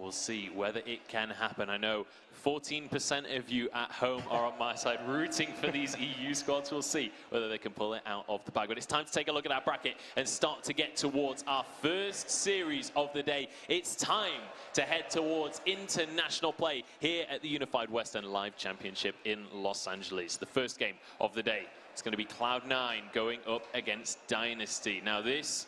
we'll see whether it can happen. I know 14% of you at home are on my side rooting for these EU squads. We'll see whether they can pull it out of the bag. But it's time to take a look at our bracket and start to get towards our first series of the day. It's time to head towards international play here at the Unified Western Live Championship in Los Angeles. The first game of the day is going to be Cloud9 going up against Dynasty. Now this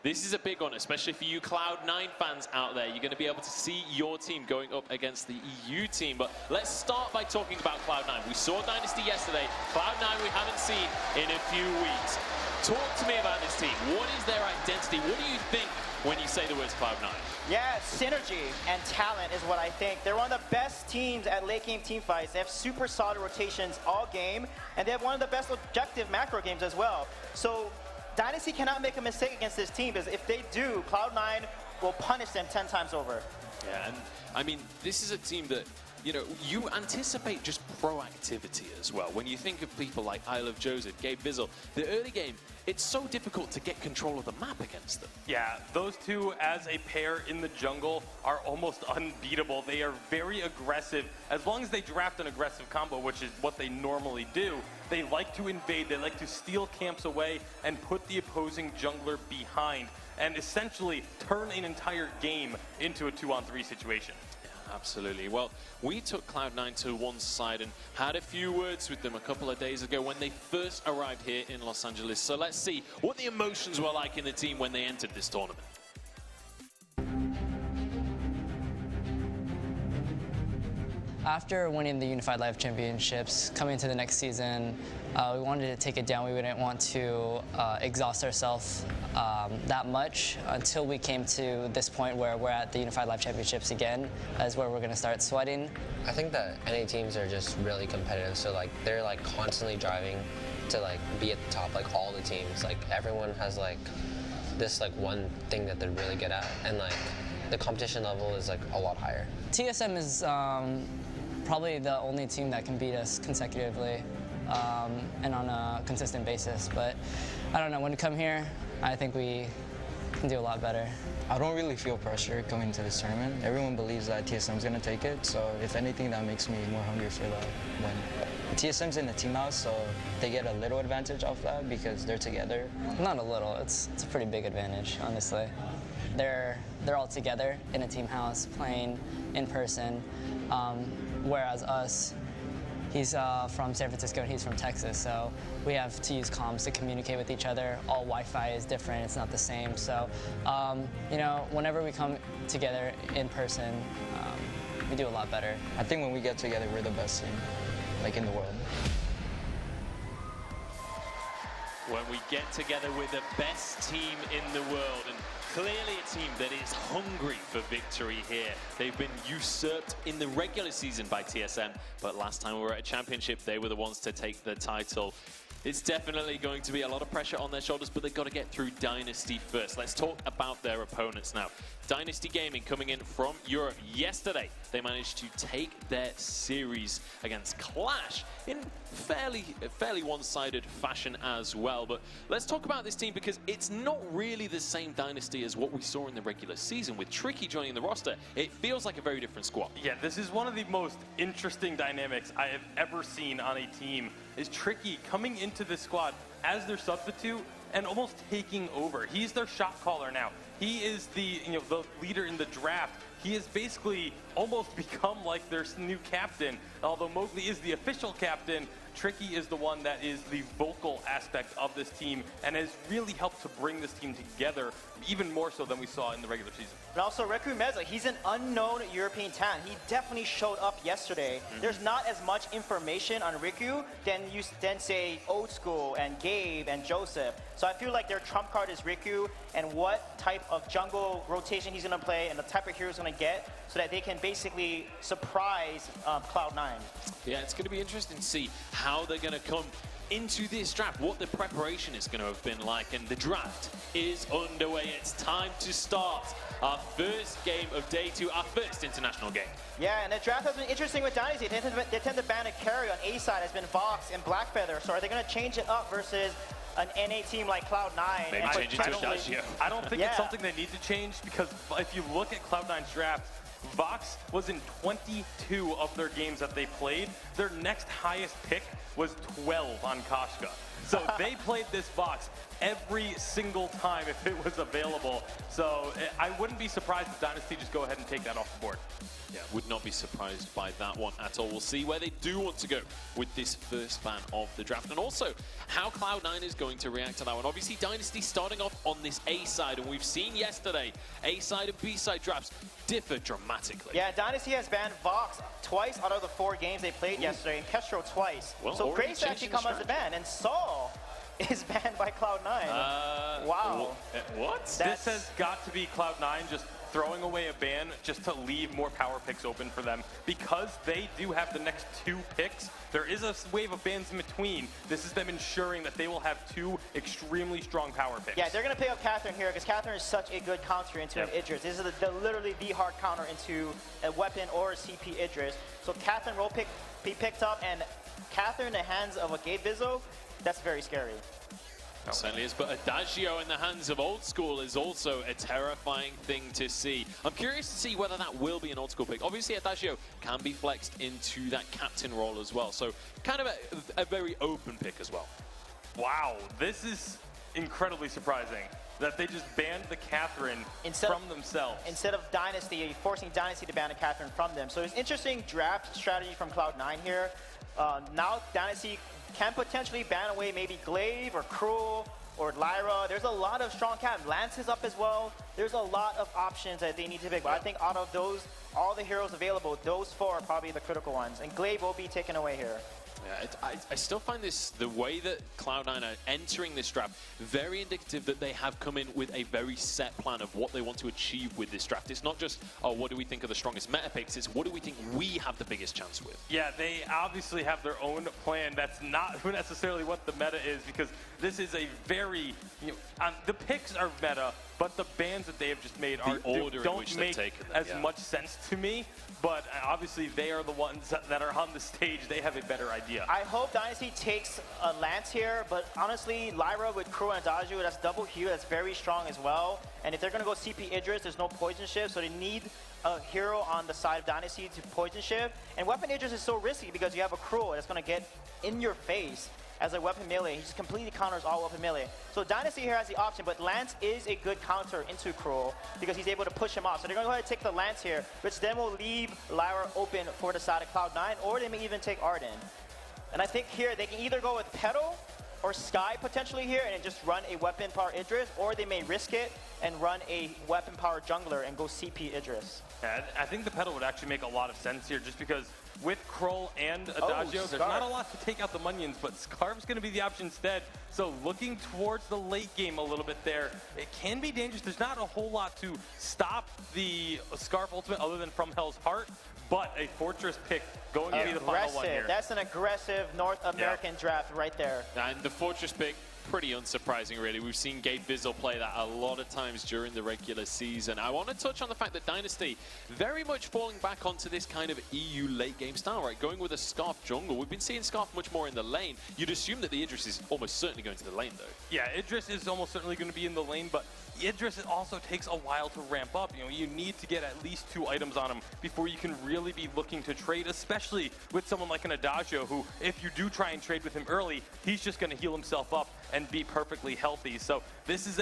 is a big one, especially for you Cloud9 fans out there. You're going to be able to see your team going up against the EU team. But let's start by talking about Cloud9. We saw Dynasty yesterday. Cloud9 we haven't seen in a few weeks. Talk to me about this team. What is their identity? What do you think when you say the words Cloud9? Yeah, synergy and talent is what I think. They're one of the best teams at late game team fights. They have super solid rotations all game, and they have one of the best objective macro games as well. So Dynasty cannot make a mistake against this team, because if they do, Cloud9 will punish them 10 times over. Yeah, and I mean, this is a team that, you know, you anticipate just proactivity as well. When you think of people like I Love Joseph, Gabe Bizzle, the early game, it's so difficult to get control of the map against them. Yeah, those two as a pair in the jungle are almost unbeatable. They are very aggressive. As long as they draft an aggressive combo, which is what they normally do, they like to invade, they like to steal camps away and put the opposing jungler behind and essentially turn an entire game into a 2-on-3 situation. Absolutely. Well, we took Cloud9 to one side and had a few words with them a couple of days ago when they first arrived here in Los Angeles. So let's see what the emotions were like in the team when they entered this tournament. After winning the Unified Live Championships, coming into the next season, we wanted to take it down. We didn't want to exhaust ourselves that much until we came to this point where we're at the Unified Live Championships again, as where we're going to start sweating. I think that NA teams are just really competitive, so like they're like constantly driving to like be at the top, like all the teams. Like everyone has like this like one thing that they're really good at, and like the competition level is like a lot higher. TSM is probably the only team that can beat us consecutively and on a consistent basis. But I don't know, when we come here, I think we can do a lot better. I don't really feel pressure coming to this tournament. Everyone believes that TSM's going to take it, so if anything, that makes me more hungry for the win. TSM's in the team house, so they get a little advantage off that because they're together. Not a little, it's a pretty big advantage, honestly. They're all together in a team house playing in person, whereas us, he's from San Francisco and he's from Texas, so we have to use comms to communicate with each other. All Wi-Fi is different, it's not the same. So, you know, whenever we come together in person, we do a lot better. I think when we get together, we're the best team, like, in the world. When we get together with the best team in the world, and clearly a team that is hungry for victory here. They've been usurped in the regular season by TSM, but last time we were at a championship, they were the ones to take the title. It's definitely going to be a lot of pressure on their shoulders, but they've got to get through Dynasty first. Let's talk about their opponents now. Dynasty Gaming coming in from Europe yesterday. They managed to take their series against Clash in fairly one-sided fashion as well. But let's talk about this team, because it's not really the same Dynasty as what we saw in the regular season. With Tricky joining the roster, it feels like a very different squad. Yeah, this is one of the most interesting dynamics I have ever seen on a team, is Tricky coming into this squad as their substitute and almost taking over. He's their shot caller now. He is the leader in the draft. He has basically almost become like their new captain. Although Mowgli is the official captain, Tricky is the one that is the vocal aspect of this team and has really helped to bring this team together, even more so than we saw in the regular season. And also Riku Meza, he's an unknown European talent. He definitely showed up yesterday. There's not as much information on Riku than say Old School and Gabe and Joseph. So I feel like their trump card is Riku and what type of jungle rotation he's going to play and the type of hero he's going to get, so that they can basically surprise Cloud9. Yeah, it's going to be interesting to see how they're going to come into this draft, what the preparation is going to have been like, and the draft is underway. It's time to start our first game of day 2, our first international game. Yeah, and the draft has been interesting with Dynasty. They tend to ban a carry on A side, has been Vox and Blackfeather. So are they going to change it up versus an NA team like Cloud9? Maybe change it to Adagio. I don't think it's something they need to change, because if you look at Cloud9's draft, Vox was in 22 of their games that they played. Their next highest pick was 12 on Koshka. So they played this Vox every single time if it was available. So I wouldn't be surprised if Dynasty just go ahead and take that off the board. Yeah, would not be surprised by that one at all. We'll see where they do want to go with this first ban of the draft, and also how Cloud9 is going to react to that one. Obviously, Dynasty starting off on this A side, and we've seen yesterday A side and B side drafts differ dramatically. Yeah, Dynasty has banned Vox twice out of the 4 games they played yesterday, and Kestrel twice. Well, so Grace actually come as a ban, and Saul is banned by Cloud9. Wow. What? This has got to be Cloud9 just throwing away a ban just to leave more power picks open for them. Because they do have the next 2 picks, there is a wave of bans in between. This is them ensuring that they will have 2 extremely strong power picks. Yeah, they're going to pick up Catherine here because Catherine is such a good counter into an Idris. This is literally the hard counter into a weapon or a CP Idris. So Catherine will be picked up, and Catherine in the hands of a Gabe Vizzo, that's very scary. It certainly is, but Adagio in the hands of Old School is also a terrifying thing to see. I'm curious to see whether that will be an Old School pick. Obviously, Adagio can be flexed into that captain role as well, so kind of a very open pick as well. Wow, this is incredibly surprising that they just banned the Catherine from themselves. Instead of Dynasty, forcing Dynasty to ban a Catherine from them. So it's interesting draft strategy from Cloud9 here. Now Dynasty can potentially ban away maybe Glaive or Cruel or Lyra. There's a lot of strong cap. Lance is up as well. There's a lot of options that they need to pick. But I think out of those, all the heroes available, those 4 are probably the critical ones. And Glaive will be taken away here. Yeah, I still find this, the way that Cloud9 are entering this draft, very indicative that they have come in with a very set plan of what they want to achieve with this draft. It's not just, oh, what do we think are the strongest meta picks? It's what do we think we have the biggest chance with? Yeah, they obviously have their own plan. That's not necessarily what the meta is, because this is a very, the picks are meta, but the bans that they have just made don't make as much sense to me. But obviously, they are the ones that are on the stage. They have a better idea. I hope Dynasty takes a Lance here, but honestly, Lyra with Crew and Adagio, that's double Q, that's very strong as well. And if they're going to go CP Idris, there's no poison shift, so they need a hero on the side of Dynasty to poison shift. And weapon Idris is so risky because you have a Crew that's going to get in your face as a weapon melee. He just completely counters all weapon melee. So Dynasty here has the option, but Lance is a good counter into Cruel because he's able to push him off. So they're going to go ahead and take the Lance here, which then will leave Lyra open for the side of Cloud9, or they may even take Arden. And I think here they can either go with Petal or Sky potentially here and just run a weapon power Idris, or they may risk it and run a weapon power jungler and go CP Idris. Yeah, I think the Petal would actually make a lot of sense here just because with Kroll and Adagio, there's not a lot to take out the Munions, but Scarf's going to be the option instead. So looking towards the late game a little bit there, it can be dangerous. There's not a whole lot to stop the Scarf ultimate other than From Hell's Heart, but a Fortress pick going to be the final one here. That's an aggressive North American draft right there. And the Fortress pick, pretty unsurprising, really. We've seen Gabe Vizzo play that a lot of times during the regular season. I want to touch on the fact that Dynasty very much falling back onto this kind of EU late game style, right? Going with a Scarf jungle. We've been seeing Scarf much more in the lane. You'd assume that the Idris is almost certainly going to the lane, though. Yeah, Idris is almost certainly going to be in the lane, but Idris also takes a while to ramp up. You need to get at least 2 items on him before you can really be looking to trade, especially with someone like an Adagio, who, if you do try and trade with him early, he's just going to heal himself up and be perfectly healthy. So this is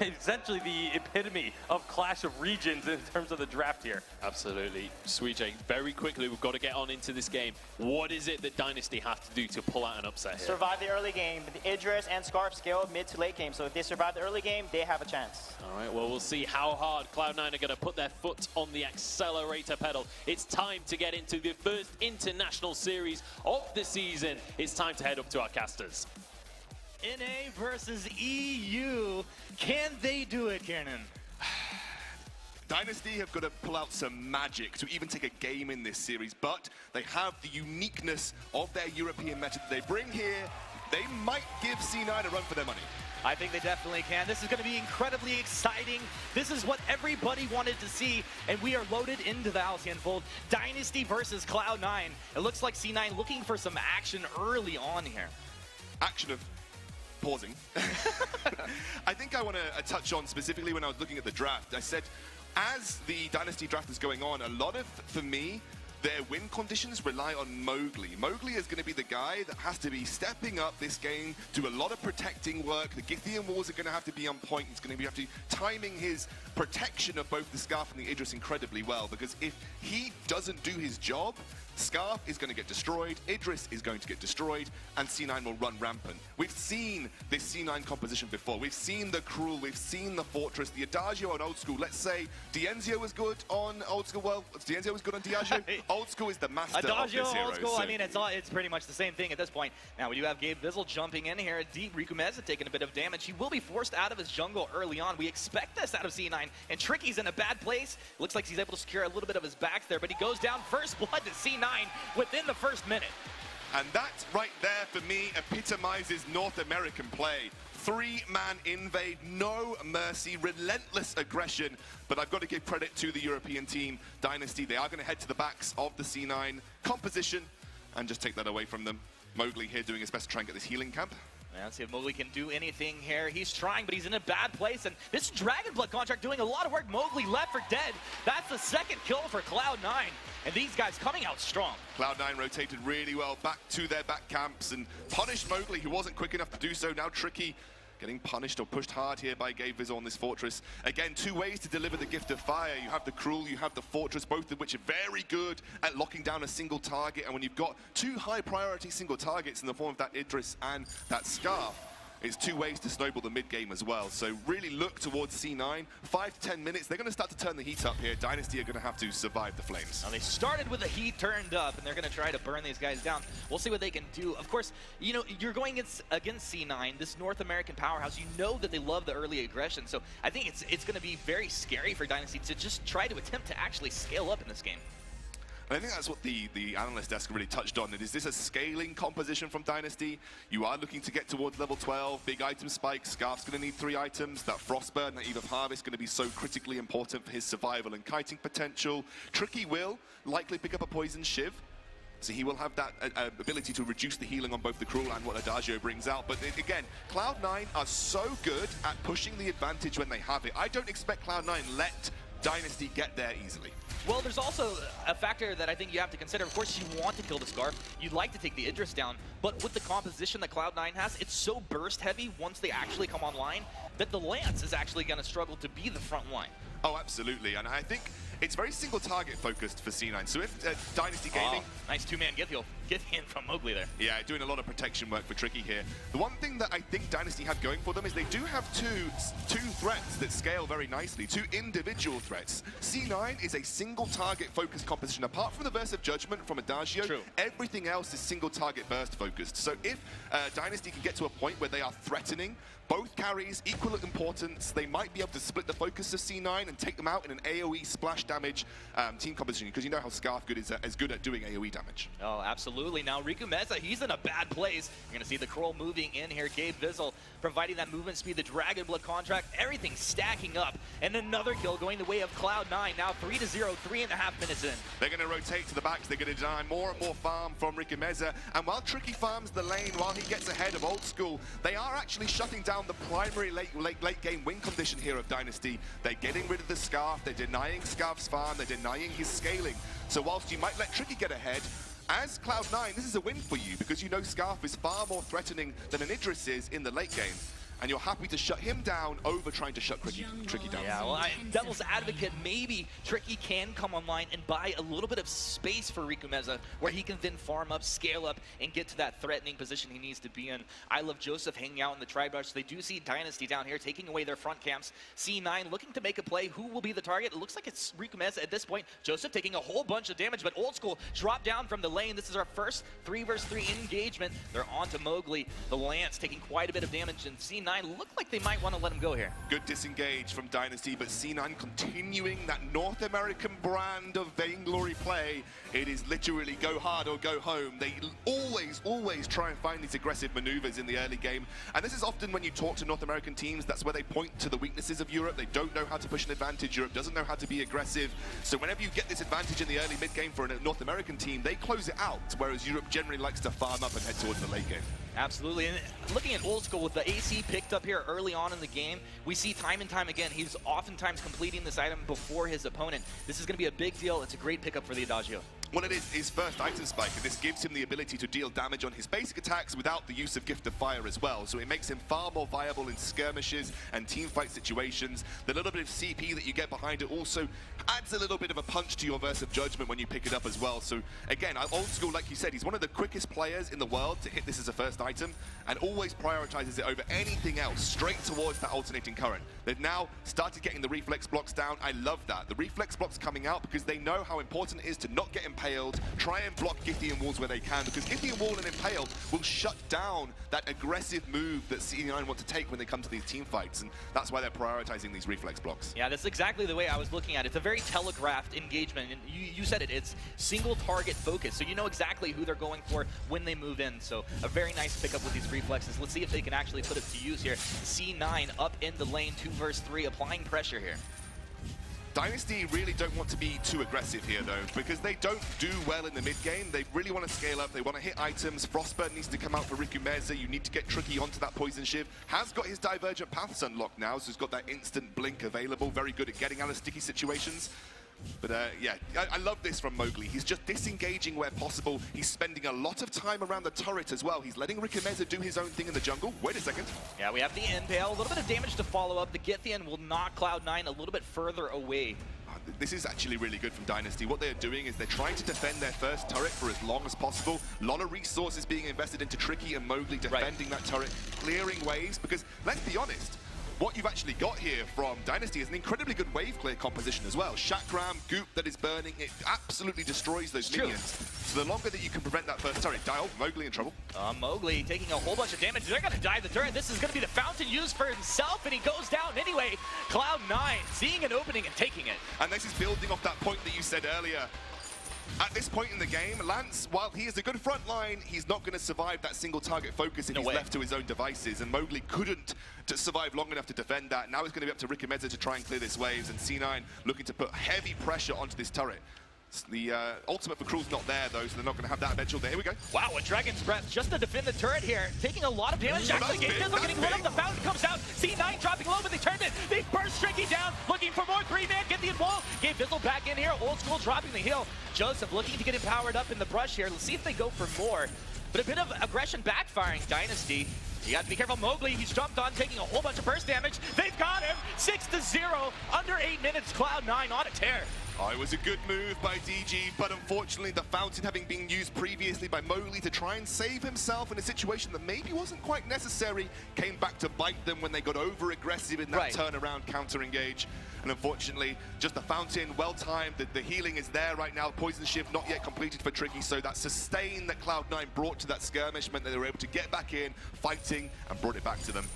essentially the epitome of Clash of Regions in terms of the draft here. Absolutely. Sweet Jake, very quickly, we've got to get on into this game. What is it that Dynasty have to do to pull out an upset here? Survive the early game. The Idris and Scarf scale mid to late game. So if they survive the early game, they have a chance. All right, well, we'll see how hard Cloud9 are going to put their foot on the accelerator pedal. It's time to get into the first international series of the season. It's time to head up to our casters. NA versus EU. Can they do it, Kiernan? Dynasty have got to pull out some magic to even take a game in this series, but they have the uniqueness of their European meta that they bring here. They might give C9 a run for their money. I think they definitely can. This is going to be incredibly exciting. This is what everybody wanted to see, and we are loaded into the Halcyon Fold. Dynasty versus Cloud9. It looks like C9 looking for some action early on here. Action of pausing. I think I want to touch on specifically when I was looking at the draft. I said, as the Dynasty draft is going on, a lot of, for me, their win conditions rely on Mowgli. Mowgli is going to be the guy that has to be stepping up this game, do a lot of protecting work. The Githian walls are going to have to be on point. He's going to have to be timing his protection of both the Scarf and the Idris incredibly well, because if he doesn't do his job, Scarf is going to get destroyed, Idris is going to get destroyed, and C9 will run rampant. We've seen this C9 composition before. We've seen the Cruel, we've seen the Fortress, the Adagio on Old School. Let's say Dienzio was good on Old School. Well, Dienzio was good on Diageo. Old School is the master Adagio, of this hero. Old School, So. I mean, it's pretty much the same thing at this point. Now, we do have Gabe Vizzle jumping in here. Deep, Riku Meza taking a bit of damage. He will be forced out of his jungle early on. We expect this out of C9, and Tricky's in a bad place. Looks like he's able to secure a little bit of his back there, but he goes down first blood to C9 within the first minute. And that right there, for me, epitomizes North American play. Three-man invade, no mercy, relentless aggression. But I've got to give credit to the European team, Dynasty. They are going to head to the backs of the C9 composition and just take that away from them. Mowgli here doing his best to try and get this healing camp. Let's see if Mowgli can do anything here. He's trying, but he's in a bad place. And this Dragon Blood contract doing a lot of work. Mowgli left for dead. That's the second kill for Cloud9. And these guys coming out strong. Cloud9 rotated really well back to their back camps and punished Mowgli, who wasn't quick enough to do so. Now Tricky getting punished or pushed hard here by Gabe Vizzle on this Fortress. Again, two ways to deliver the Gift of Fire. You have the Cruel, you have the Fortress, both of which are very good at locking down a single target. And when you've got two high priority single targets in the form of that Idris and that Scarf, it's two ways to snowball the mid game as well. So really look towards C9. 5 to 10 minutes. They're going to start to turn the heat up here. Dynasty are going to have to survive the flames. Now they started with the heat turned up, and they're going to try to burn these guys down. We'll see what they can do. Of course, you know, you're going against C9, this North American powerhouse. You know that they love the early aggression. So I think it's going to be very scary for Dynasty to just try to attempt to actually scale up in this game. And I think that's what the analyst desk really touched on. Is this a scaling composition from Dynasty? You are looking to get towards level 12, big item spike. Scarf's going to need 3 items. That Frostburn, that Eve of Harvest, going to be so critically important for his survival and kiting potential. Tricky will likely pick up a Poison Shiv. So he will have that ability to reduce the healing on both the Cruel and what Adagio brings out. But again, Cloud9 are so good at pushing the advantage when they have it. I don't expect Cloud9 let Dynasty get there easily. Well, there's also a factor that I think you have to consider. Of course, you want to kill the Scarf. You'd like to take the Idris down. But with the composition that Cloud9 has, it's so burst heavy once they actually come online that the Lance is actually going to struggle to be the front line. Oh, absolutely. And I think it's very single target focused for C9. So if Dynasty Gaming... Nice two-man Githian from Mowgli there. Yeah, doing a lot of protection work for Tricky here. The one thing that I think Dynasty have going for them is they do have two threats that scale very nicely, 2 individual threats. C9 is a single target focused composition. Apart from the Verse of Judgment from Adagio, everything else is single target burst focused. So if Dynasty can get to a point where they are threatening both carries, equal importance, they might be able to split the focus of C9 and take them out in an AoE splash damage team composition, because you know how Scarf is good at doing AoE damage. Oh, absolutely. Now, Riku Meza, he's in a bad place. You're going to see the Cruel moving in here. Gabe Vizzle providing that movement speed, the Dragon Blood contract, everything stacking up. And another kill going the way of Cloud9. Now 3-0, 3.5 minutes in. They're going to rotate to the backs. They're going to deny more and more farm from Riku Meza. And while Tricky farms the lane, while he gets ahead of Old School, they are actually shutting down the primary late game win condition here of Dynasty. They're getting rid of the Scarf. They're denying Scarf's farm. They're denying his scaling. So whilst you might let Tricky get ahead, as Cloud9, this is a win for you, because you know Scarf is far more threatening than an Idris is in the late game. And you're happy to shut him down over trying to shut Tricky down. Yeah, well, devil's advocate, maybe Tricky can come online and buy a little bit of space for Riku Meza, where he can then farm up, scale up, and get to that threatening position he needs to be in. I Love Joseph hanging out in the Tribe Rush. They do see Dynasty down here taking away their front camps. C9 looking to make a play. Who will be the target? It looks like it's Riku Meza at this point. Joseph taking a whole bunch of damage, but Old School drop down from the lane. This is our first 3 versus 3 engagement. They're on to Mowgli. The Lance taking quite a bit of damage, and C9 look like they might want to let him go here. Good disengage from Dynasty, but C9 continuing that North American brand of Vainglory play. It is literally go hard or go home. They always try and find these aggressive maneuvers in the early game. And this is often when you talk to North American teams, that's where they point to the weaknesses of Europe. They don't know how to push an advantage. Europe doesn't know how to be aggressive. So whenever you get this advantage in the early mid game for a North American team, they close it out, whereas Europe generally likes to farm up and head towards the late game. Absolutely, and looking at Old School with the AC picked up here early on in the game, we see time and time again, he's oftentimes completing this item before his opponent. This is going to be a big deal. It's a great pickup for the Adagio. Well, it is his first item spike, and this gives him the ability to deal damage on his basic attacks without the use of Gift of Fire as well. So it makes him far more viable in skirmishes and teamfight situations. The little bit of CP that you get behind it also adds a little bit of a punch to your Verse of Judgment when you pick it up as well. So again, Old School, like you said, he's one of the quickest players in the world to hit this as a first item, and always prioritizes it over anything else, straight towards that alternating current. They've now started getting the reflex blocks down. I love that. The reflex blocks coming out because they know how important it is to not get impaled, try and block Githian walls where they can, because Githian wall and impale will shut down that aggressive move that C9 want to take when they come to these team fights, and that's why they're prioritizing these reflex blocks. Yeah, that's exactly the way I was looking at it. It's a very telegraphed engagement, and you said it, it's single target focus, so you know exactly who they're going for when they move in. So a very nice pickup with these reflexes. Let's see if they can actually put it to use here. C9 up in the lane, 2 versus 3, applying pressure here. Dynasty really don't want to be too aggressive here, though, because they don't do well in the mid-game. They really want to scale up. They want to hit items. Frostburn needs to come out for Rikumeza. You need to get Tricky onto that Poison Shiv. Has got his Divergent Paths unlocked now, so he's got that instant blink available. Very good at getting out of sticky situations. But yeah, I love this from Mowgli. He's just disengaging where possible. He's spending a lot of time around the turret as well. He's letting Rikumeza do his own thing in the jungle. Wait a second. Yeah, we have the impale. A little bit of damage to follow up. The Githian will knock Cloud9 a little bit further away. This is actually really good from Dynasty. What they're doing is they're trying to defend their first turret for as long as possible. A lot of resources being invested into Tricky and Mowgli defending that turret, clearing waves, because let's be honest, what you've actually got here from Dynasty is an incredibly good wave clear composition as well. Chakram, Goop that is burning, it absolutely destroys those minions. So the longer that you can prevent that first turret, Mowgli in trouble. Mowgli taking a whole bunch of damage. They're going to dive the turret. This is going to be the fountain used for himself, and he goes down anyway. Cloud9 seeing an opening and taking it. And this is building off that point that you said earlier. At this point in the game, Lance, while he is a good front line, he's not going to survive that single target focus if he's left to his own devices, and Mowgli couldn't survive long enough to defend that. Now it's going to be up to Rikumeza to try and clear this waves, and C9 looking to put heavy pressure onto this turret. The ultimate for Cruel's not there, though, so they're not going to have that eventual there. Here we go. Wow, a Dragon's Breath just to defend the turret here. Taking a lot of damage. Actually, Gatefizzle getting lit up. The fountain comes out. C9 dropping low, but they turned it. They burst Tricky down, looking for more. 3-man, get the wall. Gatefizzle back in here. Old School dropping the heal. Joseph looking to get him powered up in the brush here. Let's see if they go for more. But a bit of aggression backfiring, Dynasty. You got to be careful. Mowgli, he's jumped on, taking a whole bunch of burst damage. They've got him. 6-0. Under 8 minutes. Cloud9 on a tear. Oh, it was a good move by DG, but unfortunately the fountain having been used previously by Mowgli to try and save himself in a situation that maybe wasn't quite necessary, came back to bite them when they got over-aggressive in that turnaround counter-engage. And unfortunately, just the fountain, well-timed, the healing is there right now. Poison Shift not yet completed for Tricky, so that sustain that Cloud9 brought to that skirmish meant that they were able to get back in, fighting, and brought it back to them.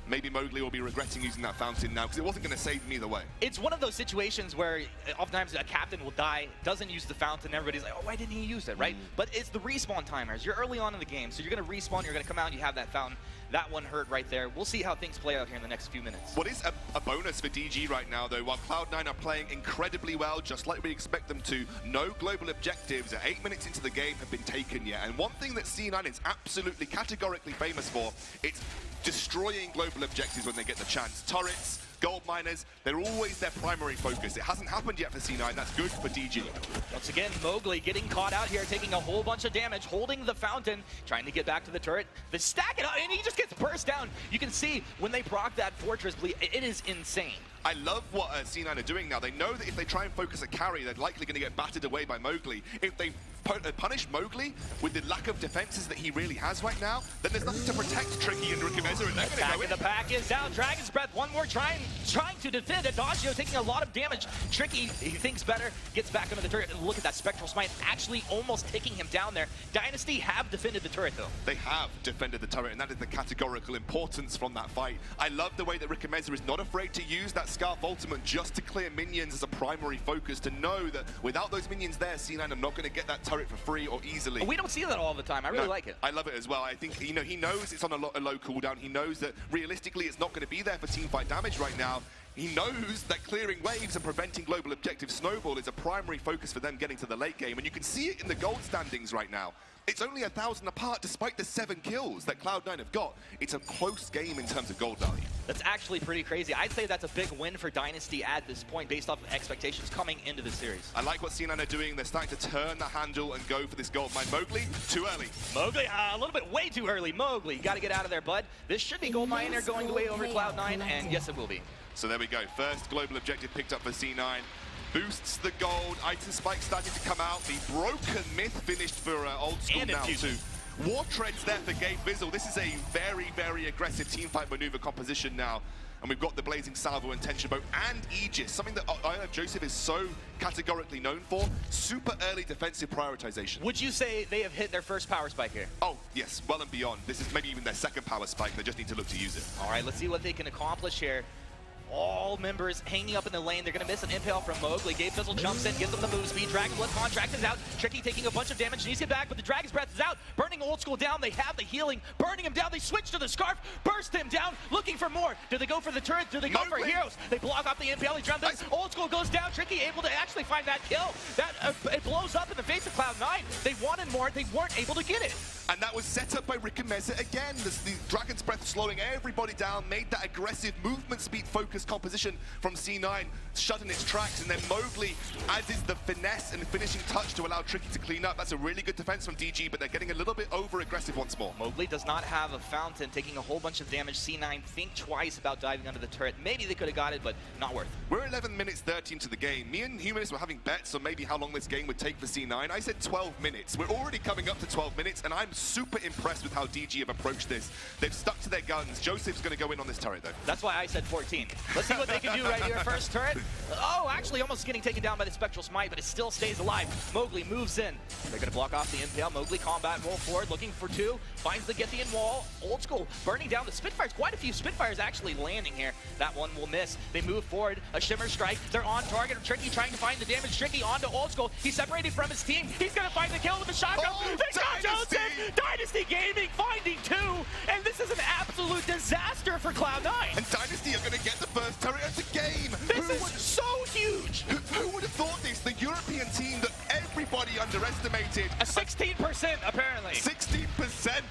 Maybe Mowgli will be regretting using that fountain now, because it wasn't going to save him either way. It's one of those situations where oftentimes a captain will die, doesn't use the fountain, everybody's like, oh, why didn't he use it, right? But it's the respawn timers. You're early on in the game, so you're going to respawn, you're going to come out, and you have that fountain. That one hurt right there. We'll see how things play out here in the next few minutes. What is a bonus for DG right now, though, while Cloud9 are playing incredibly well, just like we expect them to, no global objectives at 8 minutes into the game have been taken yet. And one thing that C9 is absolutely categorically famous for, it's destroying global objectives when they get the chance. Turrets, gold miners, they're always their primary focus. It hasn't happened yet for C9. That's good for DG. Once again, Mowgli getting caught out here, taking a whole bunch of damage, holding the fountain, trying to get back to the turret. They stack it up, and he just gets burst down. You can see when they proc that Fortress Bleed, it is insane. I love what C9 are doing now. They know that if they try and focus a carry, they're likely going to get battered away by Mowgli. If they punish Mowgli with the lack of defenses that he really has right now, then there's nothing to protect Tricky and Rikumeza, and they're going to go in. The pack is out. Dragon's Breath, one more trying to defend. Adagio taking a lot of damage. Tricky, he thinks better, gets back under the turret, and look at that Spectral Smite actually almost taking him down there. Dynasty have defended the turret, though. They have defended the turret, and that is the categorical importance from that fight. I love the way that Rikumeza is not afraid to use that Scarf Ultimate just to clear minions as a primary focus, to know that without those minions there, C9 are not going to get that turret for free or easily. We don't see that all the time. I really like it. I love it as well. I think, you know, he knows it's on a low cooldown. He knows that realistically it's not going to be there for teamfight damage right now. He knows that clearing waves and preventing global objective snowball is a primary focus for them getting to the late game, and you can see it in the gold standings right now. It's only 1,000 apart despite the 7 kills that Cloud9 have got. It's a close game in terms of gold value. That's actually pretty crazy. I'd say that's a big win for Dynasty at this point based off of expectations coming into the series. I like what C9 are doing. They're starting to turn the handle and go for this gold mine. Mowgli, too early. Mowgli, a little bit way too early. Mowgli, got to get out of there, bud. This should be gold miner going way over Cloud9, and yes, it will be. So there we go. First global objective picked up for C9. Boosts the gold. Item spike starting to come out. The broken myth finished for Old School And now Infusion. too. War Treads there for Gabe Bizzle. This is a very, very aggressive teamfight maneuver composition now. And we've got the Blazing Salvo and Tension Bow and Aegis, something that Joseph is so categorically known for. Super early defensive prioritization. Would you say they have hit their first power spike here? Oh, yes, well and beyond. This is maybe even their second power spike. They just need to look to use it. All right, let's see what they can accomplish here. All members hanging up in the lane. They're going to miss an impale from Mowgli. Gabe Fizzle jumps in, gives them the move speed. Dragon Blood contract is out. Tricky taking a bunch of damage. Needs to get back, but the Dragon's Breath is out. Burning Old School down. They have the healing. Burning him down. They switch to the Scarf. Burst him down. Looking for more. Do they go for the turret? Do they go for heroes? They block off the impale. He drowns in. Old School goes down. Tricky able to actually find that kill. That it blows up in the face of Cloud9. They wanted more. They weren't able to get it. And that was set up by Rick and Meza again. The Dragon's Breath slowing everybody down, made that aggressive movement speed focused composition from C9, shutting its tracks, and then Mowgli adds the finesse and the finishing touch to allow Tricky to clean up. That's a really good defense from DG, but they're getting a little bit over aggressive once more. Mowgli does not have a fountain, taking a whole bunch of damage. C9 think twice about diving under the turret. Maybe they could have got it, but not worth it. We're 11 minutes 30 into the game. Me and Humanist were having bets on maybe how long this game would take for C9. I said 12 minutes. We're already coming up to 12 minutes, and I'm super impressed with how DG have approached this. They've stuck to their guns. Joseph's going to go in on this turret, though. That's why I said 14. Let's see what they can do right here. First turret. Oh, actually almost getting taken down by the Spectral Smite, but it still stays alive. Mowgli moves in. They're going to block off the impale. Mowgli combat, roll forward, looking for 2. Finds the Githian wall. Old School burning down the Spitfires. Quite a few Spitfires actually landing here. That one will miss. They move forward. A Shimmer Strike. They're on target. Tricky trying to find the damage. Tricky onto Old School. He's separated from his team. He's going to find the kill with the shotgun. Oh, They got Joseph! Dynasty Gaming finding 2. And this is an absolute disaster for Cloud9. And Dynasty are going to get the first turret of the game. This is so huge. Who would have thought this? The European team that everybody underestimated. A 16% apparently. 16%.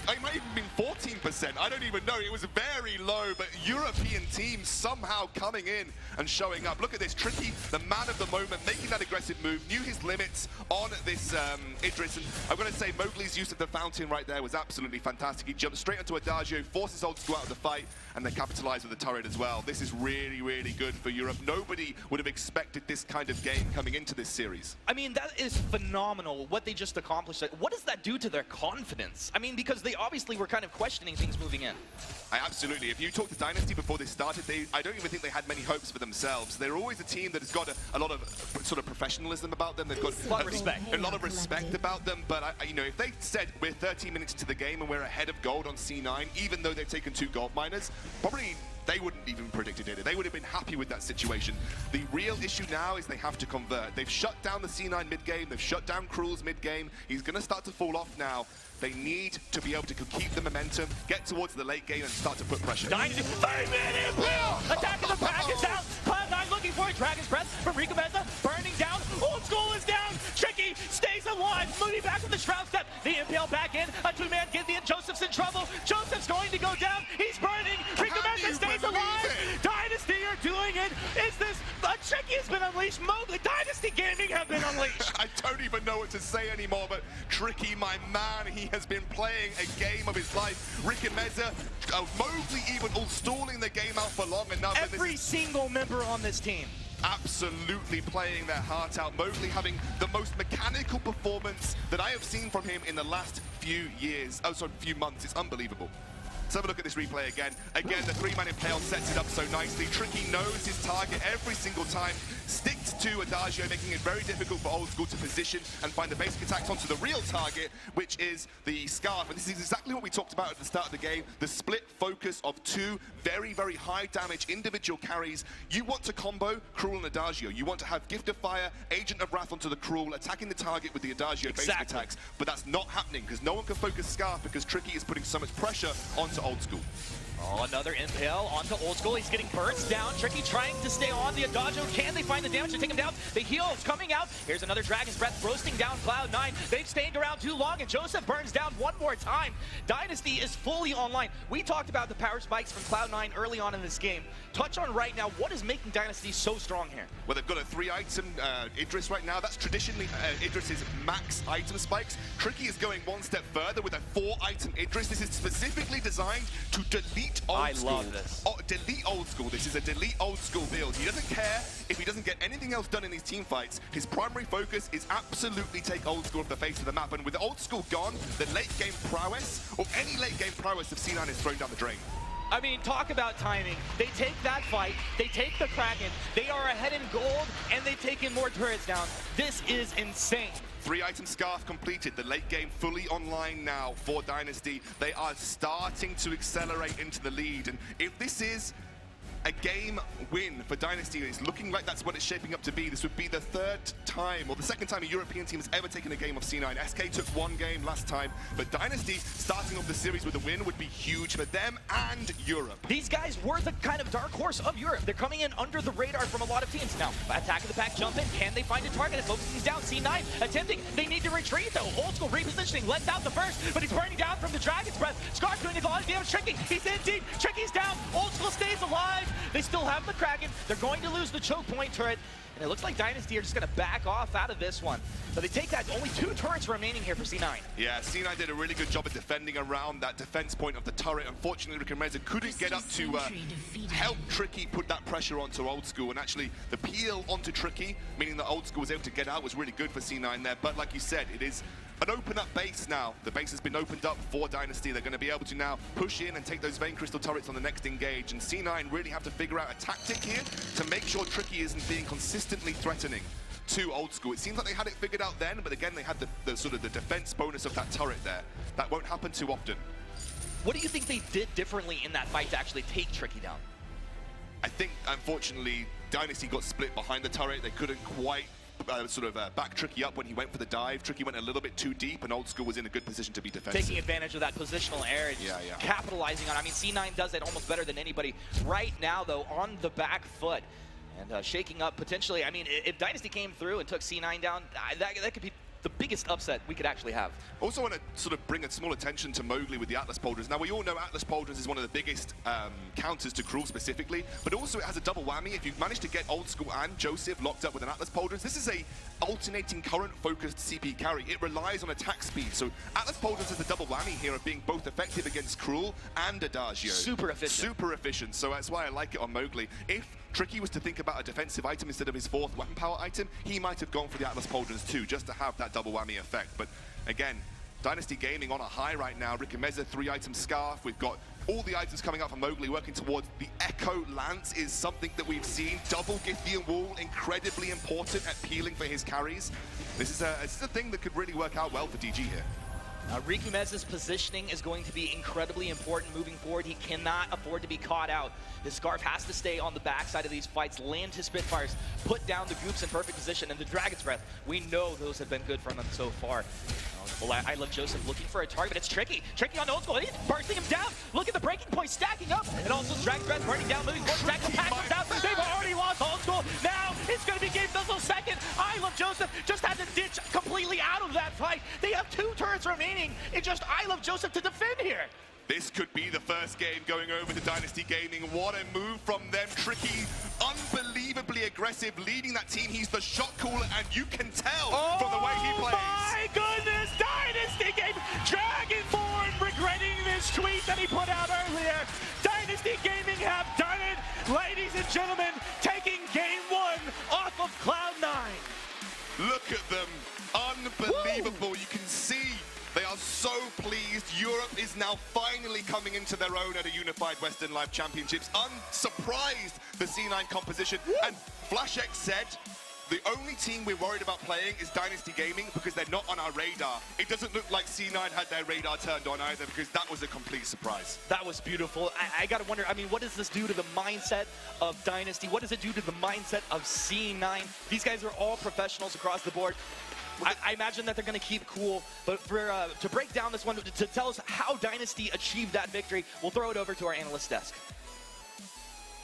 It might even been 14%. I don't even know. It was very low, but European teams somehow coming in and showing up. Look at this. Tricky, the man of the moment, making that aggressive move, knew his limits on this Idris. And I'm going to say Mowgli's use of the fountain right there was absolutely fantastic. He jumped straight onto Adagio, forces Old School out of the fight, and they capitalized with the turret as well. This is really, really good for Europe. Nobody would have expected this kind of game coming into this series. I mean, that is phenomenal what they just accomplished. What does that do to their confidence? I mean, because they obviously were kind of questioning things moving in. Absolutely. If you talk to Dynasty before this started, I don't even think they had many hopes for themselves. They're always a team that has got a lot of sort of professionalism about them. They've got a lot of respect. A lot of respect about them. But you know, if they said we're 13 minutes into the game and we're ahead of gold on C9, even though they've taken 2 gold miners, probably they wouldn't even predicted it. They would have been happy with that situation. The real issue now is they have to convert. They've shut down the C9 mid-game. They've shut down Cruel's mid-game. He's going to start to fall off now. They need to be able to keep the momentum, get towards the late game, and start to put pressure. Dynasty, 5-minute impale! Attacking the pack is out! Cloud9 looking for a Dragon's Breath from Rico Meza, burning down. Old School is down! Tricky stays alive, moving back with the Shroud Step. The impale back in, a 2-man Githian. Joseph's in trouble. Joseph's going to go down. He's burning. Rico Meza stays alive. Dynasty are doing it. Is this... Tricky has been unleashed. Mowgli, Dynasty Gaming have been unleashed. I don't even know what to say anymore, but Tricky, my man, he has been playing a game of his life. Rick and Meza, Mowgli even all stalling the game out for long enough. Every single member on this team absolutely playing their heart out. Mowgli having the most mechanical performance that I have seen from him in the last few years. Oh, sorry, few months. It's unbelievable. Let's have a look at this replay again. Again, the 3-man impale sets it up so nicely. Tricky knows his target every single time. Sticks to Adagio, making it very difficult for Old School to position and find the basic attacks onto the real target, which is the Scarf. And this is exactly what we talked about at the start of the game. The split focus of 2 very, very high damage individual carries. You want to combo Cruel and Adagio. You want to have Gift of Fire, Agent of Wrath onto the Cruel, attacking the target with the Adagio basic attacks. But that's not happening because no one can focus Scarf because Tricky is putting so much pressure onto Old School. Oh, another impale onto Old School. He's getting burst down. Tricky trying to stay on the Adagio. Can they find the damage to take him down? The heal is coming out. Here's another Dragon's Breath roasting down Cloud9. They've stayed around too long, and Joseph burns down one more time. Dynasty is fully online. We talked about the power spikes from Cloud9 early on in this game. Touch on right now, what is making Dynasty so strong here? Well, they've got a 3-item Idris right now. That's traditionally Idris's max item spikes. Tricky is going one step further with a 4-item Idris. This is specifically designed to delete old school. I love this. Oh, delete old school. This is a delete old school build. He doesn't care if he doesn't get anything else done in these team fights. His primary focus is absolutely take old school off the face of the map. And with old school gone, the late game prowess, or any late game prowess of C9 is thrown down the drain. I mean, talk about timing. They take that fight, they take the Kraken, they are ahead in gold, and they've taken more turrets down. This is insane. 3-item Scarf completed. The late game fully online now for Dynasty. They are starting to accelerate into the lead. And if this is a game win for Dynasty, it's looking like that's what it's shaping up to be. This would be the third time, or the second time a European team has ever taken a game of C9. SK took one game last time, but Dynasty starting off the series with a win would be huge for them and Europe. These guys were the kind of dark horse of Europe. They're coming in under the radar from a lot of teams. Now, attack of the pack, jump in. Can they find a target? It focuses down. C9 attempting. They need to retreat, though. Old School repositioning. Lets out the first, but he's burning down from the Dragon's Breath. Scarf doing a lot of damage. Tricky. He's in deep. Tricky's down. Old School stays alive. They still have the Kraken. They're going to lose the choke point turret. And it looks like Dynasty are just going to back off out of this one. But they take that. Only 2 turrets remaining here for C9. Yeah, C9 did a really good job of defending around that defense point of the turret. Unfortunately, Rikameza couldn't get up to help Tricky put that pressure onto Old School. And actually, the peel onto Tricky, meaning that Old School was able to get out, was really good for C9 there. But like you said, it is an open-up base now. The base has been opened up for Dynasty. They're going to be able to now push in and take those Vein Crystal turrets on the next engage. And C9 really have to figure out a tactic here to make sure Tricky isn't being consistently threatening to Old School. It seems like they had it figured out then, but again, they had the sort of the defense bonus of that turret there. That won't happen too often. What do you think they did differently in that fight to actually take Tricky down? I think, unfortunately, Dynasty got split behind the turret. They couldn't quite back Tricky up when he went for the dive. Tricky went a little bit too deep, and Old School was in a good position to be defensive. Taking advantage of that positional error, capitalizing on it. I mean, C9 does it almost better than anybody right now, though, on the back foot. And shaking up potentially, I mean, if Dynasty came through and took C9 down, that could be the biggest upset we could actually have. Also want to sort of bring a small attention to Mowgli with the Atlas Pauldrons. Now, we all know Atlas Pauldrons is one of the biggest counters to Cruel specifically, but also it has a double whammy. If you manage to get Old School and Joseph locked up with an Atlas Pauldrons, this is a alternating current-focused CP carry. It relies on attack speed, so Atlas Pauldrons has a double whammy here of being both effective against Cruel and Adagio. Super efficient. Super efficient, so that's why I like it on Mowgli. If Tricky was to think about a defensive item instead of his 4th weapon power item, he might have gone for the Atlas Pauldrons too, just to have that double whammy effect. But again, Dynasty Gaming on a high right now. Rikameza 3-item Scarf. We've got all the items coming up from Mowgli working towards the Echo Lance is something that we've seen. Double Githian Wall, incredibly important at peeling for his carries. This is a thing that could really work out well for DG here. Rikumeza's positioning is going to be incredibly important moving forward. He cannot afford to be caught out. His Scarf has to stay on the backside of these fights, land his Spitfires, put down the Goops in perfect position, and the Dragon's Breath. We know those have been good from him so far. Well, I love Joseph looking for a target, but it's Tricky. Tricky on Old School. He's bursting him down. Look at the breaking point stacking up. And also Dragon's Breath burning down, moving forward. Stack the pack comes out. They've already lost Old School. Now it's going to be Game Fizzle second. I love Joseph just had to ditch completely out of that fight. They have 2 turrets remaining. It's just I love Joseph to defend here. This could be the first game going over to Dynasty Gaming. What a move from them. Tricky, unbelievably aggressive, leading that team. He's the shot caller, and you can tell from the way he plays. Oh my goodness, Dynasty Gaming. Dragonborn regretting this tweet that he put out earlier. Dynasty Gaming have done it. Ladies and gentlemen, taking game 1 off of Cloud9. Look at them. Unbelievable. Woo! You can see they are so pleased. Europe is now finally coming into their own at a unified Western Live Championships. Unsurprised, the C9 composition. Woo! And FlashX said, the only team we're worried about playing is Dynasty Gaming because they're not on our radar. It doesn't look like C9 had their radar turned on either because that was a complete surprise. That was beautiful. I gotta wonder, I mean, what does this do to the mindset of Dynasty? What does it do to the mindset of C9? These guys are all professionals across the board. I imagine that they're going to keep cool. But for to break down this one, to tell us how Dynasty achieved that victory, we'll throw it over to our analyst desk.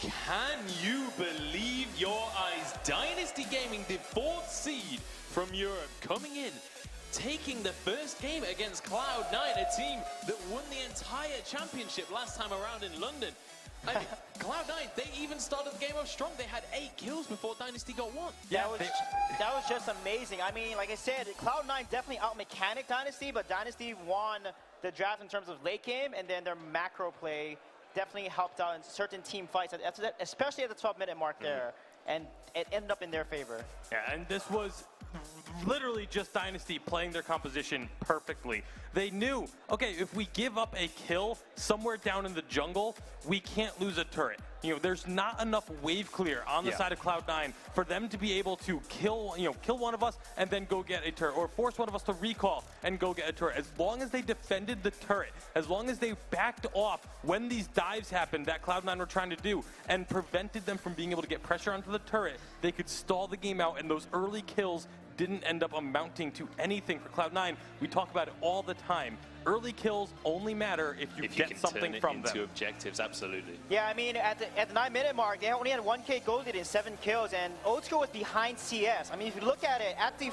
Can you believe your eyes? Dynasty Gaming, the 4th seed from Europe, coming in, taking the first game against Cloud9, a team that won the entire championship last time around in London. I mean, Cloud9, they even started the game off strong. They had 8 kills before Dynasty got 1. Yeah, that was just amazing. I mean, like I said, Cloud9 definitely out-mechanic Dynasty, but Dynasty won the draft in terms of late game, and then their macro play definitely helped out in certain team fights, especially at the 12-minute mark there, and it ended up in their favor. Yeah, and this was literally just Dynasty playing their composition perfectly. They knew, okay, if we give up a kill somewhere down in the jungle, we can't lose a turret. You know, there's not enough wave clear on the side of Cloud9 for them to be able to kill one of us and then go get a turret, or force one of us to recall and go get a turret. As long as they defended the turret, as long as they backed off when these dives happened that Cloud9 were trying to do and prevented them from being able to get pressure onto the turret, they could stall the game out, and those early kills didn't end up amounting to anything for Cloud9. We talk about it all the time. Early kills only matter if you get something from them. Into objectives, absolutely. Yeah, I mean, at the 9-minute mark, they only had 1K gold lead in 7 kills, and Old School was behind CS. I mean, if you look at it, at the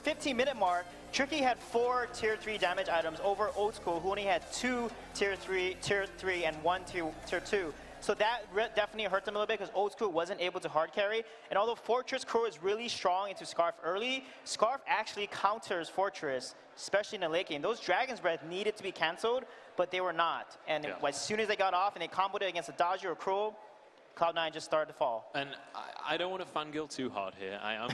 15-minute mark, Tricky had 4 tier 3 damage items over Old School, who only had 2 tier 3 and 1 tier 2. So that definitely hurt them a little bit because Old School wasn't able to hard carry. And although Fortress Crow is really strong into Scarf early, Scarf actually counters Fortress, especially in the late game. Those Dragon's Breath needed to be canceled, but they were not. And as soon as they got off and they comboed it against a Dodger or Cruel, Cloud9 just started to fall. And I don't want to fangirl too hard here. I am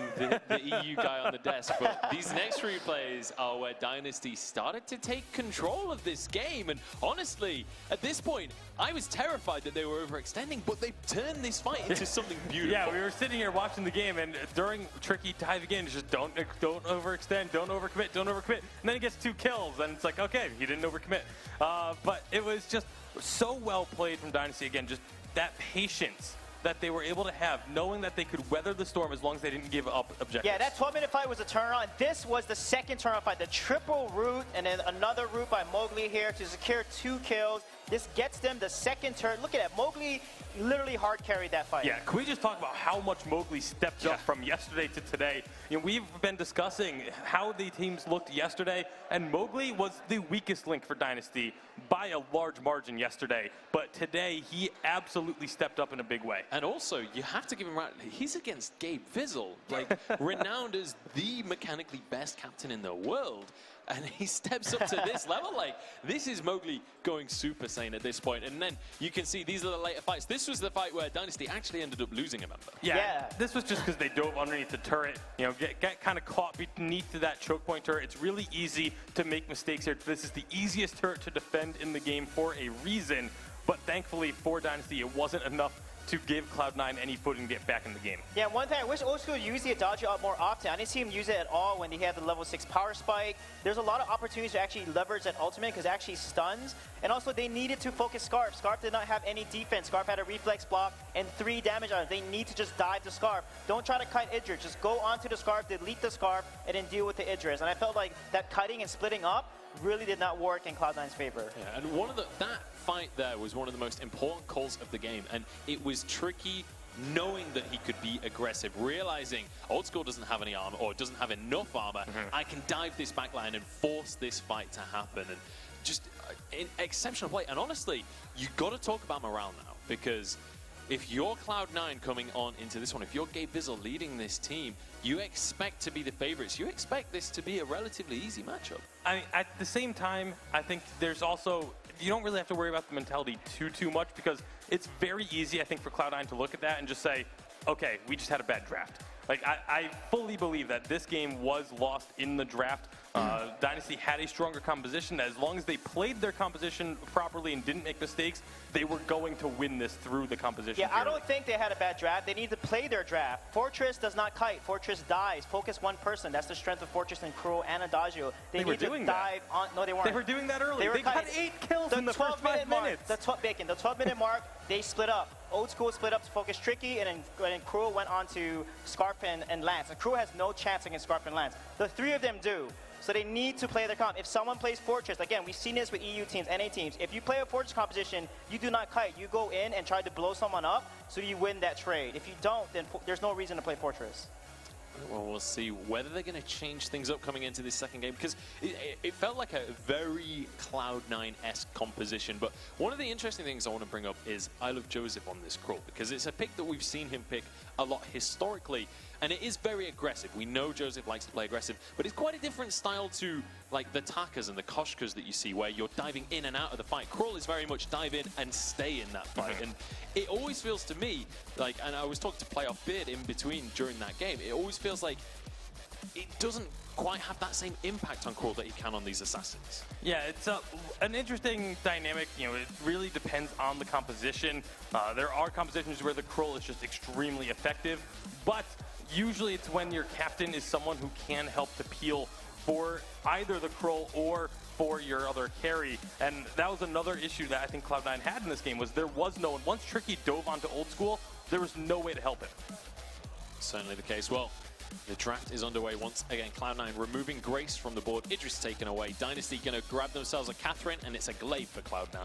the EU guy on the desk, but these next 3 plays are where Dynasty started to take control of this game. And honestly, at this point, I was terrified that they were overextending, but they turned this fight into something beautiful. Yeah, we were sitting here watching the game, and during Tricky dive again, it's just don't overextend, don't overcommit, don't overcommit. And then he gets 2 kills, and it's like, okay, he didn't overcommit. But it was just so well played from Dynasty again, just that patience that they were able to have, knowing that they could weather the storm as long as they didn't give up objectives. Yeah, that 12-minute fight was a turnaround. This was the second turnaround fight, the triple root, and then another root by Mowgli here to secure 2 kills. This gets them the second turn. Look at that, Mowgli literally hard carried that fight. Yeah, can we just talk about how much Mowgli stepped up from yesterday to today? You know, we've been discussing how the teams looked yesterday, and Mowgli was the weakest link for Dynasty by a large margin yesterday. But today, he absolutely stepped up in a big way. And also, you have to give him right. He's against Gabe Fizzle, like renowned as the mechanically best captain in the world. And he steps up to this level. Like, this is Mowgli going Super Saiyan at this point. And then you can see these are the later fights. This was the fight where Dynasty actually ended up losing a member. Yeah. This was just because they dove underneath the turret, you know, get kind of caught beneath that choke point turret. It's really easy to make mistakes here. This is the easiest turret to defend in the game for a reason. But thankfully for Dynasty, it wasn't enough to give Cloud9 any foot and get back in the game. Yeah, one thing, I wish Old School used the Dodger up more often. I didn't see him use it at all when he had the level 6 power spike. There's a lot of opportunities to actually leverage that ultimate because it actually stuns. And also, they needed to focus Scarf. Scarf did not have any defense. Scarf had a reflex block and 3 damage items. They need to just dive the Scarf. Don't try to kite Idris. Just go onto the Scarf, delete the Scarf, and then deal with the Idris. And I felt like that kiting and splitting up really did not work in Cloud9's favor. Yeah, and that fight there was one of the most important calls of the game, and it was Tricky knowing that he could be aggressive, realizing Old School doesn't have any armor or doesn't have enough armor. I can dive this backline and force this fight to happen. And just an exceptional play. And honestly, you got to talk about morale now, because if you're Cloud9 coming on into this one, if you're Gabe Fizzle leading this team, you expect to be the favorites. You expect this to be a relatively easy matchup. I mean, at the same time, I think there's also, you don't really have to worry about the mentality too much, because it's very easy, I think, for Cloud9 to look at that and just say, okay, we just had a bad draft. Like, I fully believe that this game was lost in the draft. Dynasty had a stronger composition. As long as they played their composition properly and didn't make mistakes, they were going to win this through the composition. Yeah, I don't think they had a bad draft. They need to play their draft. Fortress does not kite. Fortress dies. Focus one person. That's the strength of Fortress and Cruel and Adagio. They were doing that. No, they weren't. They were doing that early. They had 8 kills in the first 5 minutes. The 12-minute mark, they split up. Old School split up to focus Tricky, and then Cruel went on to Scarpin and Lance. And Cruel has no chance against Scarpin and Lance. The three of them do. So they need to play their comp. If someone plays Fortress, again, we've seen this with EU teams, NA teams. If you play a Fortress composition, you do not kite. You go in and try to blow someone up so you win that trade. If you don't, then there's no reason to play Fortress. Well, we'll see whether they're going to change things up coming into this second game, because it felt like a very Cloud9-esque composition. But one of the interesting things I want to bring up is I love Joseph on this crawl, because it's a pick that we've seen him pick a lot historically, and it is very aggressive. We know Joseph likes to play aggressive, but it's quite a different style to like the Takas and the Koshkas that you see, where you're diving in and out of the fight. Crawl is very much dive in and stay in that fight, and it always feels to me like, and I was talking to Playoff Beard in between during that game, it always feels like it doesn't quite have that same impact on Crawl that he can on these Assassins. Yeah, it's an interesting dynamic. You know, it really depends on the composition. There are compositions where the Crawl is just extremely effective, but usually it's when your captain is someone who can help to peel for either the Crawl or for your other carry. And that was another issue that I think Cloud9 had in this game, was there was no one. Once Tricky dove onto Old School, there was no way to help him. Certainly the case. Well, the draft is underway once again. Cloud9 removing Grace from the board. Idris taken away. Dynasty going to grab themselves a Catherine, and it's a Glaive for Cloud9.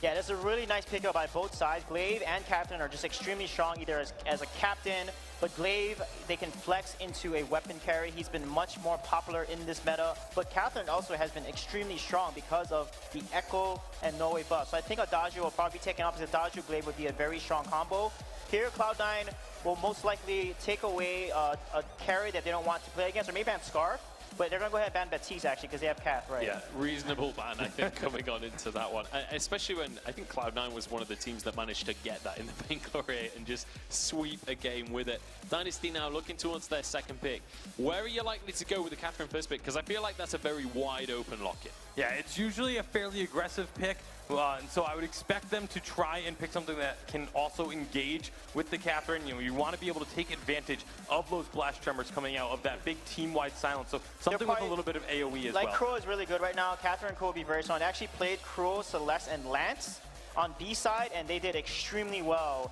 Yeah, that's a really nice pickup by both sides. Glaive and Captain are just extremely strong, either as a captain, but Glaive, they can flex into a weapon carry. He's been much more popular in this meta, but Catherine also has been extremely strong because of the Echo and No Way buff. So I think Adagio will probably be taken off, because Adagio Glaive would be a very strong combo. Here, Cloud9 will most likely take away a carry that they don't want to play against, or maybe ban Scarf. But they're going to go ahead and ban Baptiste, actually, because they have Cath, right? Yeah, reasonable ban, I think, coming on into that one. Especially when I think Cloud9 was one of the teams that managed to get that in the Vainglory and just sweep a game with it. Dynasty now looking towards their second pick. Where are you likely to go with the Catherine first pick? Because I feel like that's a very wide open lock-in. Yeah, it's usually a fairly aggressive pick. And so I would expect them to try and pick something that can also engage with the Catherine. You know, you want to be able to take advantage of those blast tremors coming out of that big team-wide silence. So something with a little bit of AoE as well. Like Cruel is really good right now. Catherine and Cruel will be very strong. They actually played Cruel, Celeste, and Lance on B side, and they did extremely well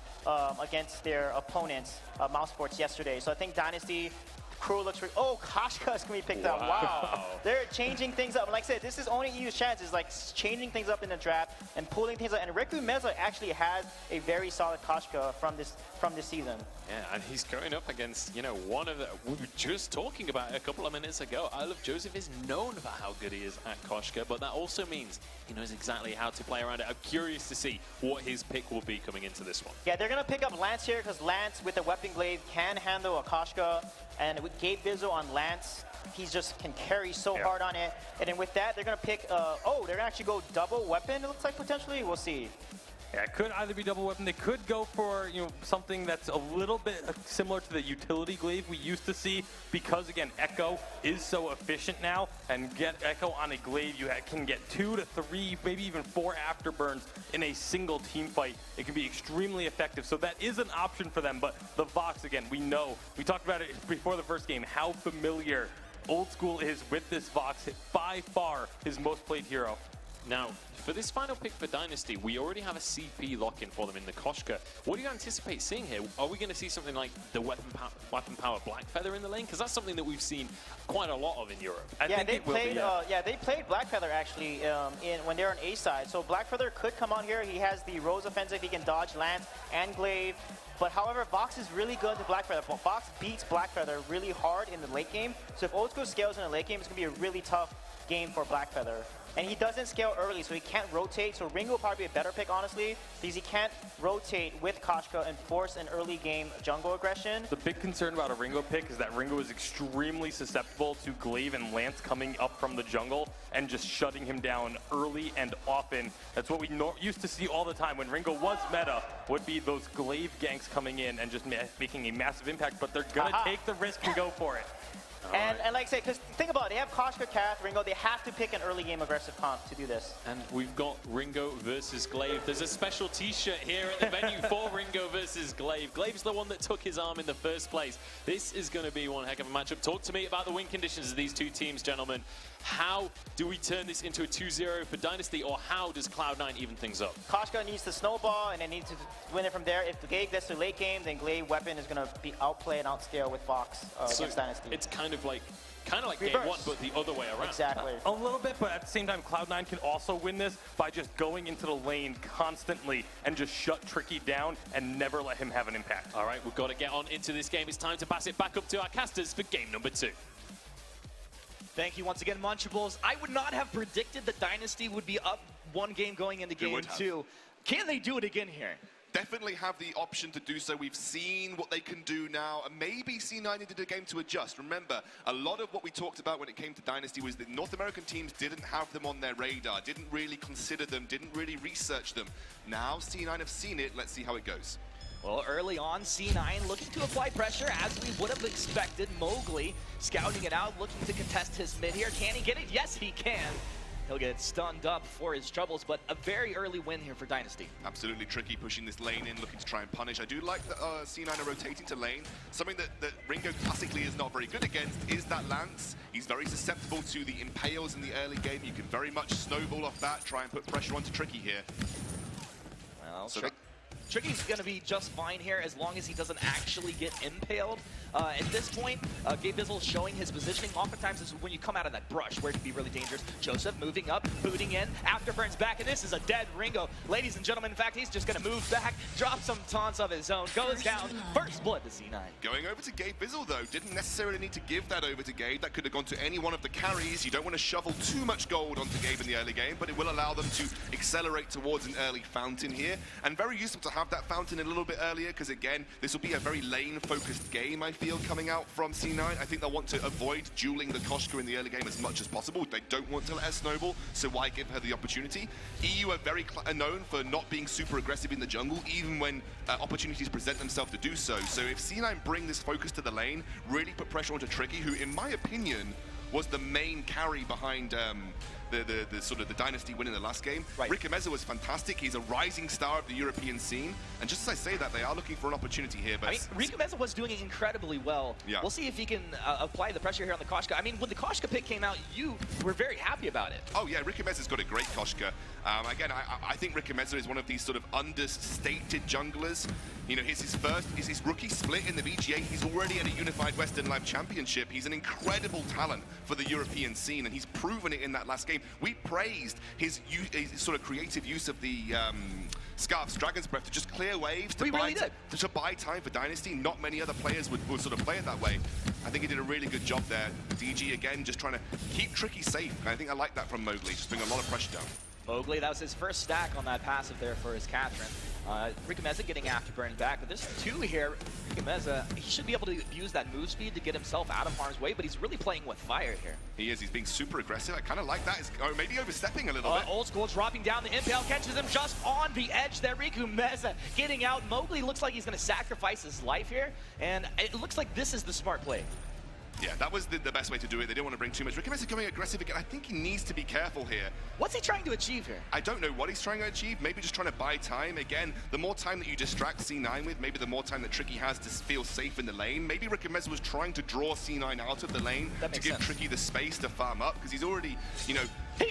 against their opponents, Mouse Sports, yesterday. So I think Dynasty, Cruel looks for. Oh, Koshka is going to be picked up. Wow. They're changing things up. Like I said, this is only EU's chance, is like changing things up in the draft and pulling things up. And Riku Meza actually has a very solid Koshka from this season. Yeah, and he's going up against, you know, one of the, we were just talking about it a couple of minutes ago. I Love Joseph is known for how good he is at Koshka, but that also means he knows exactly how to play around it. I'm curious to see what his pick will be coming into this one. Yeah, they're going to pick up Lance here, because Lance with the Weapon Glaive can handle a Koshka, and with Gabe Bizzle on Lance, he just can carry so hard on it. And then with that, they're going to pick, they're going to actually go double weapon, it looks like, potentially. We'll see. Yeah, it could either be double weapon. They could go for, you know, something that's a little bit similar to the utility glaive we used to see, because again, Echo is so efficient now, and get Echo on a glaive, you can get 2 to 3, maybe even 4 afterburns in a single team fight. It can be extremely effective, so that is an option for them. But the Vox, again, we know, we talked about it before the first game, how familiar Old School is with this Vox. By far his most played hero. Now, for this final pick for Dynasty, we already have a CP lock-in for them in the Koshka. What do you anticipate seeing here? Are we going to see something like the weapon power Blackfeather in the lane? Because that's something that we've seen quite a lot of in Europe. They played Blackfeather actually when they're on A side. So Blackfeather could come on here. He has the Rose offensive. He can dodge Lance and Glaive. But however, Vox is really good to Blackfeather. Vox beats Blackfeather really hard in the late game. So if Old School scales in the late game, it's going to be a really tough game for Blackfeather. And he doesn't scale early, so he can't rotate. So Ringo will probably be a better pick, honestly, because he can't rotate with Koshka and force an early game jungle aggression. The big concern about a Ringo pick is that Ringo is extremely susceptible to Glaive and Lance coming up from the jungle and just shutting him down early and often. That's what we used to see all the time when Ringo was meta, would be those Glaive ganks coming in and just making a massive impact, but they're going to take the risk and go for it. And like I said, because think about it, they have Koshka, Kath, Ringo. They have to pick an early game aggressive comp to do this. And we've got Ringo versus Glaive. There's a special t-shirt here at the venue for Ringo versus Glaive. Glaive's the one that took his arm in the first place. This is going to be one heck of a matchup. Talk to me about the win conditions of these two teams, gentlemen. How do we turn this into a 2-0 for Dynasty, or how does Cloud9 even things up? Koshka needs to snowball, and they need to win it from there. If Glaive gets to late game, then Glaive weapon is going to be outplay and outscale with Fox against Dynasty. It's kind of like Reverse. game one, but the other way around. Exactly. A little bit, but at the same time, Cloud9 can also win this by just going into the lane constantly and just shut Tricky down and never let him have an impact. All right, we've got to get on into this game. It's time to pass it back up to our casters for game number 2. Thank you once again, Munchables. I would not have predicted that Dynasty would be up one game going into game 2. Can they do it again here? Definitely have the option to do so. We've seen what they can do now, and maybe C9 needed a game to adjust. Remember, a lot of what we talked about when it came to Dynasty was that North American teams didn't have them on their radar, didn't really consider them, didn't really research them. Now C9 have seen it. Let's see how it goes. Well, early on, C9 looking to apply pressure as we would have expected. Mowgli scouting it out, looking to contest his mid here. Can he get it? Yes, he can. He'll get stunned up for his troubles, but a very early win here for Dynasty. Absolutely Tricky pushing this lane in, looking to try and punish. I do like that C9 are rotating to lane. Something that Ringo classically is not very good against is that Lance. He's very susceptible to the impales in the early game. You can very much snowball off that, try and put pressure onto Tricky here. Well, Tricky's going to be just fine here as long as he doesn't actually get impaled. At this point, Gabe Bizzle showing his positioning. Oftentimes, this is when you come out of that brush where it can be really dangerous. Joseph moving up, booting in, afterburns back, and this is a dead Ringo. Ladies and gentlemen, in fact, he's just going to move back, drop some taunts of his own, goes down, first blood to C9. Going over to Gabe Bizzle, though, didn't necessarily need to give that over to Gabe. That could have gone to any one of the carries. You don't want to shovel too much gold onto Gabe in the early game, but it will allow them to accelerate towards an early fountain here. And very useful to have that fountain a little bit earlier, because again, this will be a very lane-focused game, I feel, coming out from C9. I think they'll want to avoid dueling the Koshka in the early game as much as possible. They don't want to let her snowball, so why give her the opportunity? EU are very known for not being super aggressive in the jungle, even when opportunities present themselves to do so. So if C9 bring this focus to the lane, really put pressure onto Tricky, who, in my opinion, was the main carry behind the sort of the Dynasty win in the last game. Right. Rick Meza was fantastic. He's a rising star of the European scene. And just as I say that, they are looking for an opportunity here. But I mean, Rico Meza was doing it incredibly well. Yeah. We'll see if he can apply the pressure here on the Koshka. I mean, when the Koshka pick came out, you were very happy about it. Oh yeah, Ricky Meza's got a great Koshka. Again, I think Ricky Meza is one of these sort of understated junglers. You know, his rookie split in the VGA. He's already at a Unified Western Live Championship. He's an incredible talent for the European scene, and he's proven it in that last game. We praised his sort of creative use of the Scarf's Dragon's Breath to just clear waves, to buy time for Dynasty. Not many other players would sort of play it that way. I think he did a really good job there. DG, again, just trying to keep Tricky safe. And I think I like that from Mowgli, just bring a lot of pressure down. Mowgli, that was his first stack on that passive there for his Catherine. Rico Meza getting afterburn back, but there's two here. Rico Meza, he should be able to use that move speed to get himself out of harm's way, but he's really playing with fire here. He is. He's being super aggressive. I kind of like that. He's maybe overstepping a little bit. Old School dropping down. The impale catches him just on the edge there. Rico Meza getting out. Mowgli looks like he's going to sacrifice his life here, and it looks like this is the smart play. Yeah, that was the best way to do it. They didn't want to bring too much. Ricky Meza coming aggressive again. I think he needs to be careful here. What's he trying to achieve here? I don't know what he's trying to achieve. Maybe just trying to buy time. Again, the more time that you distract C9 with, maybe the more time that Tricky has to feel safe in the lane. Maybe Ricky Meza was trying to draw C9 out of the lane to give Tricky the space to farm up, because he's already, you know... He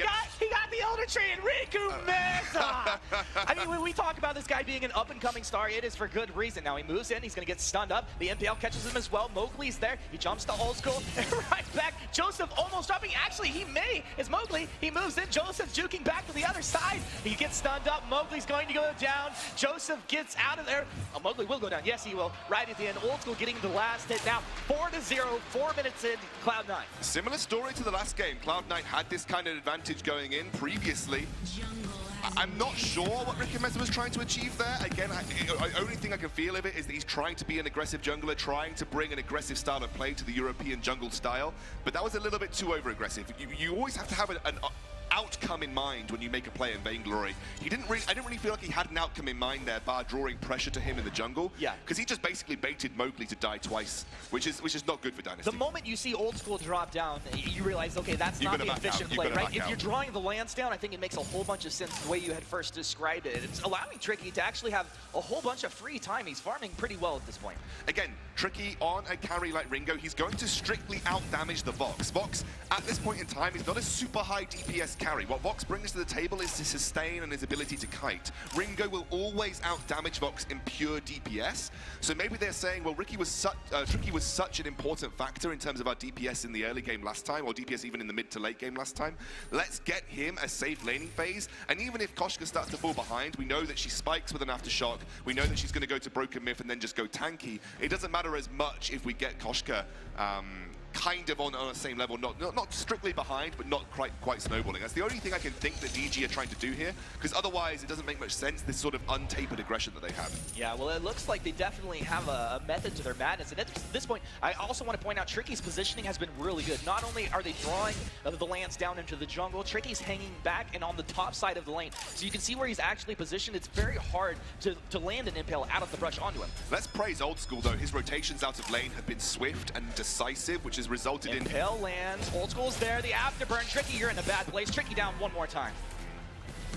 got the Elder Tree and Rico Meza! I mean, when we talk about this guy being an up-and-coming star, it is for good reason. Now he moves in, he's gonna get stunned up. The MPL catches him as well. Mowgli's there. He jumps to Old School and right back. Joseph almost dropping. Actually, he may. It's Mowgli. He moves in. Joseph juking back to the other side. He gets stunned up. Mowgli's going to go down. Joseph gets out of there. Oh, Mowgli will go down. Yes, he will. Right at the end. Old School getting the last hit now. 4-0, 4 minutes in, Cloud9. Similar story to the last game. Cloud9 had this kind of advantage going in previously. I'm not sure what Ricky Meza was trying to achieve there. Again, the only thing I can feel of it is that he's trying to be an aggressive jungler, trying to bring an aggressive style of play to the European jungle style. But that was a little bit too over-aggressive. You always have to have outcome in mind when you make a play in Vainglory. I didn't really feel like he had an outcome in mind there, bar drawing pressure to him in the jungle. Yeah. Because he just basically baited Mowgli to die twice, which is not good for Dynasty. The moment you see Old School drop down, you realize, okay, that's You've not gotta the back efficient out. play, You've gotta right? back If out. you're drawing the lands down, I think it makes a whole bunch of sense the way you had first described it. It's allowing Tricky to actually have a whole bunch of free time. He's farming pretty well at this point. Again, Tricky on a carry like Ringo, he's going to strictly out-damage the Vox. Vox, at this point in time, is not a super high DPS carry. What Vox brings to the table is his sustain and his ability to kite. Ringo will always out-damage Vox in pure DPS. So maybe they're saying, well, Tricky was such an important factor in terms of our DPS in the early game last time, or DPS even in the mid to late game last time. Let's get him a safe laning phase. And even if Koshka starts to fall behind, we know that she spikes with an aftershock. We know that she's going to go to Broken Myth and then just go tanky. It doesn't matter as much if we get Koshka kind of on the same level, not strictly behind, but not quite snowballing. That's the only thing I can think that DG are trying to do here, because otherwise it doesn't make much sense, this sort of untapered aggression that they have. Yeah, well, it looks like they definitely have a method to their madness. And at this point, I also want to point out Tricky's positioning has been really good. Not only are they drawing the lance down into the jungle, Tricky's hanging back and on the top side of the lane. So you can see where he's actually positioned. It's very hard to land an impale out of the brush onto him. Let's praise Old School, though. His rotations out of lane have been swift and decisive, which has resulted in... Impale lands, Old School's there, the afterburn. Tricky, you're in a bad place. Tricky down one more time.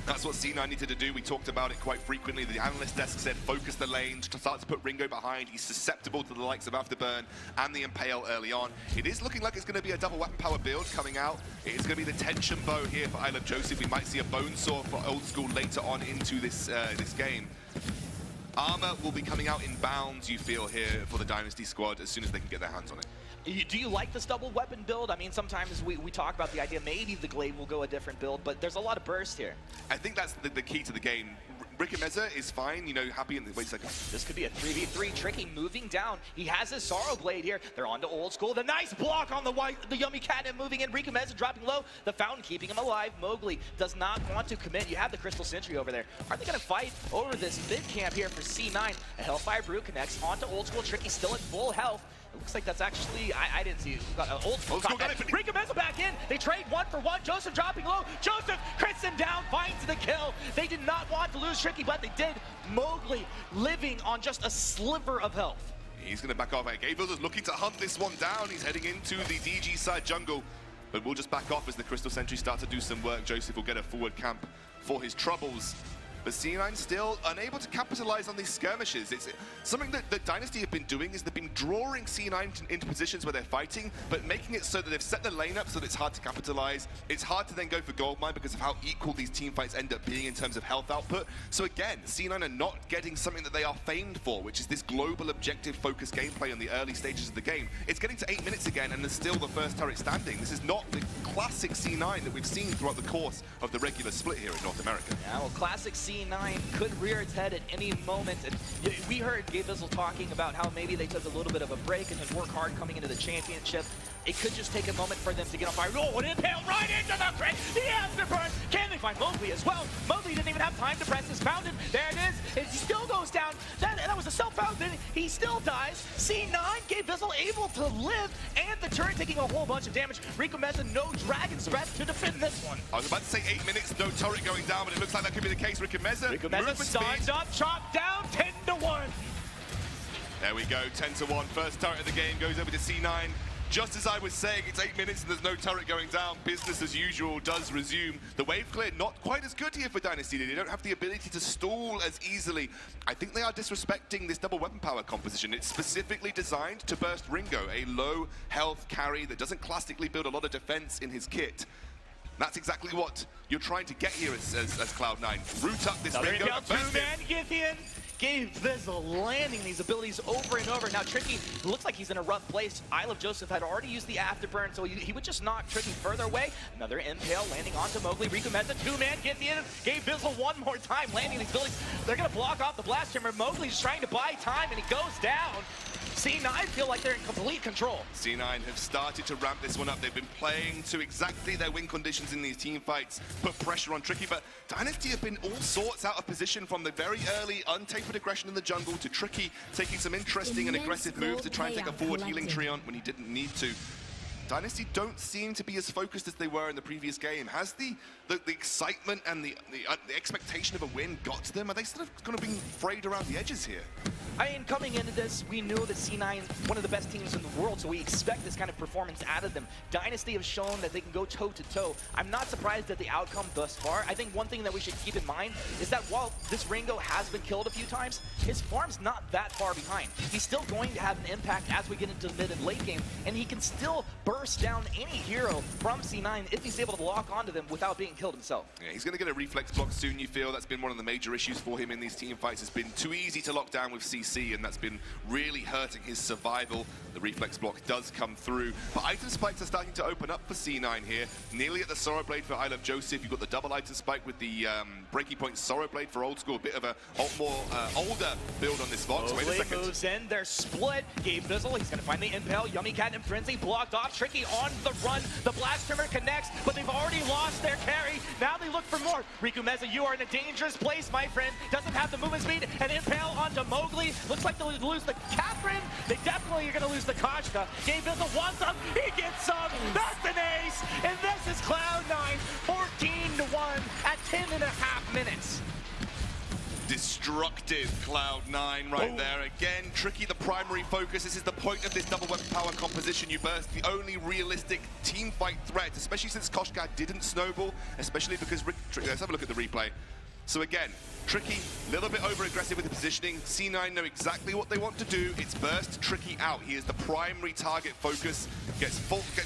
That's what C9 needed to do. We talked about it quite frequently. The analyst desk said focus the lane, to start to put Ringo behind. He's susceptible to the likes of Afterburn and the Impale early on. It is looking like it's going to be a double weapon power build coming out. It is going to be the tension bow here for Isle of Joseph. We might see a bone saw for Old School later on into this game. Armor will be coming out in bounds, you feel, here for the Dynasty squad as soon as they can get their hands on it. Do you like this double weapon build? I mean, sometimes we talk about the idea maybe the Glaive will go a different build, but there's a lot of burst here. I think that's the key to the game. Rickameza is fine, you know, happy in the... Wait a second. This could be a 3v3. Tricky moving down. He has his Sorrow Blade here. They're on to Old School. The nice block on the Yummy Catnip moving in. Rickameza dropping low. The Fountain keeping him alive. Mowgli does not want to commit. You have the Crystal Sentry over there. Are they going to fight over this mid camp here for C9? A Hellfire Brew connects onto Old School. Tricky still at full health. It looks like that's actually, I didn't see it. Old School got it. Rickameza back in. They trade 1-for-1. Joseph dropping low. Joseph crits him down, finds the kill. They did not want to lose Tricky, but they did. Mowgli living on just a sliver of health. He's going to back off. Gabriel's looking to hunt this one down. He's heading into the DG side jungle, but we'll just back off as the Crystal Sentry start to do some work. Joseph will get a forward camp for his troubles. But C9 still unable to capitalize on these skirmishes. It's something that the Dynasty have been doing is they've been drawing C9 into positions where they're fighting, but making it so that they've set the lane up so that it's hard to capitalize. It's hard to then go for Goldmine because of how equal these team fights end up being in terms of health output. So again, C9 are not getting something that they are famed for, which is this global objective focused gameplay in the early stages of the game. It's getting to 8 minutes again and there's still the first turret standing. This is not the classic C9 that we've seen throughout the course of the regular split here in North America. Yeah, well, classic C9 could rear its head at any moment. And we heard Gabe Bizzle talking about how maybe they took a little bit of a break and then work hard coming into the championship. It could just take a moment for them to get on fire. Oh, an impale right into the crit! The afterburn! Can they find Mowgli as well? Mowgli didn't even have time to press his fountain. There it is. It still goes down. That was a self-fountain. He still dies. C9, Gabe Bizzle able to live, and the turret taking a whole bunch of damage. Rickameza, no Dragon's Breath to defend this one. I was about to say 8 minutes, no turret going down, but it looks like that could be the case. Rickameza stuns up, chopped down, 10-1. There we go, 10-1. First turret of the game goes over to C9. Just as I was saying, it's 8 minutes and there's no turret going down. Business as usual does resume. The wave clear not quite as good here for Dynasty. They don't have the ability to stall as easily. I think they are disrespecting this double weapon power composition. It's specifically designed to burst Ringo, a low health carry that doesn't classically build a lot of defense in his kit. That's exactly what you're trying to get here as Cloud9. Root up this Ringo. Two-man Githian. Gabe Bizzle landing these abilities over and over. Now Tricky looks like he's in a rough place. Isle of Joseph had already used the afterburn, so he would just knock Tricky further away. Another impale landing onto Mowgli. Rickameza, two-man Githian. Gabe Bizzle one more time landing these abilities. They're going to block off the blast hammer. Mowgli's trying to buy time, and he goes down. C9 feel like they're in complete control. C9 have started to ramp this one up. They've been playing to exactly their win conditions in these team fights, put pressure on Tricky, but Dynasty have been all sorts out of position from the very early untapered aggression in the jungle to Tricky taking some interesting and aggressive moves to try and take a forward healing tree on when he didn't need to. Dynasty don't seem to be as focused as they were in the previous game. Has the excitement and the expectation of a win got to them? Are they sort of going to be frayed around the edges here? I mean, coming into this, we knew that C9, one of the best teams in the world, so we expect this kind of performance out of them. Dynasty have shown that they can go toe-to-toe. I'm not surprised at the outcome thus far. I think one thing that we should keep in mind is that while this Ringo has been killed a few times, his farm's not that far behind. He's still going to have an impact as we get into the mid and late game, and he can still burst down any hero from C9 if he's able to lock onto them without being killed himself. Yeah, he's going to get a reflex block soon, you feel. That's been one of the major issues for him in these team fights. It's been too easy to lock down with CC, and that's been really hurting his survival. The reflex block does come through, but item spikes are starting to open up for C9 here. Nearly at the Sorrow Blade for I Love Joseph. You've got the double item spike with the breaking point Sorrow Blade for Old School. A bit of a more older build on this Vox. Wait a second. Moves in, they're split. Gabe Bizzle, he's gonna find the impale. Yummy Cat and Frenzy blocked off. Tricky on the run. The Blast Trimmer connects, but they've already lost their carry. Now they look for more. Riku Meza, you are in a dangerous place, my friend. Doesn't have the movement speed. And impale onto Mowgli. Looks like they'll lose the Catherine. They definitely are gonna lose the Koshka. Gabe Bizzle wants some. He gets some. That's an ace. And this is Cloud9, 14-1 at 10.5 minutes. Destructive Cloud9 right there. Again, Tricky the primary focus. This is the point of this double weapon power composition. You burst the only realistic team fight threat, especially since Koshka didn't snowball, especially because let's have a look at the replay. So again, Tricky, a little bit over-aggressive with the positioning. C9 know exactly what they want to do. It's burst Tricky out. He is the primary target focus.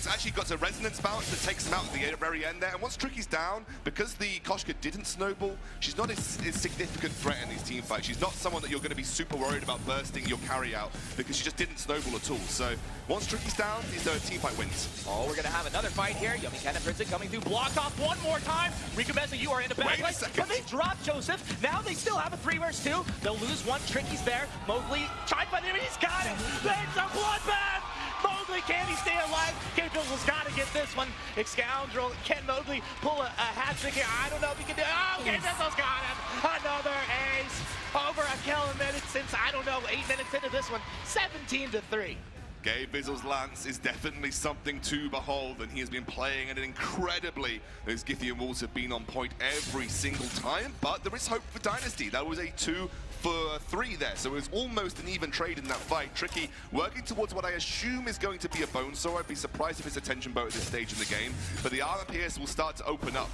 Actually got a resonance bounce that takes him out at the very end there. And once Tricky's down, because the Koshka didn't snowball, she's not a significant threat in these team fights. She's not someone that you're going to be super worried about bursting your carry out because she just didn't snowball at all. So once Tricky's down, his team fight wins. Oh, we're going to have another fight here. Yummy Cat and Princeton coming through. Blocked off one more time. Riku Meza, you are in a bad place. But they drop Joseph. Now they still have a 3 vs 2. They'll lose one. Tricky's there. Mowgli tried by him, and he's got it. It's a bloodbath. Mowgli, can he stay alive? Gabe Bizzle's got to get this one. Scoundrel, can Mowgli pull a hat trick here? I don't know if he can do it. Oh, Gabe Bizzle's got him. Another ace. Over a kill a minute since, I don't know, 8 minutes into this one. 17-3. Gabe Bizzle's lance is definitely something to behold, and he has been playing at an incredibly. Those Scythian walls have been on point every single time, but there is hope for Dynasty. That was a 2 for 3 there, so it was almost an even trade in that fight. Tricky working towards what I assume is going to be a Bonesaw. I'd be surprised if it's a tension bow at this stage in the game, but the armor pierce will start to open up.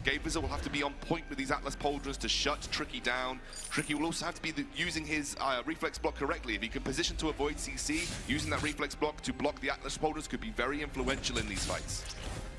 Gabe Bizzle will have to be on point with these Atlas Pauldrons to shut Tricky down. Tricky will also have to be using his reflex block correctly. If he can position to avoid CC, using that reflex block to block the Atlas Pauldrons could be very influential in these fights.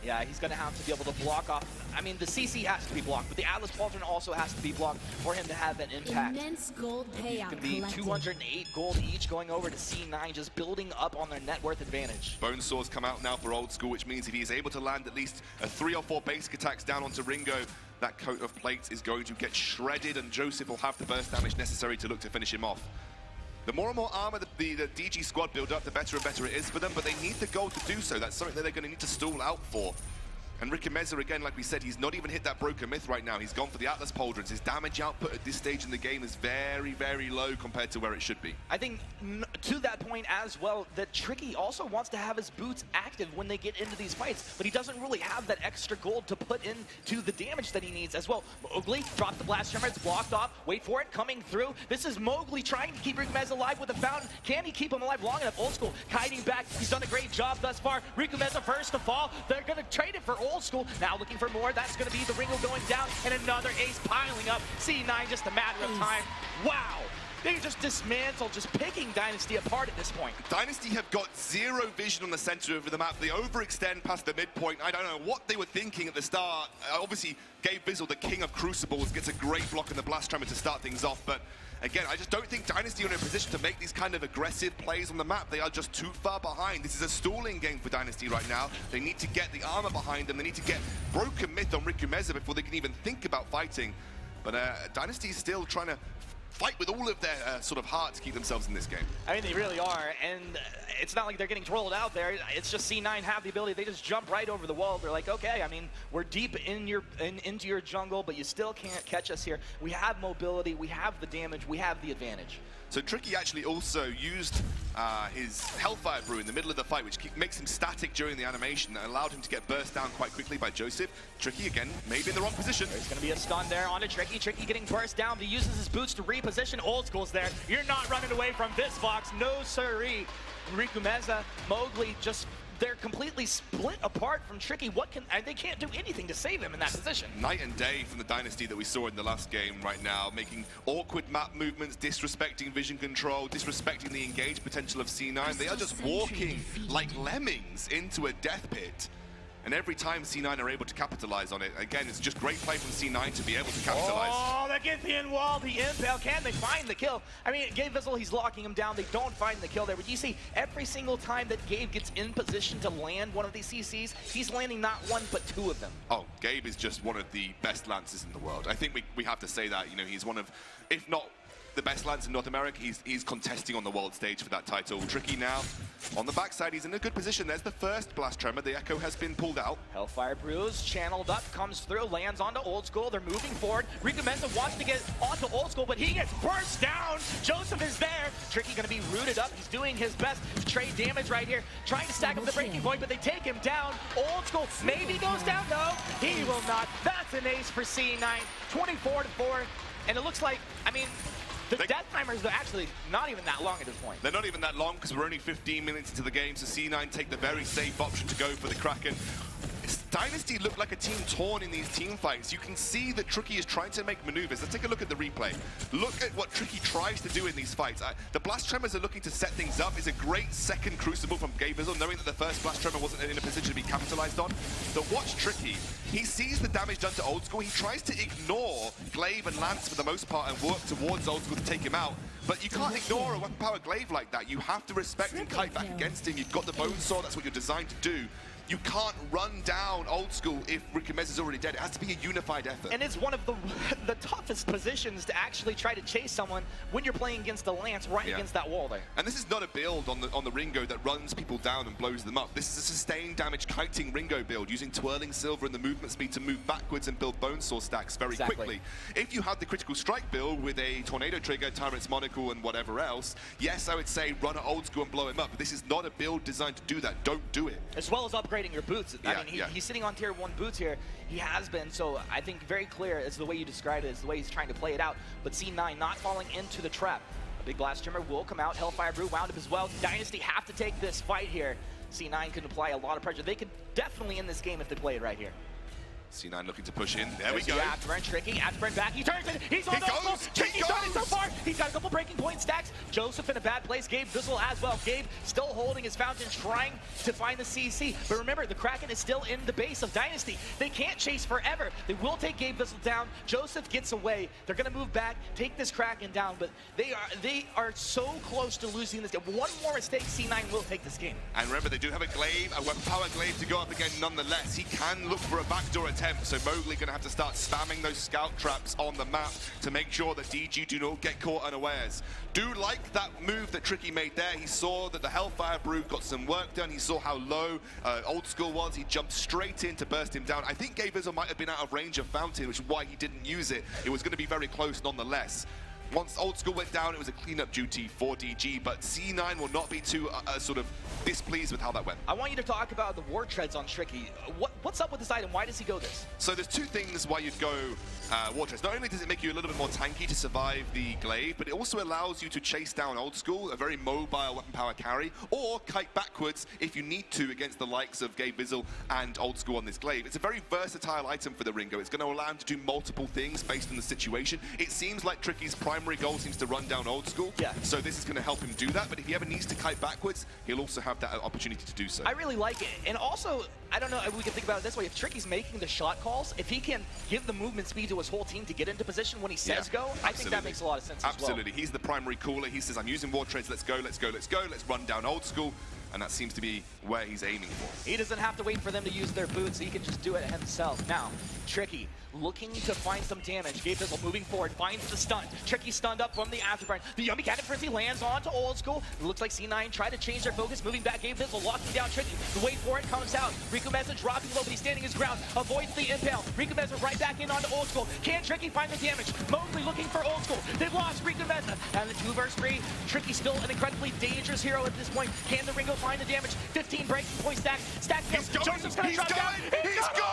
Yeah, he's going to have to be able to block off. I mean, the CC has to be blocked, but the Atlas Pauldron also has to be blocked for him to have an impact. Immense gold payout It's going to be 208 gold each going over to C9, just building up on their net worth advantage. Bonesaw's come out now for Old School, which means if he is able to land at least 3 or 4 basic attacks down onto Ringo, that coat of plates is going to get shredded, and Joseph will have the burst damage necessary to look to finish him off. The more and more armor the DG squad build up, the better and better it is for them, but they need the gold to do so. That's something that they're going to need to stall out for. And Riku Meza, again, like we said, he's not even hit that Broken Myth right now. He's gone for the Atlas Pauldrons. His damage output at this stage in the game is very, very low compared to where it should be. I think, to that point as well, that Tricky also wants to have his boots active when they get into these fights, but he doesn't really have that extra gold to put into the damage that he needs as well. Mowgli dropped the Blast Tremor. It's blocked off. Wait for it. Coming through. This is Mowgli trying to keep Riku Meza alive with a fountain. Can he keep him alive long enough? Old School kiting back. He's done a great job thus far. Riku Meza first to fall. They're going to trade it for Old School. Now looking for more. That's going to be the Ringo going down, and another ace piling up. C9 just a matter of time. Wow. They just dismantled, just picking Dynasty apart at this point. Dynasty have got zero vision on the center of the map. They overextend past the midpoint. I don't know what they were thinking at the start. Obviously, Gabe Bizzle, the king of Crucibles, gets a great block in the Blast Tremor to start things off, but again, I just don't think Dynasty are in a position to make these kind of aggressive plays on the map. They are just too far behind. This is a stalling game for Dynasty right now. They need to get the armor behind them. They need to get Broken Myth on Riku Meza before they can even think about fighting. But Dynasty is still trying to fight with all of their sort of heart to keep themselves in this game. I mean, they really are, and it's not like they're getting trolled out there. It's just C9 have the ability. They just jump right over the wall. They're like, okay, I mean, we're deep into your jungle, but you still can't catch us here. We have mobility, we have the damage, we have the advantage. So Tricky actually also used his Hellfire Brew in the middle of the fight, which makes him static during the animation and allowed him to get burst down quite quickly by Joseph. Tricky, again, maybe in the wrong position. There's going to be a stun there onto Tricky. Tricky getting burst down. He uses his boots to reposition. Old School's there. You're not running away from this, Fox. No siree. Riku Meza, Mowgli, just they're completely split apart from Tricky. They can't do anything to save him in that position. Night and day from the Dynasty that we saw in the last game right now, making awkward map movements, disrespecting vision control, disrespecting the engage potential of C9. They are just walking like lemmings into a death pit. And every time C9 are able to capitalize on it, again, it's just great play from C9 to be able to capitalize. Oh, that gets the in wall, the impale. Can they find the kill? I mean, Gabe Vizzle, he's locking him down. They don't find the kill there. But you see, every single time that Gabe gets in position to land one of these CCs, he's landing not one, but two of them. Oh, Gabe is just one of the best lancers in the world. I think we have to say that. You know, he's one of, if not the best lancer in North America, he's contesting on the world stage for that title. Tricky now on the backside, he's in a good position. There's the first blast tremor. The echo has been pulled out. Hellfire Brews channeled up, comes through, lands onto Old School. They're moving forward. Riku Meza wants to get onto Old School, but he gets burst down. Joseph is there. Tricky going to be rooted up. He's doing his best to trade damage right here, trying to stack up the breaking point, but they take him down. Old School maybe goes down. No, he will not. That's an ace for C9. 24-4, and it looks like, I mean, the death timers are actually not even that long at this point. They're not even that long because we're only 15 minutes into the game, so C9 take the very safe option to go for the Kraken. Dynasty look like a team torn in these team fights. You can see that Tricky is trying to make maneuvers. Let's take a look at the replay. Look at what Tricky tries to do in these fights. The Blast Tremors are looking to set things up. It's a great second Crucible from Gabe Vizzle, knowing that the first Blast Tremor wasn't in a position to be capitalized on. But watch Tricky. He sees the damage done to Old School. He tries to ignore Glaive and Lance for the most part and work towards Old School to take him out. But you can't ignore a weapon power Glaive like that. You have to respect and kite back against him. You've got the Bone Saw. That's what you're designed to do. You can't run down Old School if Riku Meza is already dead. It has to be a unified effort. And it's one of the toughest positions to actually try to chase someone when you're playing against the Lance against that wall there. And this is not a build on the Ringo that runs people down and blows them up. This is a sustained damage kiting Ringo build using Twirling Silver and the movement speed to move backwards and build Bone Saw stacks very quickly. If you had the Critical Strike build with a Tornado Trigger, Tyrant's Monocle and whatever else, yes, I would say run at Old School and blow him up. But this is not a build designed to do that. Don't do it. As well as upgrading your boots. I mean, he's sitting on tier 1 boots here. He has been, so I think very clear is the way you described it, is the way he's trying to play it out. But C9 not falling into the trap. A big blast tremor will come out. Hellfire Brew wound up as well. Dynasty have to take this fight here. C9 can apply a lot of pressure. They could definitely end this game if they play it right here. C9 looking to push in. There we go. Afterburn, Tricky. Afterburn back. He turns it. He's on the goal. Tricky started so far. He's got a couple breaking point stacks. Joseph in a bad place. Gabe Vizzle as well. Gabe still holding his fountain, trying to find the CC. But remember, the Kraken is still in the base of Dynasty. They can't chase forever. They will take Gabe Vizzle down. Joseph gets away. They're going to move back, take this Kraken down. But they are so close to losing this game. One more mistake, C9 will take this game. And remember, they do have a Glaive, a weapon power Glaive to go up again nonetheless. He can look for a backdoor attempt, so Mowgli going to have to start spamming those scout traps on the map to make sure that DG do not get caught unawares. Do like that move that Tricky made there. He saw that the Hellfire Brew got some work done. He saw how low Old School was. He jumped straight in to burst him down. I think Gabe Vizzle might have been out of range of Fountain, which is why he didn't use it. It was going to be very close nonetheless. Once Old School went down, it was a cleanup duty for DG, but C9 will not be too sort of displeased with how that went. I want you to talk about the War Treads on Tricky. What's up with this item? Why does he go this? So there's two things why you'd go War Treads. Not only does it make you a little bit more tanky to survive the Glaive, but it also allows you to chase down Old School, a very mobile weapon power carry, or kite backwards if you need to against the likes of Gabe Vizzle and Old School on this Glaive. It's a very versatile item for the Ringo. It's going to allow him to do multiple things based on the situation. It seems like Tricky's primary goal seems to run down Old School, so this is going to help him do that, but if he ever needs to kite backwards, he'll also have that opportunity to do so. I really like it, and also, I don't know if we can think about it this way, if Tricky's making the shot calls, if he can give the movement speed to his whole team to get into position when he says go, I think that makes a lot of sense as well. He's the primary caller. He says, I'm using War Trades, let's go, let's go, let's go, let's run down Old School. And that seems to be where he's aiming for. He doesn't have to wait for them to use their boots. He can just do it himself. Now, Tricky looking to find some damage. Gabe Vizzle moving forward, finds the stun. Tricky stunned up from the afterburn. The Yummy Cannon Frenzy lands onto Old School. It looks like C9 tried to change their focus, moving back. Gabe Vizzle locking down Tricky. The wait for it comes out. Riku Meza dropping low, but he's standing his ground. Avoids the impale. Riku Meza right back in onto Old School. Can Tricky find the damage? Mowgli looking for Old School. They've lost Riku Meza. And the 2 versus 3. Tricky still an incredibly dangerous hero at this point. Can the Ringo find the damage? 15 breaking point stack. Joseph's gonna drop down. He's going!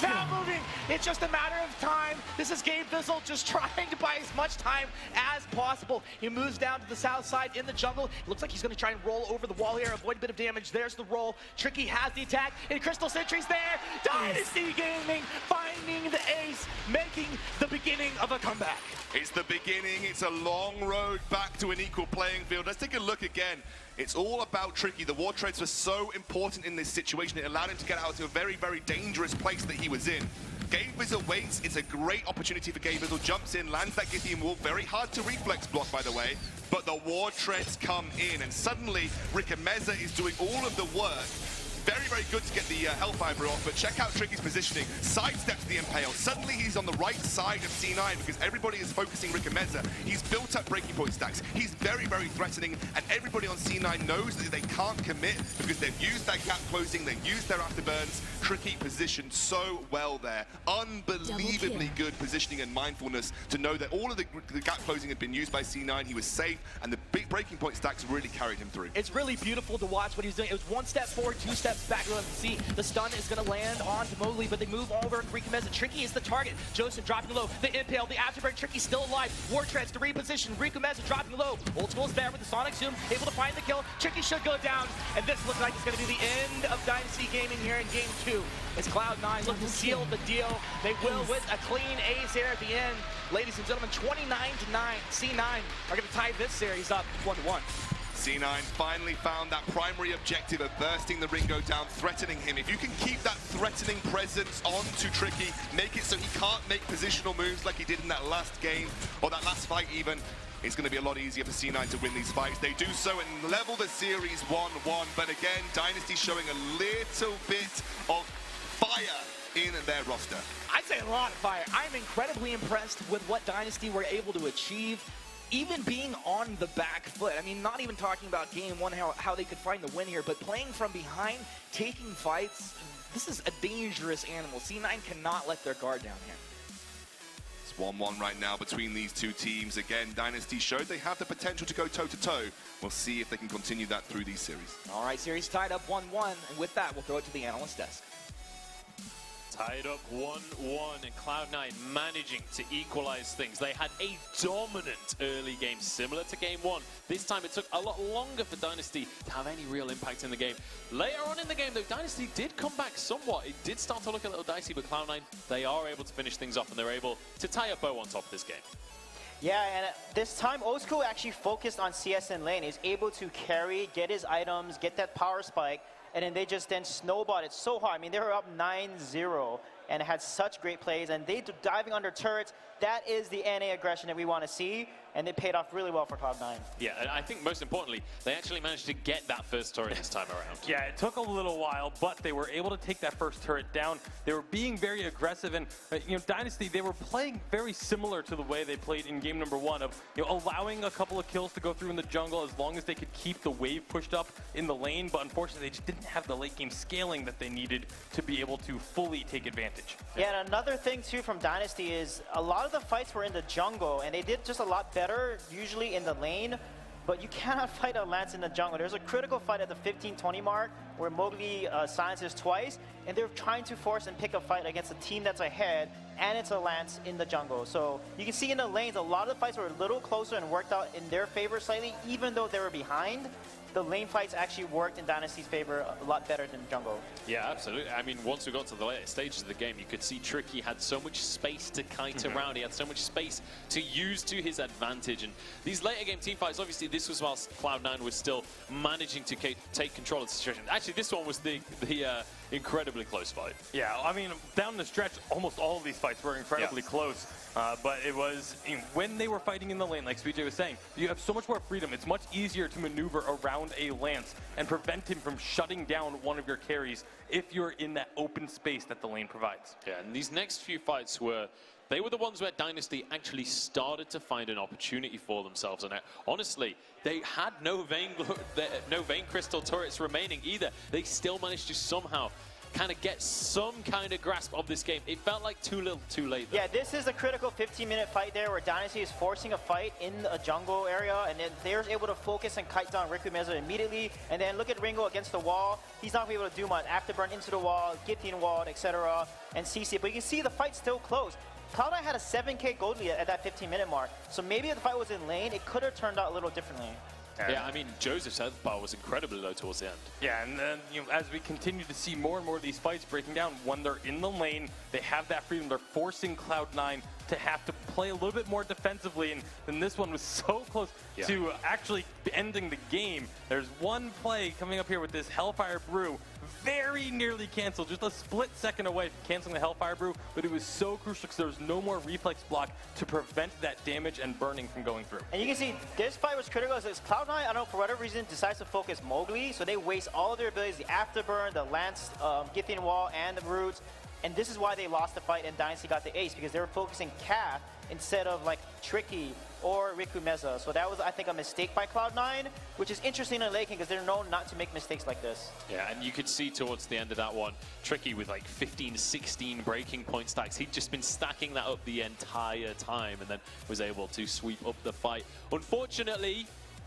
Now moving. It's just a matter of time. This is Gabe Bizzle just trying to buy as much time as possible. He moves down to the south side in the jungle. It looks like he's going to try and roll over the wall here, avoid a bit of damage. There's the roll. Tricky has the attack, and Crystal Sentry's there. Dynasty Gaming finding the ace, making the beginning of a comeback. It's the beginning. It's a long road back to an equal playing field. Let's take a look again. It's all about Tricky. The war treads were so important in this situation. It allowed him to get out to a very, very dangerous place that he was in. Gabe Bizzle waits. It's a great opportunity for Gabe Bizzle. Jumps in, lands that Githian wall. Very hard to reflex block, by the way. But the war treads come in, and suddenly Riku Meza is doing all of the work. Very, very good to get the Hellfiber off, but check out Tricky's positioning. Sidesteps the Impale. Suddenly he's on the right side of C9 because everybody is focusing Riku Meza. He's built up breaking point stacks. He's very, very threatening, and everybody on C9 knows that they can't commit because they've used that gap closing, they've used their afterburns. Tricky positioned so well there. Unbelievably good positioning and mindfulness to know that all of the gap closing had been used by C9. He was safe, and the big breaking point stacks really carried him through. It's really beautiful to watch what he's doing. It was 1 step forward, 2 steps back. Let's see, the stun is going to land onto Mowgli, but they move over. Riku Meza. Tricky is the target. Joseph dropping low. The impale, the afterburn. Tricky still alive. War treads to reposition. Riku Meza dropping low. Old School is there with the Sonic Zoom, able to find the kill. Tricky should go down, and this looks like it's going to be the end of Dynasty Gaming here in Game 2. As Cloud9 look to seal the deal. They will with a clean ace here at the end. Ladies and gentlemen, 29-9. C9 are going to tie this series up 1-1. C9 finally found that primary objective of bursting the Ringo down, threatening him. If you can keep that threatening presence onto Tricky, make it so he can't make positional moves like he did in that last game, or that last fight even, it's going to be a lot easier for C9 to win these fights. They do so and level the series 1-1, but again, Dynasty showing a little bit of fire in their roster. I'd say a lot of fire. I'm incredibly impressed with what Dynasty were able to achieve, even being on the back foot. I mean, not even talking about game 1, how they could find the win here, but playing from behind, taking fights. This is a dangerous animal. C9 cannot let their guard down here. It's 1-1 right now between these two teams. Again, Dynasty showed they have the potential to go toe-to-toe. We'll see if they can continue that through these series. All right, series tied up 1-1, and with that, we'll throw it to the analyst desk. Tied up 1-1, and Cloud9 managing to equalize things. They had a dominant early game, similar to game 1. This time it took a lot longer for Dynasty to have any real impact in the game. Later on in the game, though, Dynasty did come back somewhat. It did start to look a little dicey, but Cloud9, they are able to finish things off, and they're able to tie a bow on top of this game. Yeah, and this time, Old School actually focused on CS in lane. He's able to carry, get his items, get that power spike, and then they just snowballed it so hard. I mean, they were up 9-0 and had such great plays, and they diving under turrets. That is the NA aggression that we want to see, and they paid off really well for Cloud9. Yeah, and I think most importantly, they actually managed to get that first turret this time around. Yeah, it took a little while, but they were able to take that first turret down. They were being very aggressive, and you know, Dynasty, they were playing very similar to the way they played in game number 1 of, you know, allowing a couple of kills to go through in the jungle as long as they could keep the wave pushed up in the lane, but unfortunately, they just didn't have the late game scaling that they needed to be able to fully take advantage. Yeah, and another thing too from Dynasty is a lot of the fights were in the jungle, and they did just a lot better usually in the lane, but you cannot fight a Lance in the jungle. There's a critical fight at the 15-20 mark where Mowgli silences twice, and they're trying to force and pick a fight against a team that's ahead, and it's a Lance in the jungle. So you can see in the lanes, a lot of the fights were a little closer and worked out in their favor slightly, even though they were behind. The lane fights actually worked in Dynasty's favor a lot better than jungle. Yeah, absolutely. I mean, once we got to the later stages of the game, you could see Tricky had so much space to kite around. He had so much space to use to his advantage. And these later game team fights, obviously, this was whilst Cloud9 was still managing to take control of the situation. Actually, this one was the incredibly close fight. Yeah, I mean, down the stretch, almost all of these fights were incredibly close. But it was, you know, when they were fighting in the lane, like SPJ was saying, you have so much more freedom. It's much easier to maneuver around a Lance and prevent him from shutting down one of your carries if you're in that open space that the lane provides. Yeah, and these next few fights were They were the ones where Dynasty actually started to find an opportunity for themselves. And honestly, they had no Vein Crystal turrets remaining either. They still managed to somehow kind of get some kind of grasp of this game. It felt like too little, too late, though. Yeah, this is a critical 15-minute fight there where Dynasty is forcing a fight in a jungle area, and then they're able to focus and kite down Riku Meza immediately. And then look at Ringo against the wall. He's not going to be able to do much. Afterburn into the wall, Githian walled, etc., and CC. But you can see the fight's still close. Cloud9 had a 7K gold lead at that 15-minute mark. So maybe if the fight was in lane, it could have turned out a little differently. Yeah, I mean, Joseph's health bar was incredibly low towards the end. Yeah, and then as we continue to see more and more of these fights breaking down, when they're in the lane, they have that freedom. They're forcing Cloud9 to have to play a little bit more defensively, and this one was so close to actually ending the game. There's one play coming up here with this Hellfire Brew, very nearly canceled, just a split second away from canceling the Hellfire Brew, but it was so crucial because there was no more reflex block to prevent that damage and burning from going through. And you can see this fight was critical because Cloud9, I don't know, for whatever reason, decides to focus Mowgli, so they waste all of their abilities, the Afterburn, the Lance, Githian Wall, and the Roots. And this is why they lost the fight and Dynasty got the ace, because they were focusing Cath instead of like Tricky or Riku Meza. So that was, I think, a mistake by Cloud9, which is interesting in late game because they're known not to make mistakes like this. Yeah, and you could see towards the end of that one, Tricky with like 15, 16 breaking point stacks. He'd just been stacking that up the entire time and then was able to sweep up the fight. Unfortunately,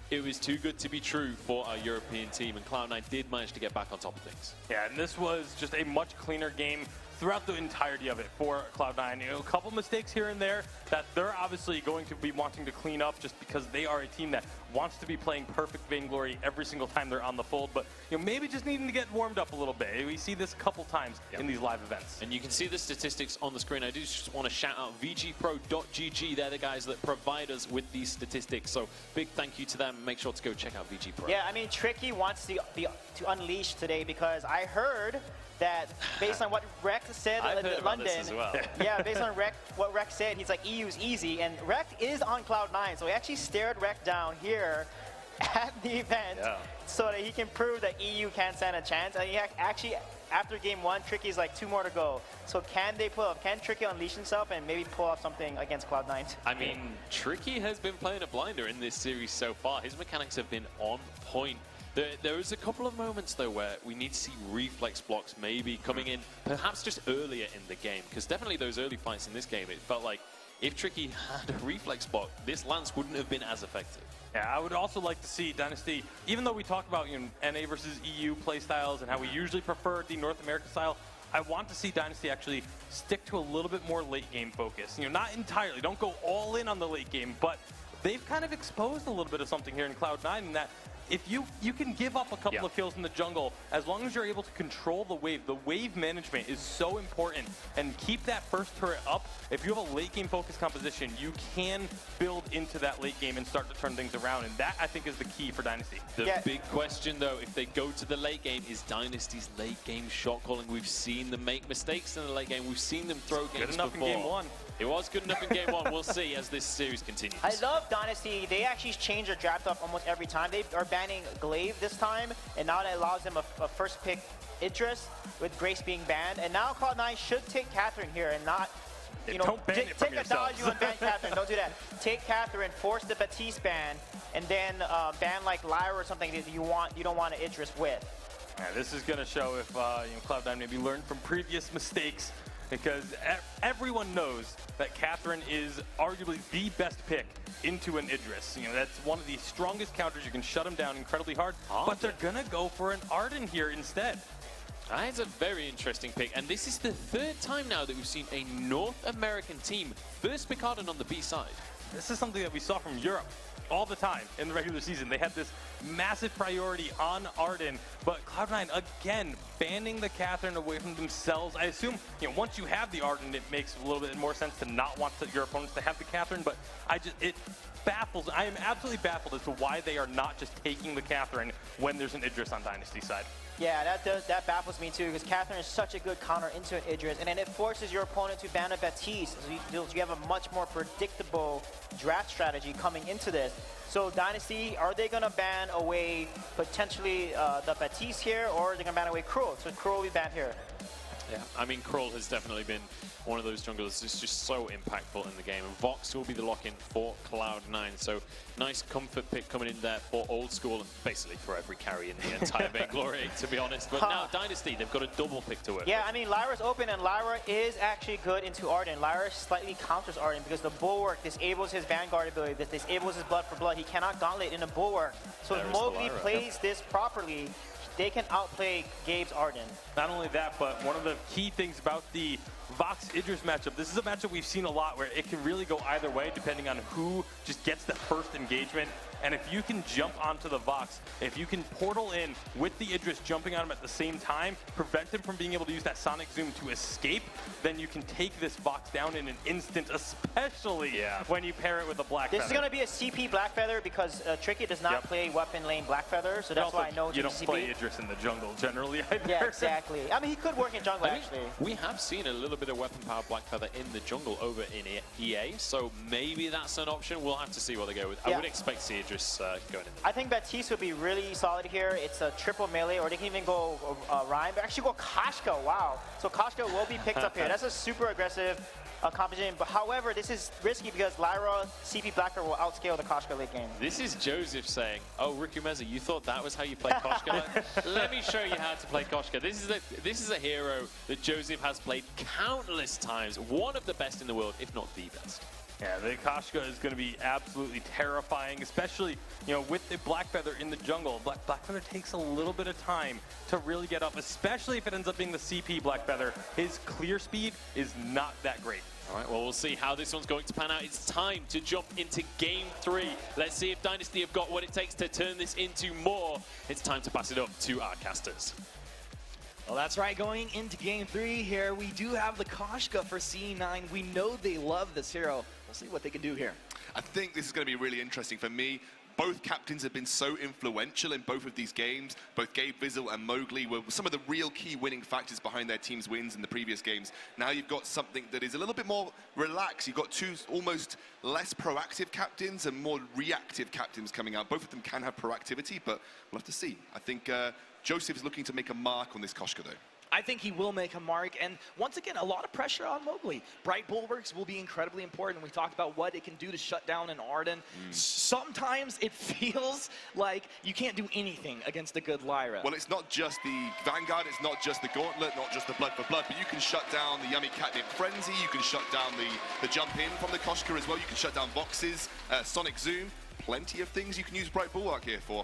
it was too good to be true for our European team, and Cloud9 did manage to get back on top of things. Yeah, and this was just a much cleaner game throughout the entirety of it for Cloud9. A couple mistakes here and there that they're obviously going to be wanting to clean up just because they are a team that wants to be playing perfect Vainglory every single time they're on the fold, but maybe just needing to get warmed up a little bit. We see this a couple times in these live events. And you can see the statistics on the screen. I do just want to shout out VGPro.gg. They're the guys that provide us with these statistics, so big thank you to them. Make sure to go check out VG Pro. Yeah, I mean, Tricky wants to unleash today because I heard that based on what Rex said in London, as well. Yeah, based on what Rex said, he's like, EU's easy, and Rex is on Cloud9, so he actually stared Rex down here at the event so that he can prove that EU can stand a chance. And he actually, after game one, Tricky's like 2 more to go. So can they pull up? Can Tricky unleash himself and maybe pull off something against Cloud9? I mean, Tricky has been playing a blinder in this series so far. His mechanics have been on point. There was a couple of moments, though, where we need to see reflex blocks maybe coming in, perhaps just earlier in the game, because definitely those early fights in this game, it felt like if Tricky had a reflex block, this Lance wouldn't have been as effective. Yeah, I would also like to see Dynasty, even though we talked about NA versus EU playstyles and how we usually prefer the North America style, I want to see Dynasty actually stick to a little bit more late game focus. Not entirely, don't go all in on the late game, but they've kind of exposed a little bit of something here in Cloud9 in that if you can give up a couple of kills in the jungle, as long as you're able to control the wave management is so important, and keep that first turret up. If you have a late game focused composition, you can build into that late game and start to turn things around, and that, I think, is the key for Dynasty. The big question, though, if they go to the late game, is Dynasty's late game shot calling. We've seen them make mistakes in the late game. We've seen them throw games good enough before. in game one. It was good enough in game one. We'll see as this series continues. I love Dynasty. They actually change their draft up almost every time. They are banning Glaive this time, and now that allows them a first pick Idris, with Grace being banned. And now Cloud9 should take Catherine here and not, don't ban it from take a dodge and ban Catherine. Don't do that. Take Catherine, force the Baptiste ban, and then ban like Lyra or something that you don't want an Idris with. Yeah, this is going to show if Cloud9 maybe learned from previous mistakes, because everyone knows that Catherine is arguably the best pick into an Idris. That's one of the strongest counters. You can shut him down incredibly hard, but they're going to go for an Arden here instead. That's a very interesting pick, and this is the 3rd time now that we've seen a North American team first pick Arden on the B side. This is something that we saw from Europe all the time in the regular season. They had this massive priority on Arden, but Cloud9 again banning the Catherine away from themselves. I assume once you have the Arden, it makes a little bit more sense to not want your opponents to have the Catherine, but it baffles. I am absolutely baffled as to why they are not just taking the Catherine when there's an Idris on Dynasty side. Yeah, that baffles me too, because Catherine is such a good counter into an Idris, and then it forces your opponent to ban a Baptiste. So you have a much more predictable draft strategy coming into this. So Dynasty, are they going to ban away potentially the Baptiste here, or are they going to ban away Cruel? So Cruel will be banned here. Yeah, I mean, Krull has definitely been one of those junglers that's just so impactful in the game. And Vox will be the lock-in for Cloud9. So nice comfort pick coming in there for Old School and basically for every carry in the entire Vainglory, to be honest. But now Dynasty, they've got a double pick to work. Yeah, I mean, Lyra's open, and Lyra is actually good into Arden. Lyra slightly counters Arden because the Bulwark disables his Vanguard ability, that disables his Blood for Blood. He cannot Gauntlet in a Bulwark. So if Mowgli plays this properly, they can outplay Gabe's Arden. Not only that, but one of the key things about the Vox Idris matchup, this is a matchup we've seen a lot where it can really go either way depending on who just gets the first engagement. And if you can jump onto the Vox, if you can portal in with the Idris jumping on him at the same time, prevent him from being able to use that Sonic Zoom to escape, then you can take this Vox down in an instant, especially when you pair it with a Black Feather. This is going to be a CP Blackfeather because Tricky does not play weapon lane Blackfeather, so that's why I know it's you don't CP. play Idris in the jungle generally either. Yeah, exactly. I mean, he could work in jungle, actually. We have seen a little bit of weapon power Blackfeather in the jungle over in EA, so maybe that's an option. We'll have to see what they go with. I would expect to see Idris going in there. I think Baptiste would be really solid here. It's a triple melee, or they can even go Rhyme, but actually go Koshka. Wow. So Koshka will be picked up here. That's a super aggressive composition. But however, this is risky because Lyra, CP Blacker will outscale the Koshka late game. This is Joseph saying, oh, Riku Meza, you thought that was how you play Koshka? Let me show you how to play Koshka. This is a hero that Joseph has played countless times. One of the best in the world, if not the best. Yeah, the Koshka is going to be absolutely terrifying, especially, with the Blackfeather in the jungle. Blackfeather takes a little bit of time to really get up, especially if it ends up being the CP Blackfeather. His clear speed is not that great. All right, well, we'll see how this one's going to pan out. It's time to jump into Game 3. Let's see if Dynasty have got what it takes to turn this into more. It's time to pass it up to our casters. Well, that's right. Going into Game 3 here, we do have the Koshka for C9. We know they love this hero. We'll see what they can do here. I think this is going to be really interesting for me. Both captains have been so influential in both of these games. Both Gabe Vizzle and Mowgli were some of the real key winning factors behind their team's wins in the previous games. Now you've got something that is a little bit more relaxed. You've got two almost less proactive captains and more reactive captains coming out. Both of them can have proactivity, but we'll have to see. I think Joseph is looking to make a mark on this Koshka, though. I think he will make a mark, and once again, a lot of pressure on Mowgli. Bright Bulwarks will be incredibly important. We talked about what it can do to shut down an Arden. Sometimes it feels like you can't do anything against a good Lyra. Well, it's not just the Vanguard, it's not just the Gauntlet, not just the Blood for Blood, but you can shut down the Yummy Catnip Frenzy, you can shut down the jump in from the Koshka as well, you can shut down Voxes, Sonic Zoom, plenty of things you can use Bright Bulwark here for.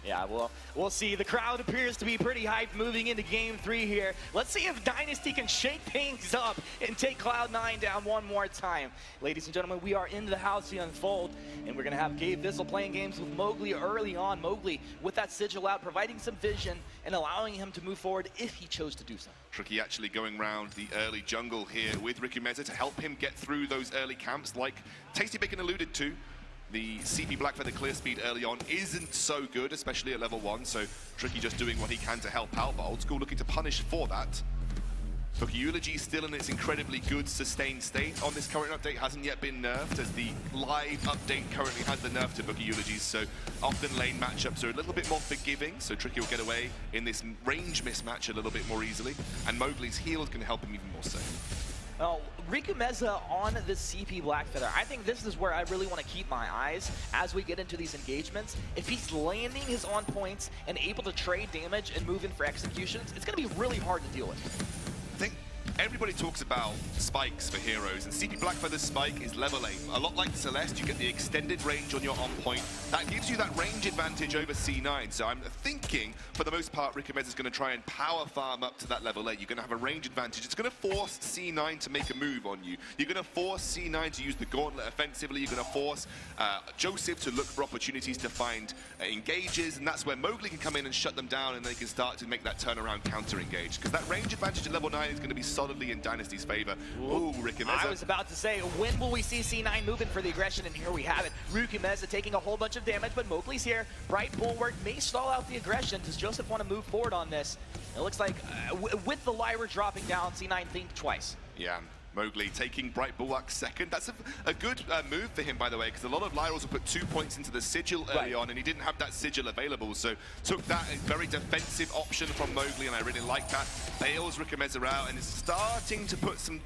Yeah, well, we'll see. The crowd appears to be pretty hyped moving into Game 3 here. Let's see if Dynasty can shake things up and take Cloud9 down one more time. Ladies and gentlemen, we are into the house to unfold, and we're going to have Gabe Vizzle playing games with Mowgli early on. Mowgli with that sigil out, providing some vision and allowing him to move forward if he chose to do so. Tricky actually going around the early jungle here with Riku Meza to help him get through those early camps, like Tasty Bacon alluded to. The CP Blackfeather clear speed early on isn't so good, especially at level 1, so Tricky just doing what he can to help out, but Old School looking to punish for that. Booker Eulogy still in its incredibly good sustained state on this current update, hasn't yet been nerfed, as the live update currently has the nerf to Booker Eulogies, so often lane matchups are a little bit more forgiving, so Tricky will get away in this range mismatch a little bit more easily, and Mowgli's heal is going to help him even more so. Well, Riku Meza on the CP Blackfeather. I think this is where I really want to keep my eyes as we get into these engagements. If he's landing his on points and able to trade damage and move in for executions, it's going to be really hard to deal with. I think everybody talks about spikes for heroes, and CP Blackfeather's spike is level aim. A lot like Celeste, you get the extended range on your on point. That gives you that range advantage over C9, so I'm thinking, for the most part, Riku Meza is going to try and power farm up to that level 8. You're going to have a range advantage. It's going to force C9 to make a move on you. You're going to force C9 to use the Gauntlet offensively. You're going to force Joseph to look for opportunities to find engages, and that's where Mowgli can come in and shut them down, and they can start to make that turnaround counter engage. Because that range advantage at level 9 is going to be solidly in Dynasty's favor. Ooh, Riku Meza. I was about to say, when will we see C9 moving for the aggression? And here we have it. Riku Meza taking a whole bunch of damage, but Mowgli's here. Bright Bulwark may stall out the aggression. Does Joseph want to move forward on this? It looks like with the Lyra dropping down, C9 think twice. Yeah. Mowgli taking Bright Bulwark second. That's a good move for him, by the way, because a lot of Lyrals will put 2 points into the sigil early on, and he didn't have that sigil available, so took that very defensive option from Mowgli, and I really like that. Bails Rikomeza out, and is starting to put some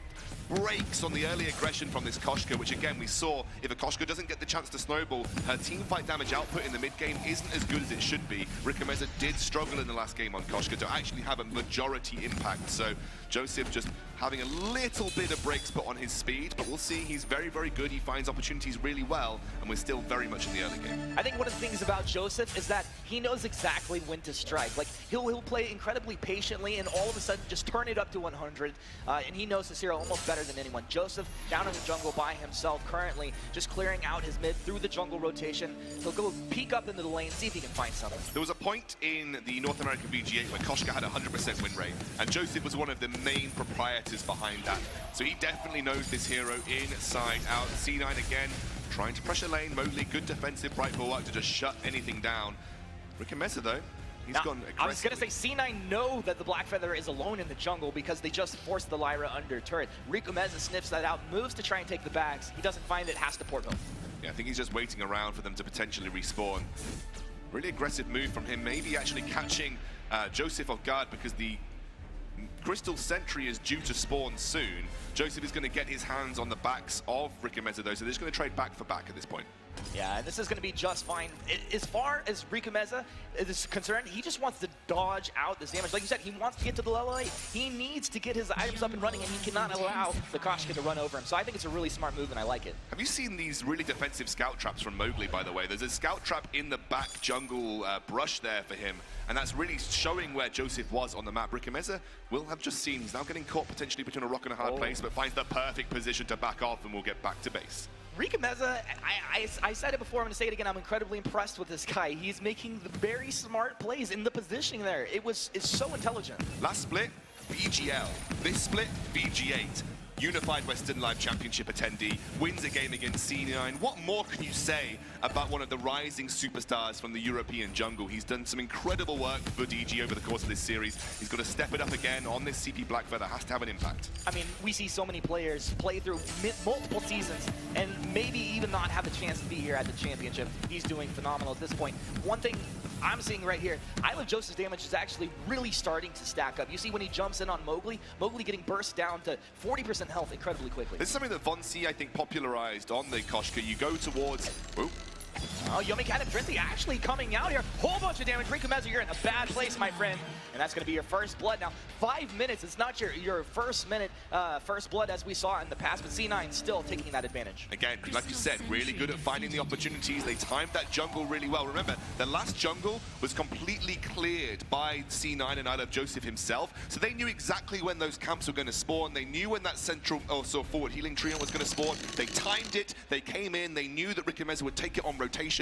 brakes on the early aggression from this Koshka, which again we saw, if a Koshka doesn't get the chance to snowball, her team fight damage output in the mid game isn't as good as it should be. Rikomeza did struggle in the last game on Koshka to actually have a majority impact, so Joseph just having a little bit of brakes put on his speed, but we'll see. He's very, very good. He finds opportunities really well, and we're still very much in the early game. I think one of the things about Joseph is that he knows exactly when to strike. Like, he'll play incredibly patiently and all of a sudden just turn it up to 100, and he knows this hero almost better than anyone. Joseph down in the jungle by himself currently, just clearing out his mid through the jungle rotation. He'll go peek up into the lane, see if he can find something. There was a point in the North American VG8 where Koshka had a 100% win rate, and Joseph was one of the main proprietors behind that. So he definitely knows this hero inside out. C9 again, trying to pressure lane. Mowgli, good defensive Bright Bulwark to just shut anything down. Rikomeza though, he's gone aggressively. I was going to say, C9 know that the Black Feather is alone in the jungle because they just forced the Lyra under turret. Rikomeza sniffs that out, moves to try and take the bags. He doesn't find it, has to port home. Yeah, I think he's just waiting around for them to potentially respawn. Really aggressive move from him, maybe actually catching Joseph off guard because the Crystal Sentry is due to spawn soon. Joseph is going to get his hands on the backs of Rikomeza though, so they're just going to trade back for back at this point. Yeah, and this is going to be just fine. As far as Rikomeza is concerned, he just wants to dodge out this damage. Like you said, he wants to get to the level 8. He needs to get his items up and running, and he cannot allow the Koshka to run over him. So I think it's a really smart move, and I like it. Have you seen these really defensive scout traps from Mowgli, by the way? There's a scout trap in the back jungle brush there for him, and that's really showing where Joseph was on the map. Rikomeza will have just seen he's now getting caught potentially between a rock and a hard place, but finds the perfect position to back off, and we'll get back to base. Rikomeza, I said it before, I'm going to say it again, I'm incredibly impressed with this guy. He's making the very smart plays in the positioning there. It's so intelligent. Last split, VGL. This split, VG8. Unified Western Live Championship attendee, wins a game against C9. What more can you say about one of the rising superstars from the European jungle? He's done some incredible work for DG over the course of this series. He's got to step it up again on this CP Blackfeather, has to have an impact. I mean, we see so many players play through multiple seasons and maybe even not have a chance to be here at the championship. He's doing phenomenal at this point. One thing I'm seeing right here, I Love Joseph's damage is actually really starting to stack up. You see when he jumps in on Mowgli, Mowgli getting burst down to 40% health incredibly quickly. This is something that Von C, I think, popularized on the Koshka. You go towards... Ooh. Oh, Yomi Cat and Frenzy actually coming out here. Whole bunch of damage. Rikomeza, you're in a bad place, my friend. And that's going to be your first blood. Now, 5 minutes. It's not your first minute, first blood as we saw in the past, but C9 still taking that advantage. Again, like you said, really good at finding the opportunities. They timed that jungle really well. Remember, the last jungle was completely cleared by C9 and I Love Joseph himself, so they knew exactly when those camps were going to spawn. They knew when that central, forward healing trio was going to spawn. They timed it. They came in. They knew that Rikomeza would take it on rotation.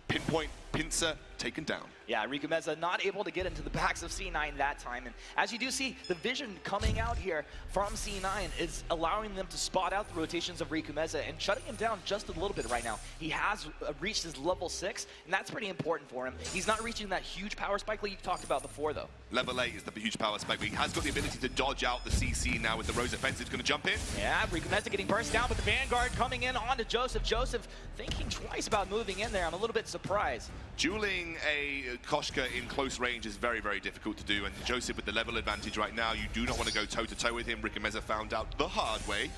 Pinpoint, pincer, taken down. Yeah, Rikomeza not able to get into the backs of C9 that time. And as you do see, the vision coming out here from C9 is allowing them to spot out the rotations of Rikomeza and shutting him down just a little bit right now. He has reached his level 6, and that's pretty important for him. He's not reaching that huge power spike like you talked about before, though. Level 8 is the huge power spike, but he has got the ability to dodge out the CC now with the Rose offensive. Going to jump in. Yeah, Rikomeza getting burst down, but the Vanguard coming in onto Joseph. Joseph thinking twice about moving in there. I'm a little bit surprised. Dueling a Koshka in close range is very, very difficult to do, and Joseph with the level advantage right now, you do not want to go toe-to-toe with him. Rikomeza found out the hard way.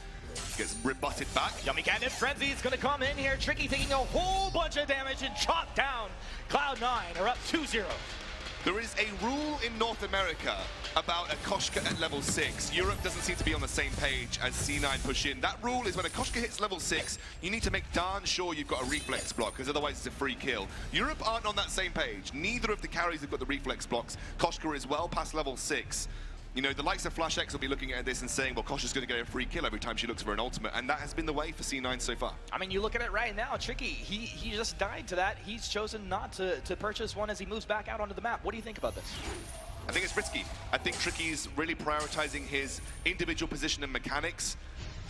Gets rebutted back. Yummy Catnip Frenzy is going to come in here. Tricky taking a whole bunch of damage and chop down. Cloud9 are up 2-0. There is a rule in North America about a Koshka at level 6. Europe doesn't seem to be on the same page as C9 push in. That rule is when a Koshka hits level 6, you need to make darn sure you've got a reflex block, because otherwise it's a free kill. Europe aren't on that same page. Neither of the carries have got the reflex blocks. Koshka is well past level 6. You know, the likes of Flash X will be looking at this and saying, well, Koshka's going to get a free kill every time she looks for an ultimate, and that has been the way for C9 so far. I mean, you look at it right now, Tricky, he just died to that. He's chosen not to purchase one as he moves back out onto the map. What do you think about this? I think it's risky. I think Tricky's really prioritizing his individual position and mechanics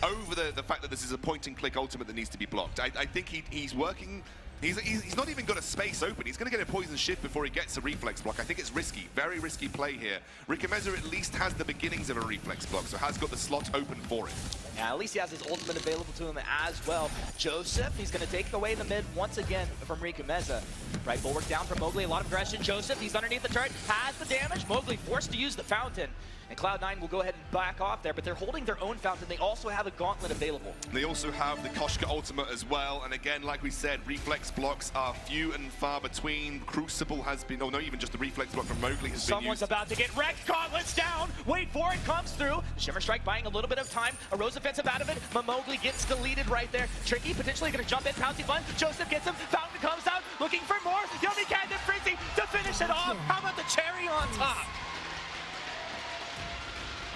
over the fact that this is a point-and-click ultimate that needs to be blocked. I think he's working He's not even got a space open. He's going to get a poison shift before he gets a reflex block. I think it's risky, very risky play here. Ricamezza at least has the beginnings of a reflex block, so has got the slot open for it. Yeah, at least he has his ultimate available to him as well. Joseph, he's going to take away the mid once again from Ricamezza. Right, bulwark down from Mowgli, a lot of aggression. Joseph, he's underneath the turret, has the damage. Mowgli forced to use the fountain. And Cloud9 will go ahead and back off there, but they're holding their own fountain. They also have a gauntlet available. They also have the Koshka ultimate as well. And again, like we said, reflex blocks are few and far between. Crucible has been, oh no, even just the reflex block from Mowgli has been used. Someone's about to get wrecked. Gauntlets down. Wait for it. Comes through. Shimmer Strike buying a little bit of time. A Rose offensive out of it. Mowgli gets deleted right there. Tricky potentially going to jump in. Pouncing Bun. Joseph gets him. Fountain comes out. Looking for more. Yummy Cat and Frizzy to finish it off. How about the cherry on top?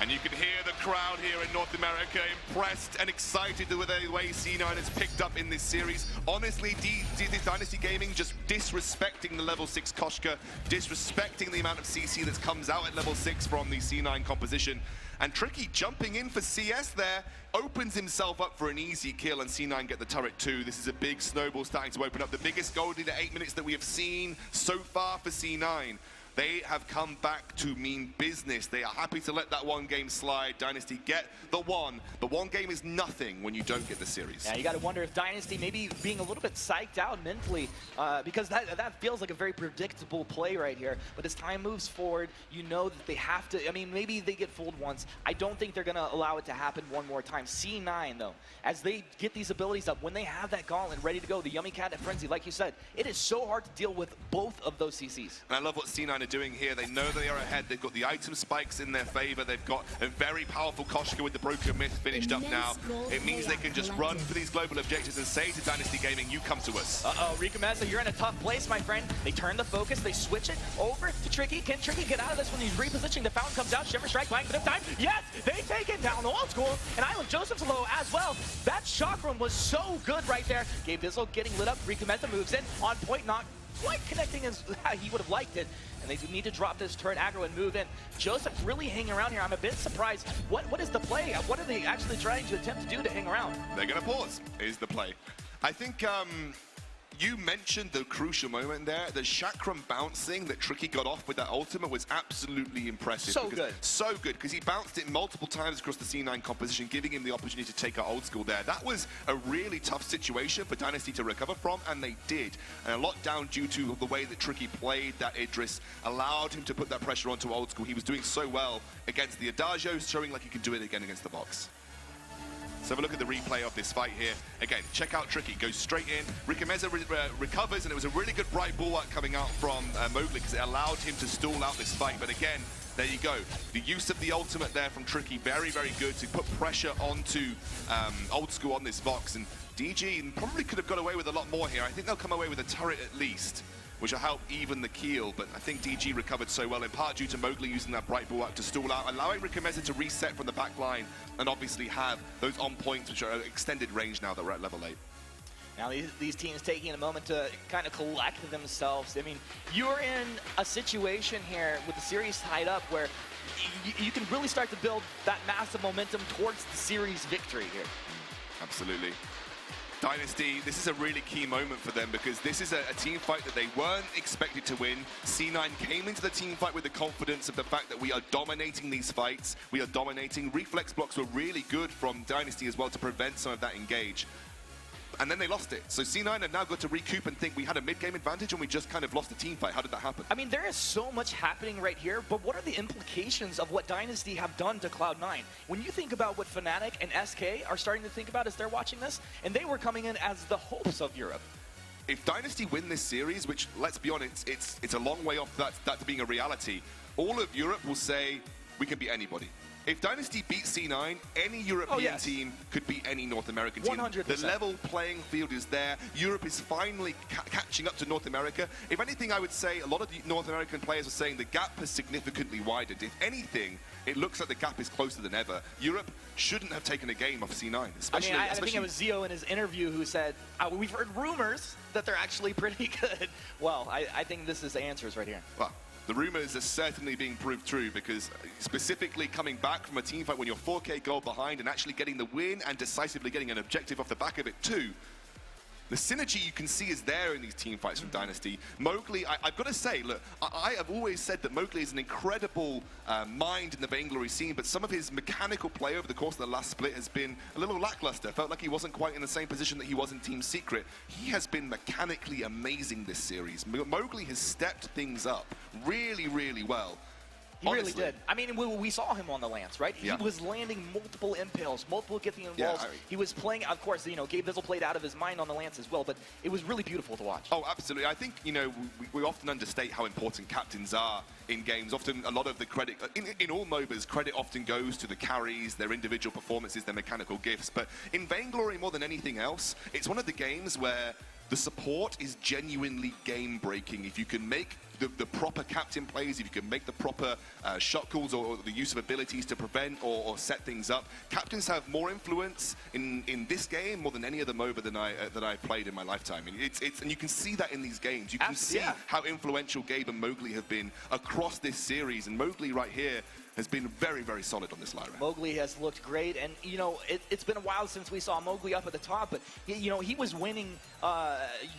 And you can hear the crowd here in North America impressed and excited with the way C9 has picked up in this series. Honestly, Dynasty Gaming just disrespecting the level 6 Koshka, disrespecting the amount of CC that comes out at level 6 from the C9 composition. And Tricky jumping in for CS there, opens himself up for an easy kill, and C9 get the turret too. This is a big snowball starting to open up. The biggest gold in the 8 minutes that we have seen so far for C9. They have come back to mean business. They are happy to let that one game slide. Dynasty get the one, but one game is nothing when you don't get the series. Yeah, you got to wonder if Dynasty maybe being a little bit psyched out mentally, because that feels like a very predictable play right here. But as time moves forward, you know that they have to, I mean, maybe they get fooled once. I don't think they're going to allow it to happen one more time. C9, though, as they get these abilities up, when they have that gauntlet ready to go, the Yummy Cat and Frenzy, like you said, it is so hard to deal with both of those CCs. And I love what C9 are doing here. They know they are ahead. They've got the item spikes in their favor. They've got a very powerful Koshka with the Broken Myth finished up now. It means they can just run for these global objectives and say to Dynasty Gaming, you come to us. Uh-oh, Ricamezza, you're in a tough place, my friend. They turn the focus, they switch it over to Tricky. Can Tricky get out of this when he's repositioning? The fountain comes out, Shimmer Strike buying a bit of time. Yes, they take it down old school, and Island Joseph's low as well. That shock room was so good right there. Gabe Dizzle getting lit up, Ricamezza moves in, on point, not quite connecting as he would have liked it. And they need to drop this turret aggro and move in. Joseph really hanging around here. I'm a bit surprised. What is the play? What are they actually trying to attempt to do to hang around? They're going to pause, is the play. I think you mentioned the crucial moment there. The chakram bouncing that Tricky got off with that ultimate was absolutely impressive. So good. So good, because he bounced it multiple times across the C9 composition, giving him the opportunity to take out old school there. That was a really tough situation for Dynasty to recover from, and they did. And a lot down due to the way that Tricky played that Idris, allowed him to put that pressure onto old school. He was doing so well against the Adagio, showing like he could do it again against the box. So have a look at the replay of this fight here. Again, check out Tricky, goes straight in. Ricamezza recovers, and it was a really good bright bulwark coming out from Mowgli because it allowed him to stall out this fight. But again, there you go. The use of the ultimate there from Tricky, very, very good to put pressure onto old school on this box. And DG probably could have got away with a lot more here. I think they'll come away with a turret at least, which will help even the keel, but I think DG recovered so well, in part due to Mowgli using that bright bulwark to stall out, allowing Ricamezza to reset from the back line and obviously have those on points, which are extended range now that we're at level 8. Now these teams taking a moment to kind of collect themselves. I mean, you're in a situation here with the series tied up where you can really start to build that massive momentum towards the series victory here. Absolutely. Dynasty, this is a really key moment for them because this is a team fight that they weren't expected to win. C9 came into the team fight with the confidence of the fact that we are dominating these fights. We are dominating. Reflex blocks were really good from Dynasty as well to prevent some of that engage. And then they lost it. So C9 have now got to recoup and think we had a mid-game advantage and we just kind of lost the team fight. How did that happen? I mean, there is so much happening right here, but what are the implications of what Dynasty have done to Cloud9? When you think about what Fnatic and SK are starting to think about as they're watching this, and they were coming in as the hopes of Europe. If Dynasty win this series, which, let's be honest, it's a long way off that to being a reality, all of Europe will say, we can beat anybody. If Dynasty beats C9, any European team could beat any North American team. 100%. The level playing field is there. Europe is finally catching up to North America. If anything, I would say a lot of the North American players are saying the gap has significantly widened. If anything, it looks like the gap is closer than ever. Europe shouldn't have taken a game off C9, especially. I mean, I think it was Zio in his interview who said, we've heard rumors that they're actually pretty good. Well, I think this is the answers right here. Well, the rumors are certainly being proved true because specifically coming back from a team fight when you're 4K gold behind and actually getting the win and decisively getting an objective off the back of it too, the synergy you can see is there in these team fights from Dynasty. Mowgli, I've got to say, look, I have always said that Mowgli is an incredible mind in the Vainglory scene, but some of his mechanical play over the course of the last split has been a little lackluster. Felt like he wasn't quite in the same position that he was in Team Secret. He has been mechanically amazing this series. Mowgli has stepped things up really, really well. He really did. I mean, we saw him on the Lance, right? Yeah. He was landing multiple impales, multiple Githian Yeah, walls. He was playing, of course, you know, Gabe Bizzle played out of his mind on the Lance as well, but it was really beautiful to watch. Oh, absolutely. I think, you know, we often understate how important captains are in games. Often a lot of the credit, in all MOBAs, credit often goes to the carries, their individual performances, their mechanical gifts. But in Vainglory, more than anything else, it's one of the games where the support is genuinely game-breaking. If you can make the proper captain plays, if you can make the proper shot calls or the use of abilities to prevent or set things up, captains have more influence in this game more than any other MOBA that I've played in my lifetime. And and you can see that in these games. You can see how influential Gabe and Mowgli have been across this series, and Mowgli right here has been very, very solid on this Lyra. Mowgli has looked great, and you know it's been a while since we saw Mowgli up at the top, but you know he was winning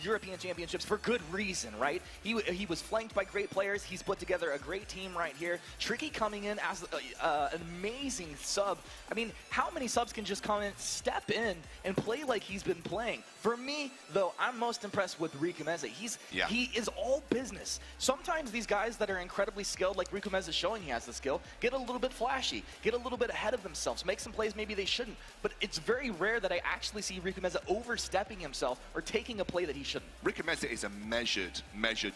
European championships for good reason, right? He was flanked by great players. He's put together a great team right here. Tricky coming in as an amazing sub. I mean, how many subs can just come in, step in, and play like he's been playing? For me, though, I'm most impressed with Riku Meze. He is all business. Sometimes these guys that are incredibly skilled, like Riku Meze is showing he has the skill, get a little bit flashy, get a little bit ahead of themselves, make some plays maybe they shouldn't. But it's very rare that I actually see Riku Meze overstepping himself or taking a play that he shouldn't. Riku Meze is a measured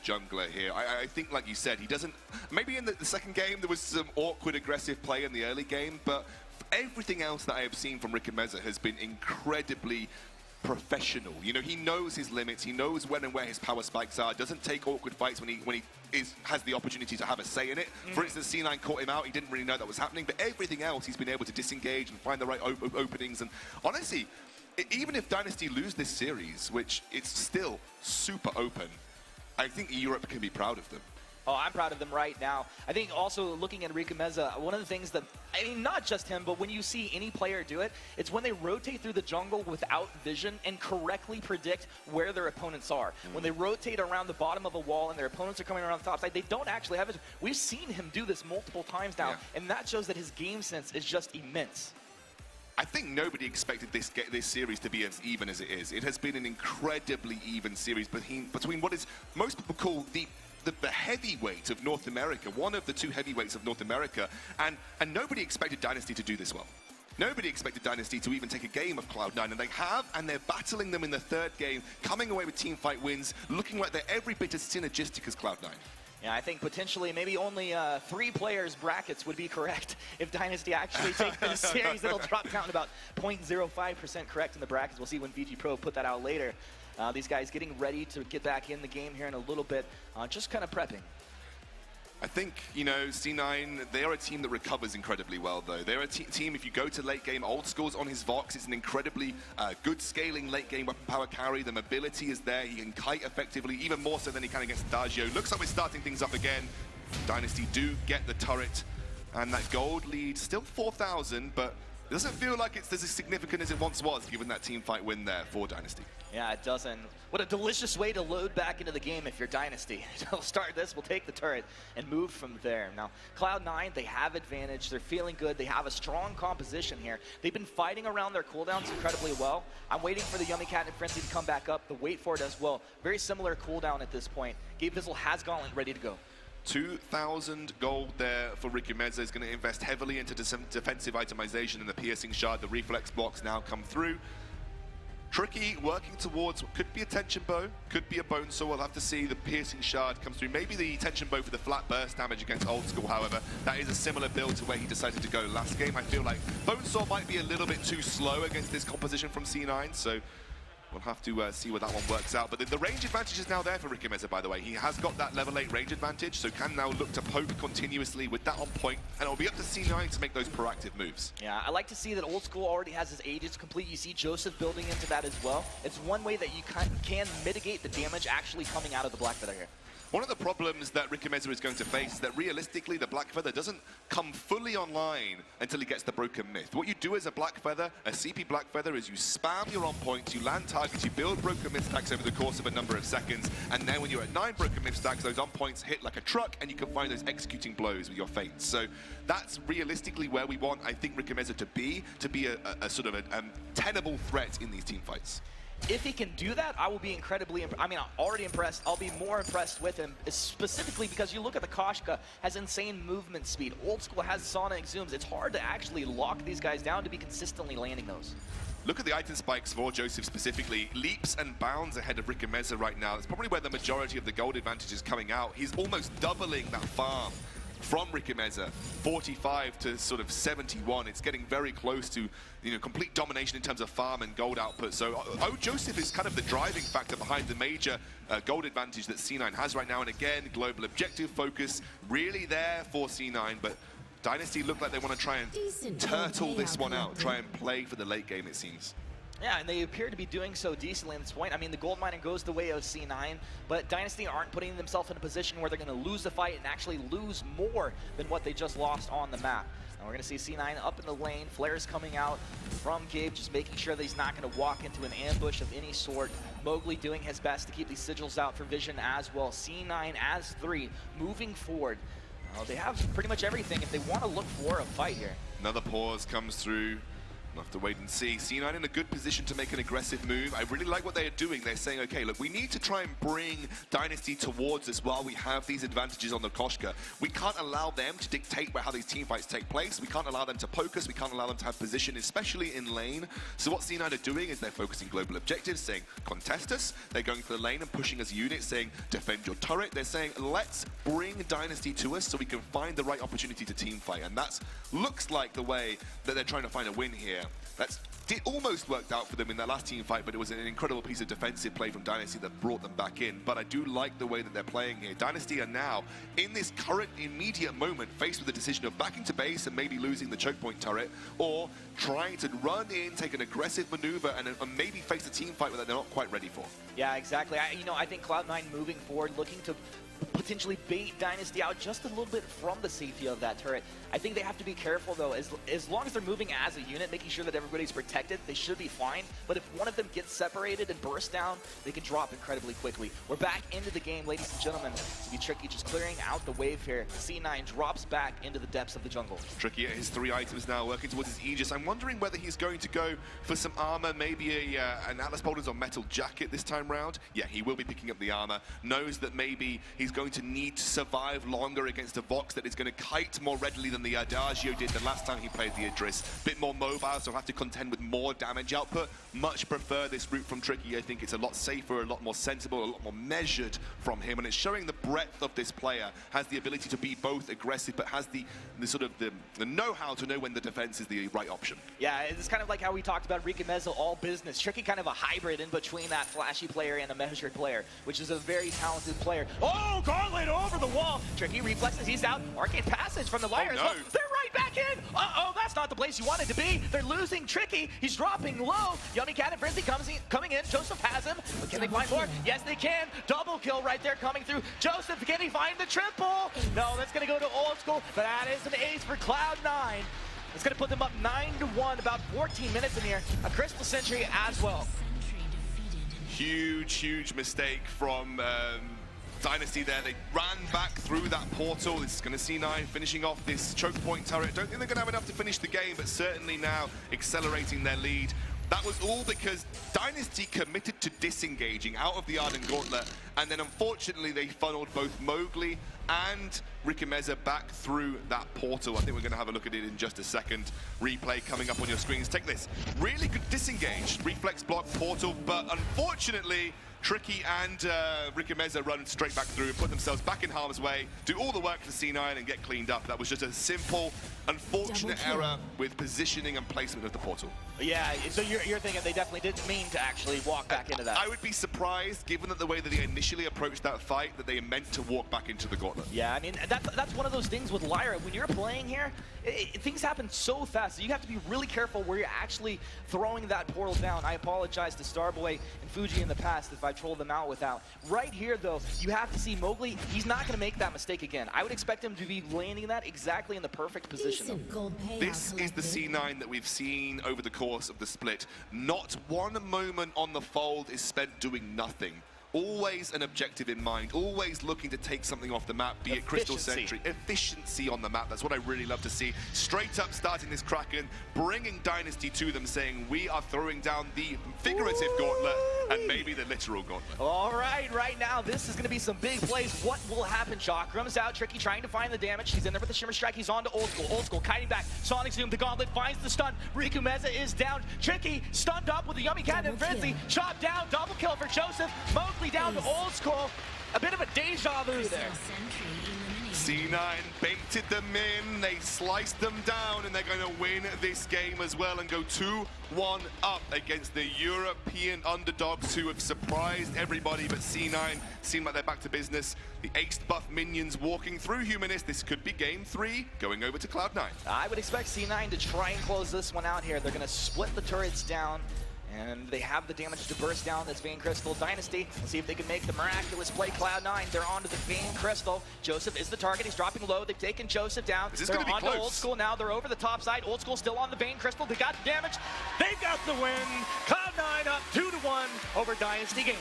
jungler here. I think, like you said, he doesn't... Maybe in the second game there was some awkward, aggressive play in the early game, but everything else that I have seen from Riku Meze has been incredibly professional. You know, he knows his limits, he knows when and where his power spikes are, doesn't take awkward fights when he has the opportunity to have a say in it. For instance, C9 caught him out, he didn't really know that was happening, but everything else he's been able to disengage and find the right openings. And honestly, even if Dynasty lose this series, which it's still super open, I think Europe can be proud of them. Oh, I'm proud of them right now. I think also looking at Riku Meze, one of the things that, I mean, not just him, but when you see any player do it, it's when they rotate through the jungle without vision and correctly predict where their opponents are. When they rotate around the bottom of a wall and their opponents are coming around the top side, they don't actually have it. We've seen him do this multiple times now, and that shows that his game sense is just immense. I think nobody expected this series to be as even as it is. It has been an incredibly even series between what is most people call the heavyweight of North America, one of the two heavyweights of North America, and nobody expected Dynasty to do this well. Nobody expected Dynasty to even take a game of Cloud9, and they have, and they're battling them in the third game, coming away with teamfight wins, looking like they're every bit as synergistic as Cloud9. Yeah, I think potentially maybe only 3 players brackets would be correct if Dynasty actually take this series. It'll drop down to about 0.05% correct in the brackets. We'll see when VG Pro put that out later. These guys getting ready to get back in the game here in a little bit, just kind of prepping. I think, you know, C9, they are a team that recovers incredibly well, though. They're a team, if you go to late game, Old School's on his Vox. It's an incredibly good scaling late game weapon power carry. The mobility is there. He can kite effectively, even more so than he can against Adagio. Looks like we're starting things up again. Dynasty do get the turret, and that gold lead, still 4,000, but it doesn't feel like it's as significant as it once was, given that team fight win there for Dynasty. Yeah, it doesn't. What a delicious way to load back into the game if you're Dynasty. We'll start this, we'll take the turret, and move from there. Now, Cloud9, they have advantage. They're feeling good. They have a strong composition here. They've been fighting around their cooldowns incredibly well. I'm waiting for the Yummy Cat and Frenzy to come back up. The wait for it as well. Very similar cooldown at this point. Gabe Bizzle has Gauntlet ready to go. 2,000 gold there for Riku Meze. Is going to invest heavily into defensive itemization and the piercing shard. The reflex blocks now come through. Tricky working towards what could be a tension bow, could be a bone saw. We'll have to see. The piercing shard comes through. Maybe the tension bow for the flat burst damage against Old School, however. That is a similar build to where he decided to go last game. I feel like bone saw might be a little bit too slow against this composition from C9, so we'll have to see where that one works out. But the range advantage is now there for Riku Meze, by the way. He has got that level 8 range advantage, so can now look to poke continuously with that on point, and it'll be up to C9 to make those proactive moves. Yeah, I like to see that Old School already has his Aegis complete. You see Joseph building into that as well. It's one way that you can mitigate the damage actually coming out of the Black Feather here. One of the problems that Ricomeza is going to face is that realistically the Black Feather doesn't come fully online until he gets the Broken Myth. What you do as a Black Feather, a CP Black Feather, is you spam your on points, you land targets, you build Broken Myth stacks over the course of a number of seconds, and then when you're at 9 Broken Myth stacks, those on points hit like a truck and you can find those executing blows with your fates. So that's realistically where we want, I think, Ricomeza to be a sort of a tenable threat in these team fights. If he can do that, I will be incredibly I mean, I'm already impressed. I'll be more impressed with him, specifically because you look at the Koshka, has insane movement speed. Old School has Sonic Zooms. It's hard to actually lock these guys down to be consistently landing those. Look at the item spikes for Joseph specifically. Leaps and bounds ahead of Ricomeza right now. That's probably where the majority of the gold advantage is coming out. He's almost doubling that farm from Ricomeza, 45 to sort of 71. It's getting very close to, you know, complete domination in terms of farm and gold output. So Joseph is kind of the driving factor behind the major gold advantage that C9 has right now. And again, global objective focus really there for C9, but Dynasty look like they want to try and turtle this one out, try and play for the late game, it seems. Yeah, and they appear to be doing so decently at this point. I mean, the gold mining goes the way of C9, but Dynasty aren't putting themselves in a position where they're going to lose the fight and actually lose more than what they just lost on the map. And we're going to see C9 up in the lane, flares coming out from Gabe, just making sure that he's not going to walk into an ambush of any sort. Mowgli doing his best to keep these sigils out for vision as well. C9 as 3, moving forward. They have pretty much everything if they want to look for a fight here. Another pause comes through. We'll have to wait and see. C9 in a good position to make an aggressive move. I really like what they're doing. They're saying, okay, look, we need to try and bring Dynasty towards us while we have these advantages on the Koshka. We can't allow them to dictate how these team fights take place. We can't allow them to poke us. We can't allow them to have position, especially in lane. So what C9 are doing is they're focusing global objectives, saying, contest us. They're going for the lane and pushing as units, saying, defend your turret. They're saying, let's bring Dynasty to us so we can find the right opportunity to team fight. And that looks like the way that they're trying to find a win here. It almost worked out for them in their last team fight, but it was an incredible piece of defensive play from Dynasty that brought them back in. But I do like the way that they're playing here. Dynasty are now, in this current immediate moment, faced with the decision of backing to base and maybe losing the choke point turret, or trying to run in, take an aggressive maneuver, and maybe face a team fight that they're not quite ready for. Yeah, exactly. I think Cloud9 moving forward, looking to potentially bait Dynasty out just a little bit from the safety of that turret. I think they have to be careful, though. As long as they're moving as a unit, making sure that everybody's protected, they should be fine. But if one of them gets separated and bursts down, they can drop incredibly quickly. We're back into the game, ladies and gentlemen. To be Tricky just clearing out the wave here. C9 drops back into the depths of the jungle. Tricky at his 3 items now, working towards his Aegis. I'm wondering whether he's going to go for some armor, maybe an Atlas Bolters or Metal Jacket this time round. Yeah, he will be picking up the armor. Knows that maybe he's going to need to survive longer against a Vox that is going to kite more readily than the Adagio did the last time he played the Idris. Bit more mobile, so have to contend with more damage output. Much prefer this route from Tricky. I think it's a lot safer, a lot more sensible, a lot more measured from him, and it's showing the breadth of this player. Has the ability to be both aggressive, but has the sort of the know-how to know when the defense is the right option. Yeah, it's kind of like how we talked about Ricomeza, all business. Tricky kind of a hybrid in between that flashy player and a measured player, which is a very talented player. Oh, Gauntlet over the wall. Tricky reflexes, he's out. Arcane Passage from the Lyre as well. They're right back in. Uh-oh, that's not the place you wanted to be. They're losing Tricky. He's dropping low. Yummy Cannon Frenzy coming in. Joseph has him. But can they find more? Yes, they can. Double kill right there coming through. Joseph, can he find the triple? No, that's going to go to Old School. But that is an ace for Cloud9. It's going to put them up 9-1, about 14 minutes in here. A Crystal Sentry as well. Huge mistake from Dynasty there. They ran back through that portal. This is going to see C9 finishing off this choke point turret. Don't think they're going to have enough to finish the game, but certainly now accelerating their lead. That was all because Dynasty committed to disengaging out of the Ardent Gauntlet, and then unfortunately they funneled both Mowgli and Ricomeza back through that portal. I think we're going to have a look at it in just a second. Replay coming up on your screens. Take this. Really good disengage, reflex block, portal, but unfortunately Tricky and Ricomeza run straight back through and put themselves back in harm's way, do all the work for C9 and get cleaned up. That was just a simple, unfortunate error with positioning and placement of the portal. Yeah, so you're thinking they definitely didn't mean to actually walk back into that. I would be surprised, given that the way that they initially approached that fight, that they meant to walk back into the gauntlet. Yeah, I mean, that's one of those things with Lyra. When you're playing here, things happen so fast, so you have to be really careful where you're actually throwing that portal down. I apologize to Starboy and Fuji in the past if I troll them out without. Right here, though, you have to see Mowgli. He's not going to make that mistake again. I would expect him to be landing that exactly in the perfect position. This is the C9 that we've seen over the course of the split. Not one moment on the fold is spent doing nothing. Always an objective in mind, always looking to take something off the map, be it Crystal Sentry. Efficiency on the map, that's what I really love to see. Straight up starting this Kraken, bringing Dynasty to them, saying we are throwing down the figurative gauntlet and maybe the literal gauntlet. All right, right now, this is going to be some big plays. What will happen, Shock? Grim's out, Tricky trying to find the damage. He's in there with the Shimmer Strike. He's on to Old School. Old School kiting back. Sonic Zoom, the Gauntlet finds the stun. Riku Meza is down. Tricky stunned up with a Yummy Cat and Frenzy. Chop down, double kill for Joseph. Mowgli down to Old School. A bit of a deja vu there. C9 baited them in, they sliced them down, and they're going to win this game as well and go 2-1 up against the European underdogs who have surprised everybody, but C9 seem like they're back to business. The aced buff minions walking through Humanist. This could be game 3, going over to Cloud9. I would expect C9 to try and close this one out here. They're going to split the turrets down. And they have the damage to burst down this Vein Crystal Dynasty. Let's see if they can make the miraculous play. Cloud9, they're onto the Vein Crystal. Joseph is the target. He's dropping low. They've taken Joseph down. This is they're going to be onto close. Old School now. They're over the top side. Old School still on the Vein Crystal. They got the damage. They got the win. Cloud9 up 2-1 over Dynasty Gaming.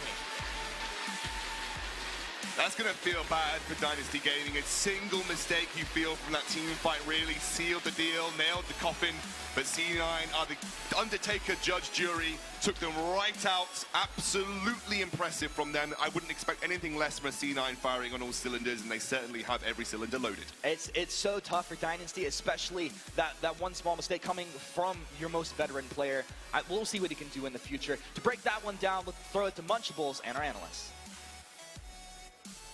That's going to feel bad for Dynasty Gaming. A single mistake you feel from that team fight really sealed the deal, nailed the coffin. But C9 are the Undertaker judge jury, took them right out. Absolutely impressive from them. I wouldn't expect anything less from a C9 firing on all cylinders, and they certainly have every cylinder loaded. It's so tough for Dynasty, especially that one small mistake coming from your most veteran player. We'll see what he can do in the future. To break that one down, let's throw it to Munchables and our analysts.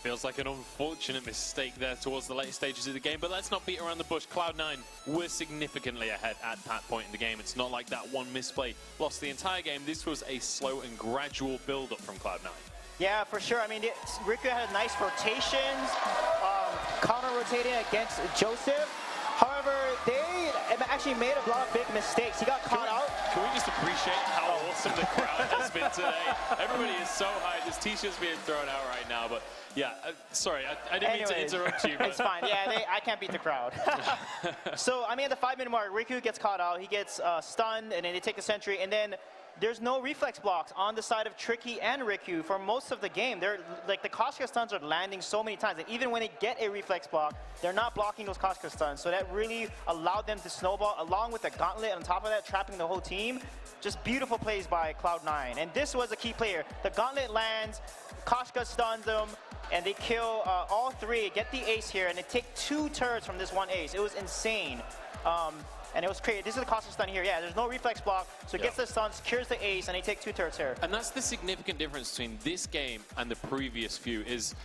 Feels like an unfortunate mistake there towards the late stages of the game, but let's not beat around the bush. Cloud9 were significantly ahead at that point in the game. It's not like that one misplay lost the entire game. This was a slow and gradual build-up from Cloud9. Yeah, for sure. I mean, Riku had nice rotations, counter-rotating against Joseph. However, they actually made a lot of big mistakes. He got caught out. Can we just appreciate how awesome the crowd has been today? Everybody is so hyped. This t-shirt's being thrown out right now, but yeah, sorry, I didn't mean to interrupt you. But it's fine. Yeah, I can't beat the crowd. So, I mean, at the 5-minute mark, Riku gets caught out. He gets stunned, and then they take the sentry, and then there's no reflex blocks on the side of Tricky and Riku for most of the game. They're like the Koshka stuns are landing so many times, and even when they get a reflex block, they're not blocking those Koshka stuns. So that really allowed them to snowball, along with the gauntlet on top of that, trapping the whole team. Just beautiful plays by Cloud9, and this was a key player. The gauntlet lands, Koshka stuns them, and they kill all 3, get the ace here, and they take 2 turrets from this one ace. It was insane. And it was crazy. This is the Koshka stun here. Yeah, there's no reflex block, so it gets the stun, secures the ace, and they take 2 turrets here. And that's the significant difference between this game and the previous few, is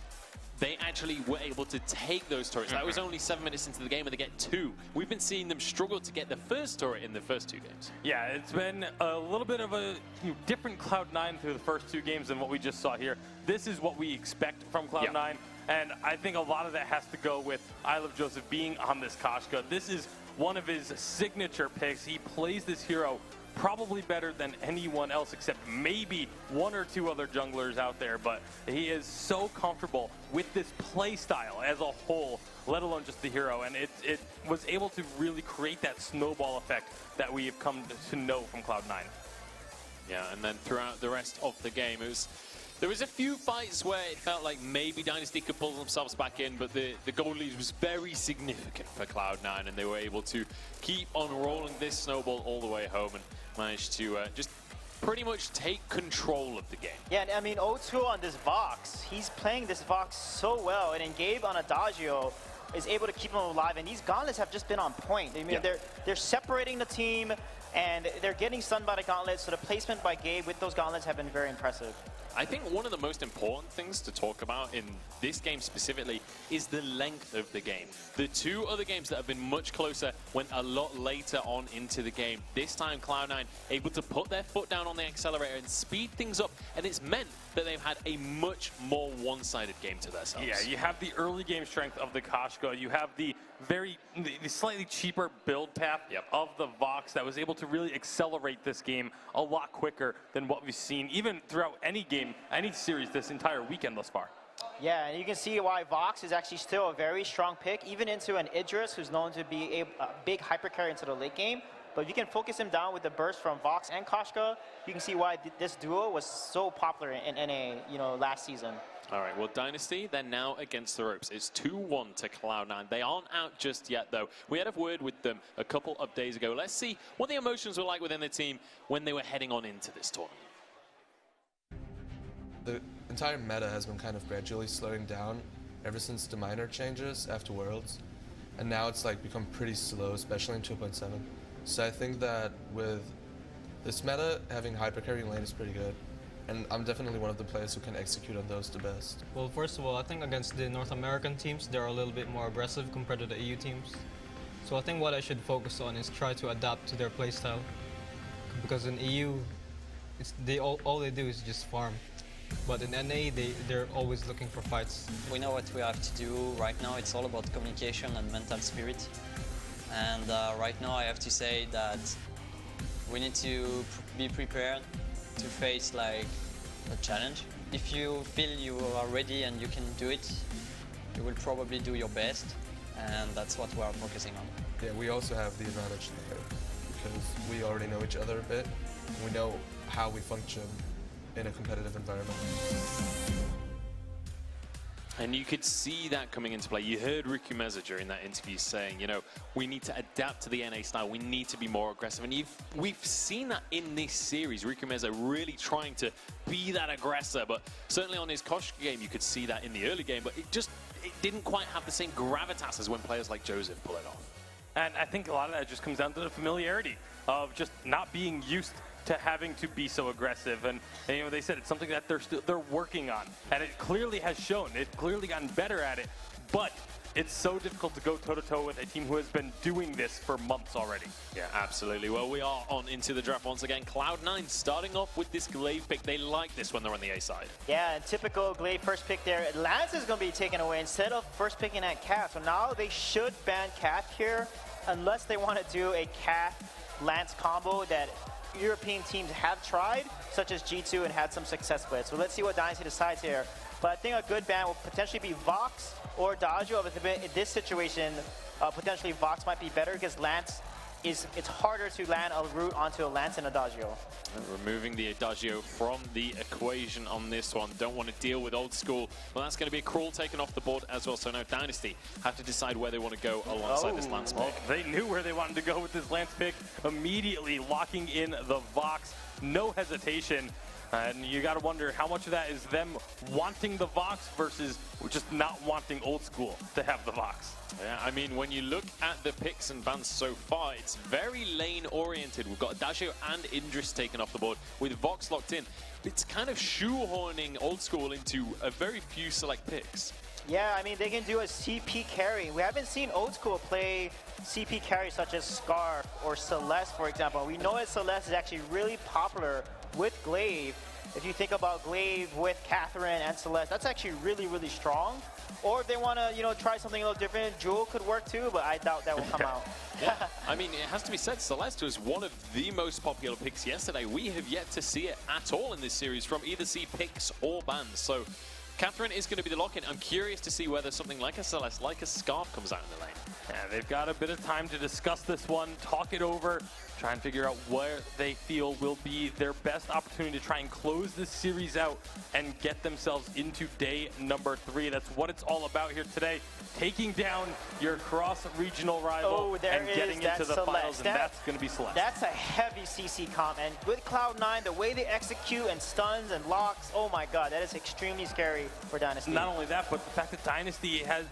they actually were able to take those turrets. That was only 7 minutes into the game, and they get 2. We've been seeing them struggle to get the first turret in the first 2 games. Yeah, it's been a little bit of a different Cloud9 through the first 2 games than what we just saw here. This is what we expect from Cloud9. Yeah. And I think a lot of that has to go with I Love Joseph being on this Koshka. This is one of his signature picks. He plays this hero probably better than anyone else, except maybe 1 or 2 other junglers out there, but he is so comfortable with this play style as a whole, let alone just the hero, and it was able to really create that snowball effect that we have come to know from Cloud9. Yeah, and then throughout the rest of the game, there was a few fights where it felt like maybe Dynasty could pull themselves back in, but the goal lead was very significant for Cloud9, and they were able to keep on rolling this snowball all the way home and managed to just pretty much take control of the game. Yeah, I mean, Old School on this Vox, he's playing this Vox so well, and then Gabe on Adagio is able to keep him alive, and these gauntlets have just been on point. I mean, they're separating the team, and they're getting stunned by the gauntlets, so the placement by Gabe with those gauntlets have been very impressive. I think one of the most important things to talk about in this game specifically is the length of the game. The 2 other games that have been much closer went a lot later on into the game. This time Cloud9 able to put their foot down on the accelerator and speed things up, and it's meant that they've had a much more one-sided game to themselves. Yeah, you have the early game strength of the Koshka, you have the the slightly cheaper build path of the Vox that was able to really accelerate this game a lot quicker than what we've seen even throughout any game, any series this entire weekend thus far. Yeah, and you can see why Vox is actually still a very strong pick, even into an Idris, who's known to be a big hyper carry into the late game. But if you can focus him down with the burst from Vox and Koshka, you can see why this duo was so popular in NA, last season. All right, well, Dynasty, they're now against the ropes. It's 2-1 to Cloud9. They aren't out just yet, though. We had a word with them a couple of days ago. Let's see what the emotions were like within the team when they were heading on into this tournament. The entire meta has been kind of gradually slowing down ever since the minor changes after Worlds. And now it's like become pretty slow, especially in 2.7. So I think that with this meta, having hyper carry lane is pretty good. And I'm definitely one of the players who can execute on those the best. Well, first of all, I think against the North American teams, they're a little bit more aggressive compared to the EU teams. So I think what I should focus on is try to adapt to their playstyle. Because in EU, all they do is just farm. But in NA, they're always looking for fights. We know what we have to do right now. It's all about communication and mental spirit. And right now, I have to say that we need to be prepared to face like a challenge. If you feel you are ready and you can do it, you will probably do your best, and that's what we are focusing on. Yeah, we also have the advantage there because we already know each other a bit. We know how we function in a competitive environment. And you could see that coming into play. You heard Riku Meza during that interview saying, we need to adapt to the NA style. We need to be more aggressive. And we've seen that in this series. Riku Meza really trying to be that aggressor. But certainly on his Koshka game, you could see that in the early game. But it didn't quite have the same gravitas as when players like Joseph pull it off. And I think a lot of that just comes down to the familiarity of just not being used to having to be so aggressive, and they said it's something that they're working on, and it clearly has shown. They've clearly gotten better at it, but it's so difficult to go toe-to-toe with a team who has been doing this for months already. Yeah, absolutely. Well, we are on into the draft once again. Cloud9 starting off with this Glaive pick. They like this when they're on the A side. Yeah, and typical Glaive first pick there. Lance is going to be taken away instead of first picking at Cath. So now they should ban Cath here, unless they want to do a Cath-Lance combo that European teams have tried, such as G2, and had some success with. So let's see what Dynasty decides here. But I think a good ban will potentially be Vox or Adagio. In this situation, potentially Vox might be better because Lance it's harder to land a route onto a Lance and Adagio. And removing the Adagio from the equation on this one. Don't want to deal with old school. Well, that's going to be a crawl taken off the board as well. So now Dynasty have to decide where they want to go alongside this Lance pick. Well, they knew where they wanted to go with this Lance pick, immediately locking in the Vox. No hesitation. And you got to wonder how much of that is them wanting the Vox versus just not wanting old school to have the Vox. Yeah, I mean, when you look at the picks and bans so far, it's very lane-oriented. We've got Adagio and Idris taken off the board with Vox locked in. It's kind of shoehorning old school into a very few select picks. Yeah, I mean, they can do a CP carry. We haven't seen old school play CP carries such as Scarf or Celeste, for example. We know that Celeste is actually really popular with Glaive. If you think about Glaive with Catherine and Celeste, that's actually really, really strong. Or if they want to, try something a little different, Jewel could work too, but I doubt that will come out. Yeah, I mean, it has to be said, Celeste was one of the most popular picks yesterday. We have yet to see it at all in this series from either C picks or bans. So Catherine is going to be the lock-in. I'm curious to see whether something like a Celeste, like a Scarf, comes out in the lane. Yeah, they've got a bit of time to discuss this one, talk it over, try and figure out where they feel will be their best opportunity to try and close this series out and get themselves into day number 3. That's what it's all about here today. Taking down your cross-regional rival and getting into the finals, and that's going to be Celeste. That's a heavy CC comp, and with Cloud9, the way they execute and stuns and locks, oh my god, that is extremely scary for Dynasty. Not only that, but the fact that Dynasty has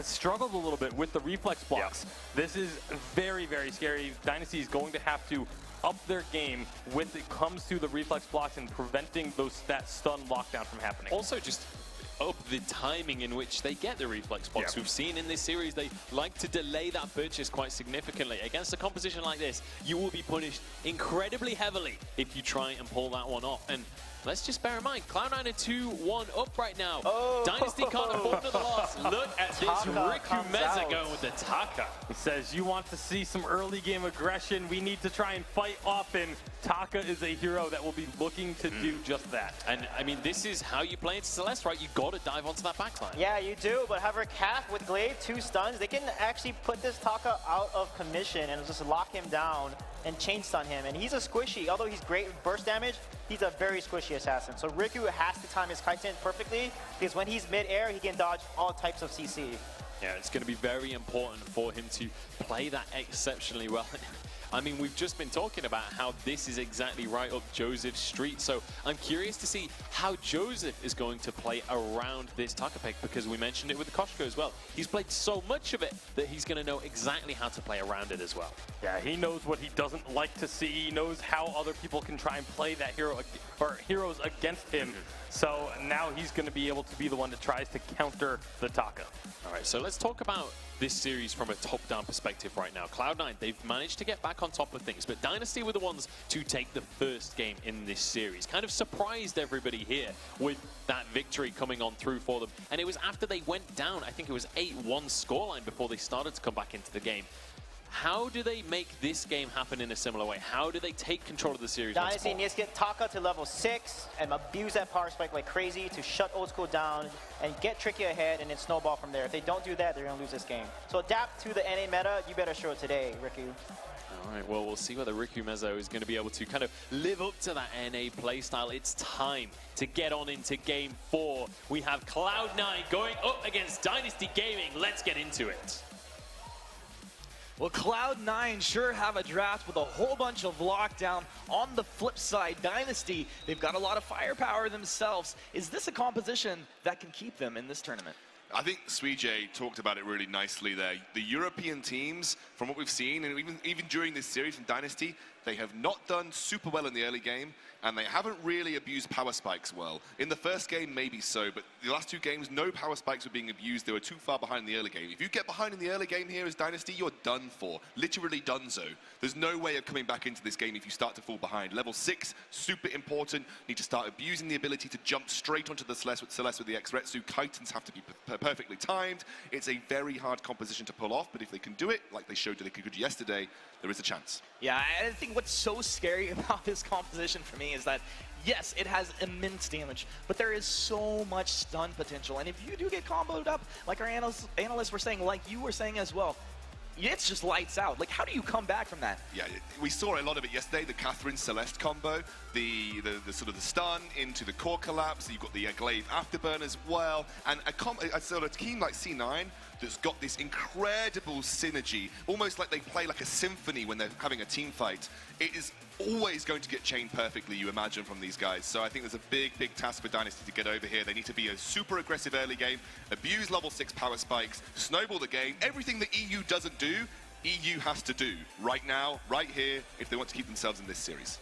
struggled a little bit with the reflex blocks. Yeah. This is very, very scary. Dynasty is going to have to up their game when it comes to the reflex blocks and preventing that stun lockdown from happening. Also, just up the timing in which they get the reflex blocks. We've seen in this series they like to delay that purchase quite significantly. Against a composition like this, you will be punished incredibly heavily if you try and pull that one off. And let's just bear in mind, Cloud9 are 2-1 up right now. Oh. Dynasty can't afford another loss. Look at this Taka Riku comes Meza out. going with the Taka. He says, you want to see some early game aggression. We need to try and fight often. Taka is a hero that will be looking to do just that. And I mean, this is how you play into Celeste, right? You got to dive onto that backline. Yeah, you do, but however, Calf with Glaive, 2 stuns, they can actually put this Taka out of commission and just lock him down and chain stun him. And he's a squishy, although he's great with burst damage, he's a very squishy assassin. So Riku has to time his Kaiten perfectly, because when he's mid-air, he can dodge all types of CC. Yeah, it's going to be very important for him to play that exceptionally well. I mean, we've just been talking about how this is exactly right up Joseph's street. So I'm curious to see how Joseph is going to play around this Taka pick, because we mentioned it with the Koshko as well. He's played so much of it that he's going to know exactly how to play around it as well. Yeah, he knows what he doesn't like to see. He knows how other people can try and play that hero or heroes against him. So now he's going to be able to be the one that tries to counter the Taka. All right, so let's talk about this series from a top-down perspective right now. Cloud9, they've managed to get back on top of things, but Dynasty were the ones to take the first game in this series. Kind of surprised everybody here with that victory coming on through for them. And it was after they went down, I think it was 8-1 scoreline before they started to come back into the game. How do they make this game happen in a similar way? How do they take control of the series once Dynasty more? needs to get Taka to level 6 and abuse that power spike like crazy to shut Old School down and get Tricky ahead and then snowball from there. If they don't do that, they're going to lose this game. So adapt to the NA meta. You better show it today, Riku. All right, well, we'll see whether Riku Meza is going to be able to kind of live up to that NA playstyle. It's time to get on into Game 4. We have Cloud9 going up against Dynasty Gaming. Let's get into it. Well, Cloud9 sure have a draft with a whole bunch of lockdown. On the flip side, Dynasty, they've got a lot of firepower themselves. Is this a composition that can keep them in this tournament? I think Suijay talked about it really nicely there. The European teams, from what we've seen, and even during this series from Dynasty, they have not done super well in the early game, and they haven't really abused power spikes well. In the first game, maybe so, but the last 2 games, no power spikes were being abused. They were too far behind in the early game. If you get behind in the early game here as Dynasty, you're done for. Literally donezo. There's no way of coming back into this game if you start to fall behind. Level 6, super important. Need to start abusing the ability to jump straight onto the Celeste with the X-Retsu. Kitans have to be perfectly timed. It's a very hard composition to pull off, but if they can do it, like they showed that they could yesterday, there is a chance. Yeah, I think what's so scary about this composition for me is that, yes, it has immense damage, but there is so much stun potential. And if you do get comboed up, like our analysts were saying, like you were saying as well, it's just lights out. Like, how do you come back from that? Yeah, we saw a lot of it yesterday, the Catherine Celeste combo, the sort of the stun into the core collapse, you've got the Glaive afterburn as well, and a sort of team like C9 that's got this incredible synergy, almost like they play like a symphony when they're having a team fight. It is always going to get chained perfectly, you imagine, from these guys. So I think there's a big, big task for Dynasty to get over here. They need to be a super aggressive early game, abuse level 6 power spikes, snowball the game. Everything that EU doesn't do, EU has to do right now, right here, if they want to keep themselves in this series.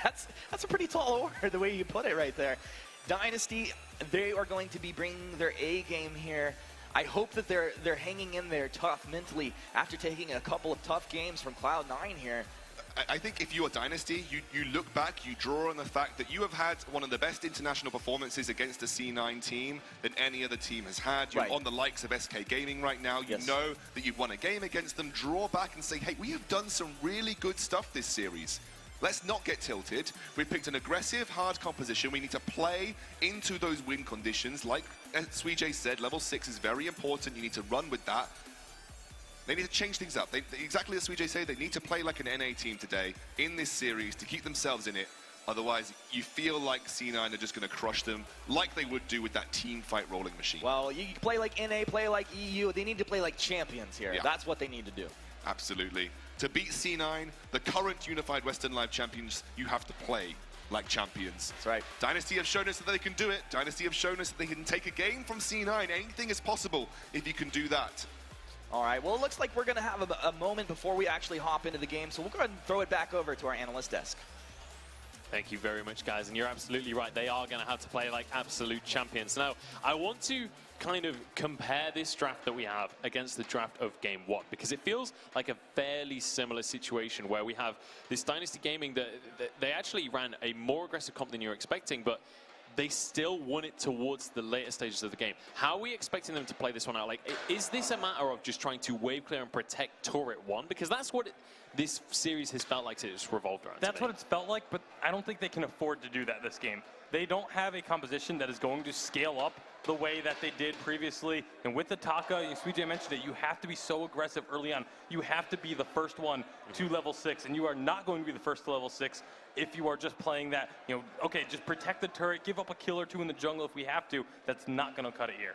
That's a pretty tall order, the way you put it right there. Dynasty, they are going to be bringing their A game here. I hope that they're hanging in there tough mentally after taking a couple of tough games from Cloud9 here. I think if you are Dynasty, you look back, you draw on the fact that you have had one of the best international performances against a C9 team that any other team has had. You're on the likes of SK Gaming right now. You know that you've won a game against them. Draw back and say, hey, we have done some really good stuff this series. Let's not get tilted. We've picked an aggressive, hard composition. We need to play into those win conditions. Like Suijay said, level 6 is very important. You need to run with that. They need to change things up. Exactly as Suijay said, they need to play like an NA team today in this series to keep themselves in it. Otherwise, you feel like C9 are just going to crush them like they would do with that team fight rolling machine. Well, you play like NA, play like EU. They need to play like champions here. Yeah. That's what they need to do. Absolutely. To beat C9, the current unified Western Live champions, you have to play like champions. That's right. Dynasty have shown us that they can do it. Dynasty have shown us that they can take a game from C9. Anything is possible if you can do that. All right, well, it looks like we're going to have a moment before we actually hop into the game, so we'll go ahead and throw it back over to our analyst desk. Thank you very much, guys. And you're absolutely right. They are going to have to play like absolute champions. Now, I want to kind of compare this draft that we have against the draft of Game 1? Because it feels like a fairly similar situation where we have this Dynasty Gaming that they actually ran a more aggressive comp than you were expecting, but they still won it towards the later stages of the game. How are we expecting them to play this one out? Like, is this a matter of just trying to wave clear and protect Turret 1? Because that's what this series has felt like it's revolved around. That's what it's felt like, but I don't think they can afford to do that this game. They don't have a composition that is going to scale up the way that they did previously. And with the Taka, Sweetjay mentioned it, you have to be so aggressive early on. You have to be the first one to level 6, and you are not going to be the first to level 6 if you are just playing that, okay, just protect the turret, give up a kill or two in the jungle if we have to. That's not going to cut it here.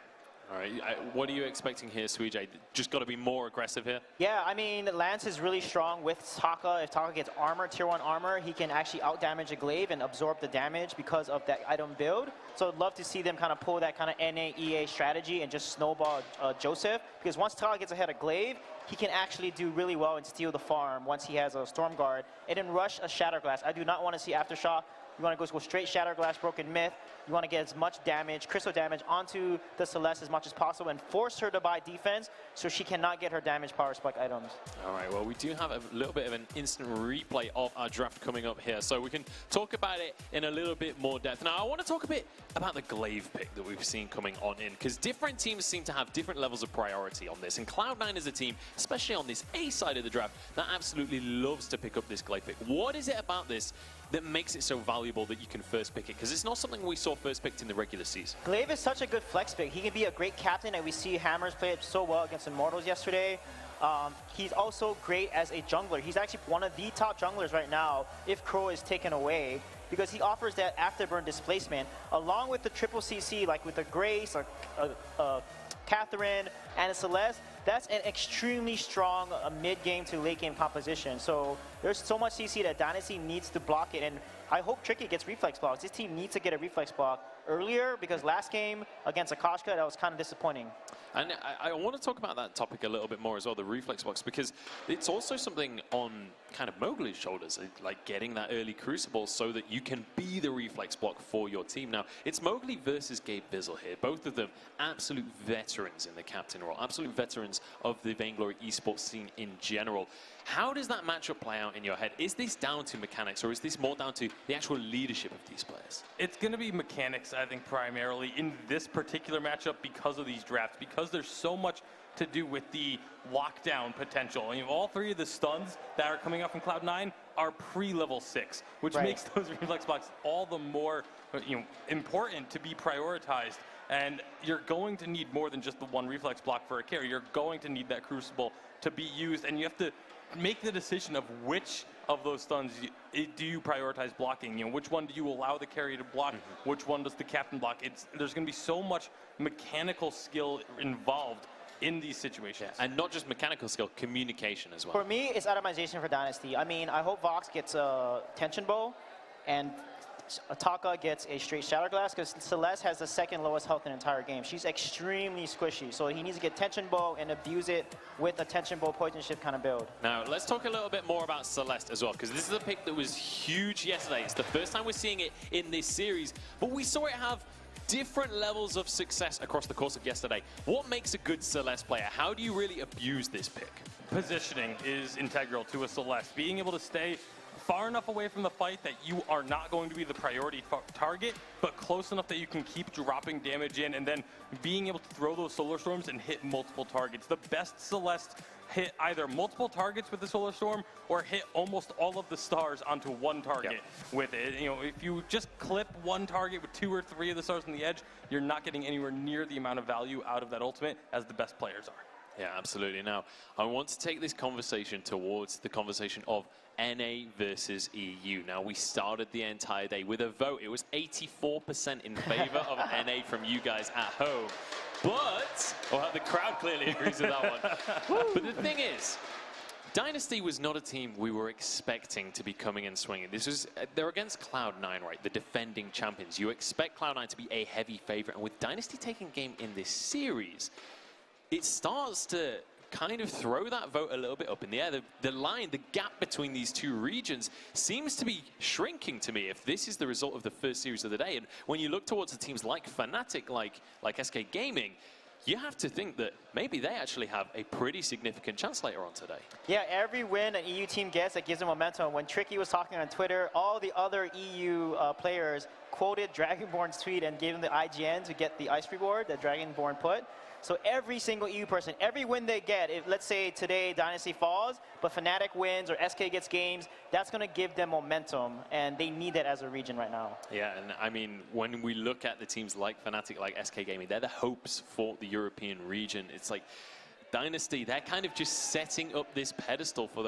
All right, what are you expecting here, Sweetjay? Just got to be more aggressive here? Yeah, I mean, Lance is really strong with Taka. If Taka gets armor, tier 1 armor, he can actually out-damage a glaive and absorb the damage because of that item build. So I'd love to see them kind of pull that kind of NA-EA strategy and just snowball Joseph. Because once Taka gets ahead of glaive, he can actually do really well and steal the farm once he has a Storm Guard. And then rush a Shatterglass. I do not want to see Aftershock. You want to go straight Shatterglass, Broken Myth. You want to get as much damage, crystal damage, onto the Celeste as much as possible and force her to buy defense so she cannot get her damage power spike items. All right, well, we do have a little bit of an instant replay of our draft coming up here, so we can talk about it in a little bit more depth. Now, I want to talk a bit about the glaive pick that we've seen coming on in, because different teams seem to have different levels of priority on this, and Cloud9 is a team, especially on this A side of the draft, that absolutely loves to pick up this glaive pick. What is it about this that makes it so valuable that you can first pick it? Because it's not something we saw first picked in the regular season. Glaive is such a good flex pick. He can be a great captain, and we see Hammers play it so well against Immortals yesterday. He's also great as a jungler. He's actually one of the top junglers right now if Crow is taken away, because he offers that afterburn displacement along with the triple CC, like with a Grace, a Catherine, and a Celeste. That's an extremely strong mid-game to late-game composition. So there's so much CC that Dynasty needs to block it, and I hope Tricky gets reflex blocks. This team needs to get a reflex block earlier, because last game against Akashka, that was kind of disappointing. And I want to talk about that topic a little bit more as well, the reflex blocks, because it's also something on kind of Mowgli's shoulders, like getting that early crucible so that you can be the reflex block for your team. Now, it's Mowgli versus Gabe Bizzle here. Both of them absolute veterans in the captain role, absolute veterans of the Vainglory esports scene in general. How does that matchup play out in your head? Is this down to mechanics, or is this more down to the actual leadership of these players? It's going to be mechanics, I think, primarily in this particular matchup because of these drafts, because there's so much to do with the lockdown potential. I mean, all three of the stuns that are coming up from Cloud9 are pre-level 6, which makes those reflex blocks all the more important to be prioritized. And you're going to need more than just the one reflex block for a carry. You're going to need that crucible to be used, and you have to make the decision of which of those stuns do you prioritize blocking. Which one do you allow the carry to block? Which one does the captain block? There's going to be so much mechanical skill involved in these situations. And not just mechanical skill, communication as well. For me, it's atomization for Dynasty. I mean, I hope Vox gets a tension bow and Taka gets a straight Shatterglass, because Celeste has the second lowest health in the entire game. She's extremely squishy, so he needs to get tension bow and abuse it with a tension bow poison shift kind of build. Now, let's talk a little bit more about Celeste as well, because this is a pick that was huge yesterday. It's the first time we're seeing it in this series, but we saw it have different levels of success across the course of yesterday. What makes a good Celeste player? How do you really abuse this pick? Positioning is integral to a Celeste. Being able to stay far enough away from the fight that you are not going to be the priority target, but close enough that you can keep dropping damage in, and then being able to throw those Solar Storms and hit multiple targets. The best Celeste hit either multiple targets with the Solar Storm or hit almost all of the stars onto one target with it. If you just clip one target with 2 or 3 of the stars on the edge, you're not getting anywhere near the amount of value out of that ultimate as the best players are. Yeah, absolutely. Now, I want to take this conversation towards the conversation of NA versus EU. Now, we started the entire day with a vote. It was 84% in favor of NA from you guys at home. But, well, the crowd clearly agrees with that one. But the thing is, Dynasty was not a team we were expecting to be coming and swinging. This was, they're against Cloud9, right? The defending champions. You expect Cloud9 to be a heavy favorite. And with Dynasty taking game in this series, it starts to kind of throw that vote a little bit up in the air. The line, the gap between these two regions seems to be shrinking to me if this is the result of the first series of the day. And when you look towards the teams like Fnatic, like SK Gaming, you have to think that maybe they actually have a pretty significant chance later on today. Yeah, every win an EU team gets, that gives them momentum. When Tricky was talking on Twitter, all the other EU players quoted Dragonborn's tweet and gave him the IGN to get the ice reward that Dragonborn put. So every single EU person, every win they get, if let's say today Dynasty falls, but Fnatic wins or SK gets games, that's going to give them momentum, and they need that as a region right now. Yeah, and I mean, when we look at the teams like Fnatic, like SK Gaming, they're the hopes for the European region. It's like Dynasty, they're kind of just setting up this pedestal for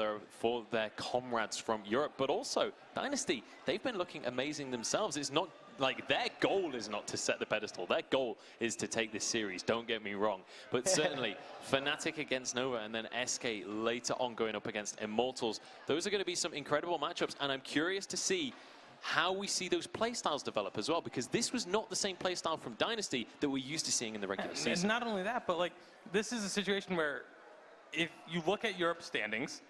their comrades from Europe, but also Dynasty, they've been looking amazing themselves. It's not like their goal is not to set the pedestal. Their goal is to take this series, don't get me wrong. But certainly, Fnatic against Nova and then SK later on going up against Immortals, those are going to be some incredible matchups, and I'm curious to see how we see those playstyles develop as well, because this was not the same playstyle from Dynasty that we're used to seeing in the regular season. And not only that, but like, this is a situation where if you look at Europe's standings,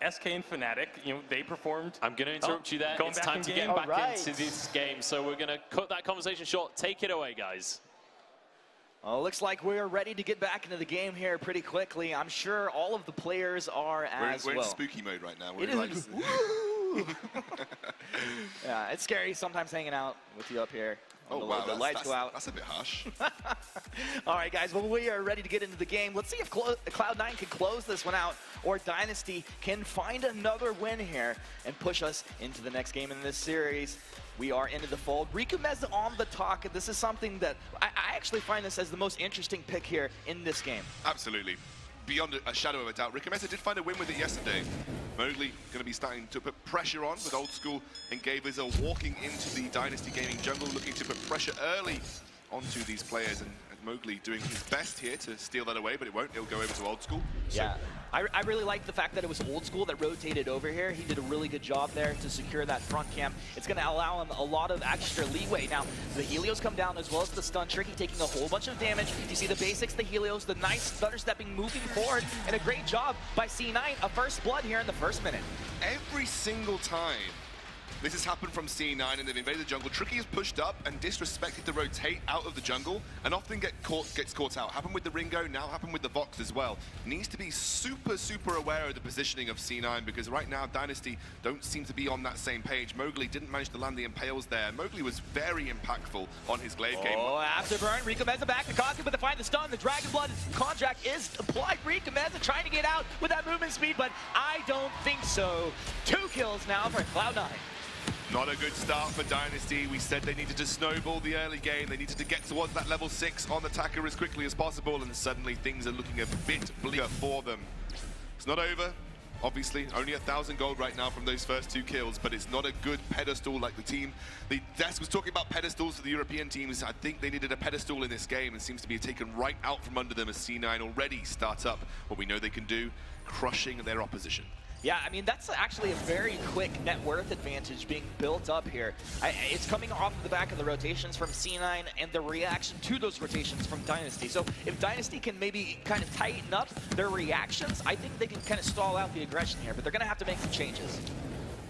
SK and Fnatic, you know, they performed. I'm going to interrupt you there. It's time to get back into this game. So we're going to cut that conversation short. Take it away, guys. Well, looks like we're ready to get back into the game here pretty quickly. I'm sure all of the players are as well. We're in spooky mode right now. It is. Yeah, it's scary sometimes hanging out with you up here. Oh, wow, the lights go out. That's a bit harsh. All right, guys, well, we are ready to get into the game. Let's see if Cloud9 can close this one out, or Dynasty can find another win here and push us into the next game in this series. We are into the fold. Riku Meza on the talk. This is something that I actually find this as the most interesting pick here in this game. Absolutely. Beyond a shadow of a doubt. Riku Meza did find a win with it yesterday. Mowgli going to be starting to put pressure on with Old School, and Gavers are walking into the Dynasty Gaming jungle, looking to put pressure early onto these players, and Mowgli doing his best here to steal that away, but it won't. It'll go over to Old School. So yeah, I really like the fact that it was Old School that rotated over here. He did a really good job there to secure that front camp. It's going to allow him a lot of extra leeway. Now, the Helios come down as well as the stun. Tricky taking a whole bunch of damage. You see the basics, the Helios, the nice stutter stepping, moving forward, and a great job by C9. A first blood here in the first minute. Every single time this has happened from C9 and they've invaded the jungle, Tricky is pushed up and disrespected to rotate out of the jungle and often gets caught out. Happened with the Ringo, now happened with the Vox as well. Needs to be super aware of the positioning of C9, because right now Dynasty don't seem to be on that same page. Mowgli didn't manage to land the Impales there. Mowgli was very impactful on his Glaive game. Oh, afterburn, Riku Meza back to Kaku, but to find the stun, the Dragon Blood contract is applied. Riku Meza trying to get out with that movement speed, but I don't think so. 2 kills now for Cloud9. Not a good start for Dynasty. We said they needed to snowball the early game. They needed to get towards that level 6 on the Attacker as quickly as possible, and suddenly things are looking a bit bleaker for them. It's not over. Obviously, only 1,000 gold right now from those first 2 kills, but it's not a good pedestal like the team. The desk was talking about pedestals for the European teams. I think they needed a pedestal in this game, and seems to be taken right out from under them as C9 already starts up what we know they can do, crushing their opposition. Yeah, I mean, that's actually a very quick net worth advantage being built up here. It's coming off of the back of the rotations from C9 and the reaction to those rotations from Dynasty. So if Dynasty can maybe kind of tighten up their reactions, I think they can kind of stall out the aggression here, but they're going to have to make some changes.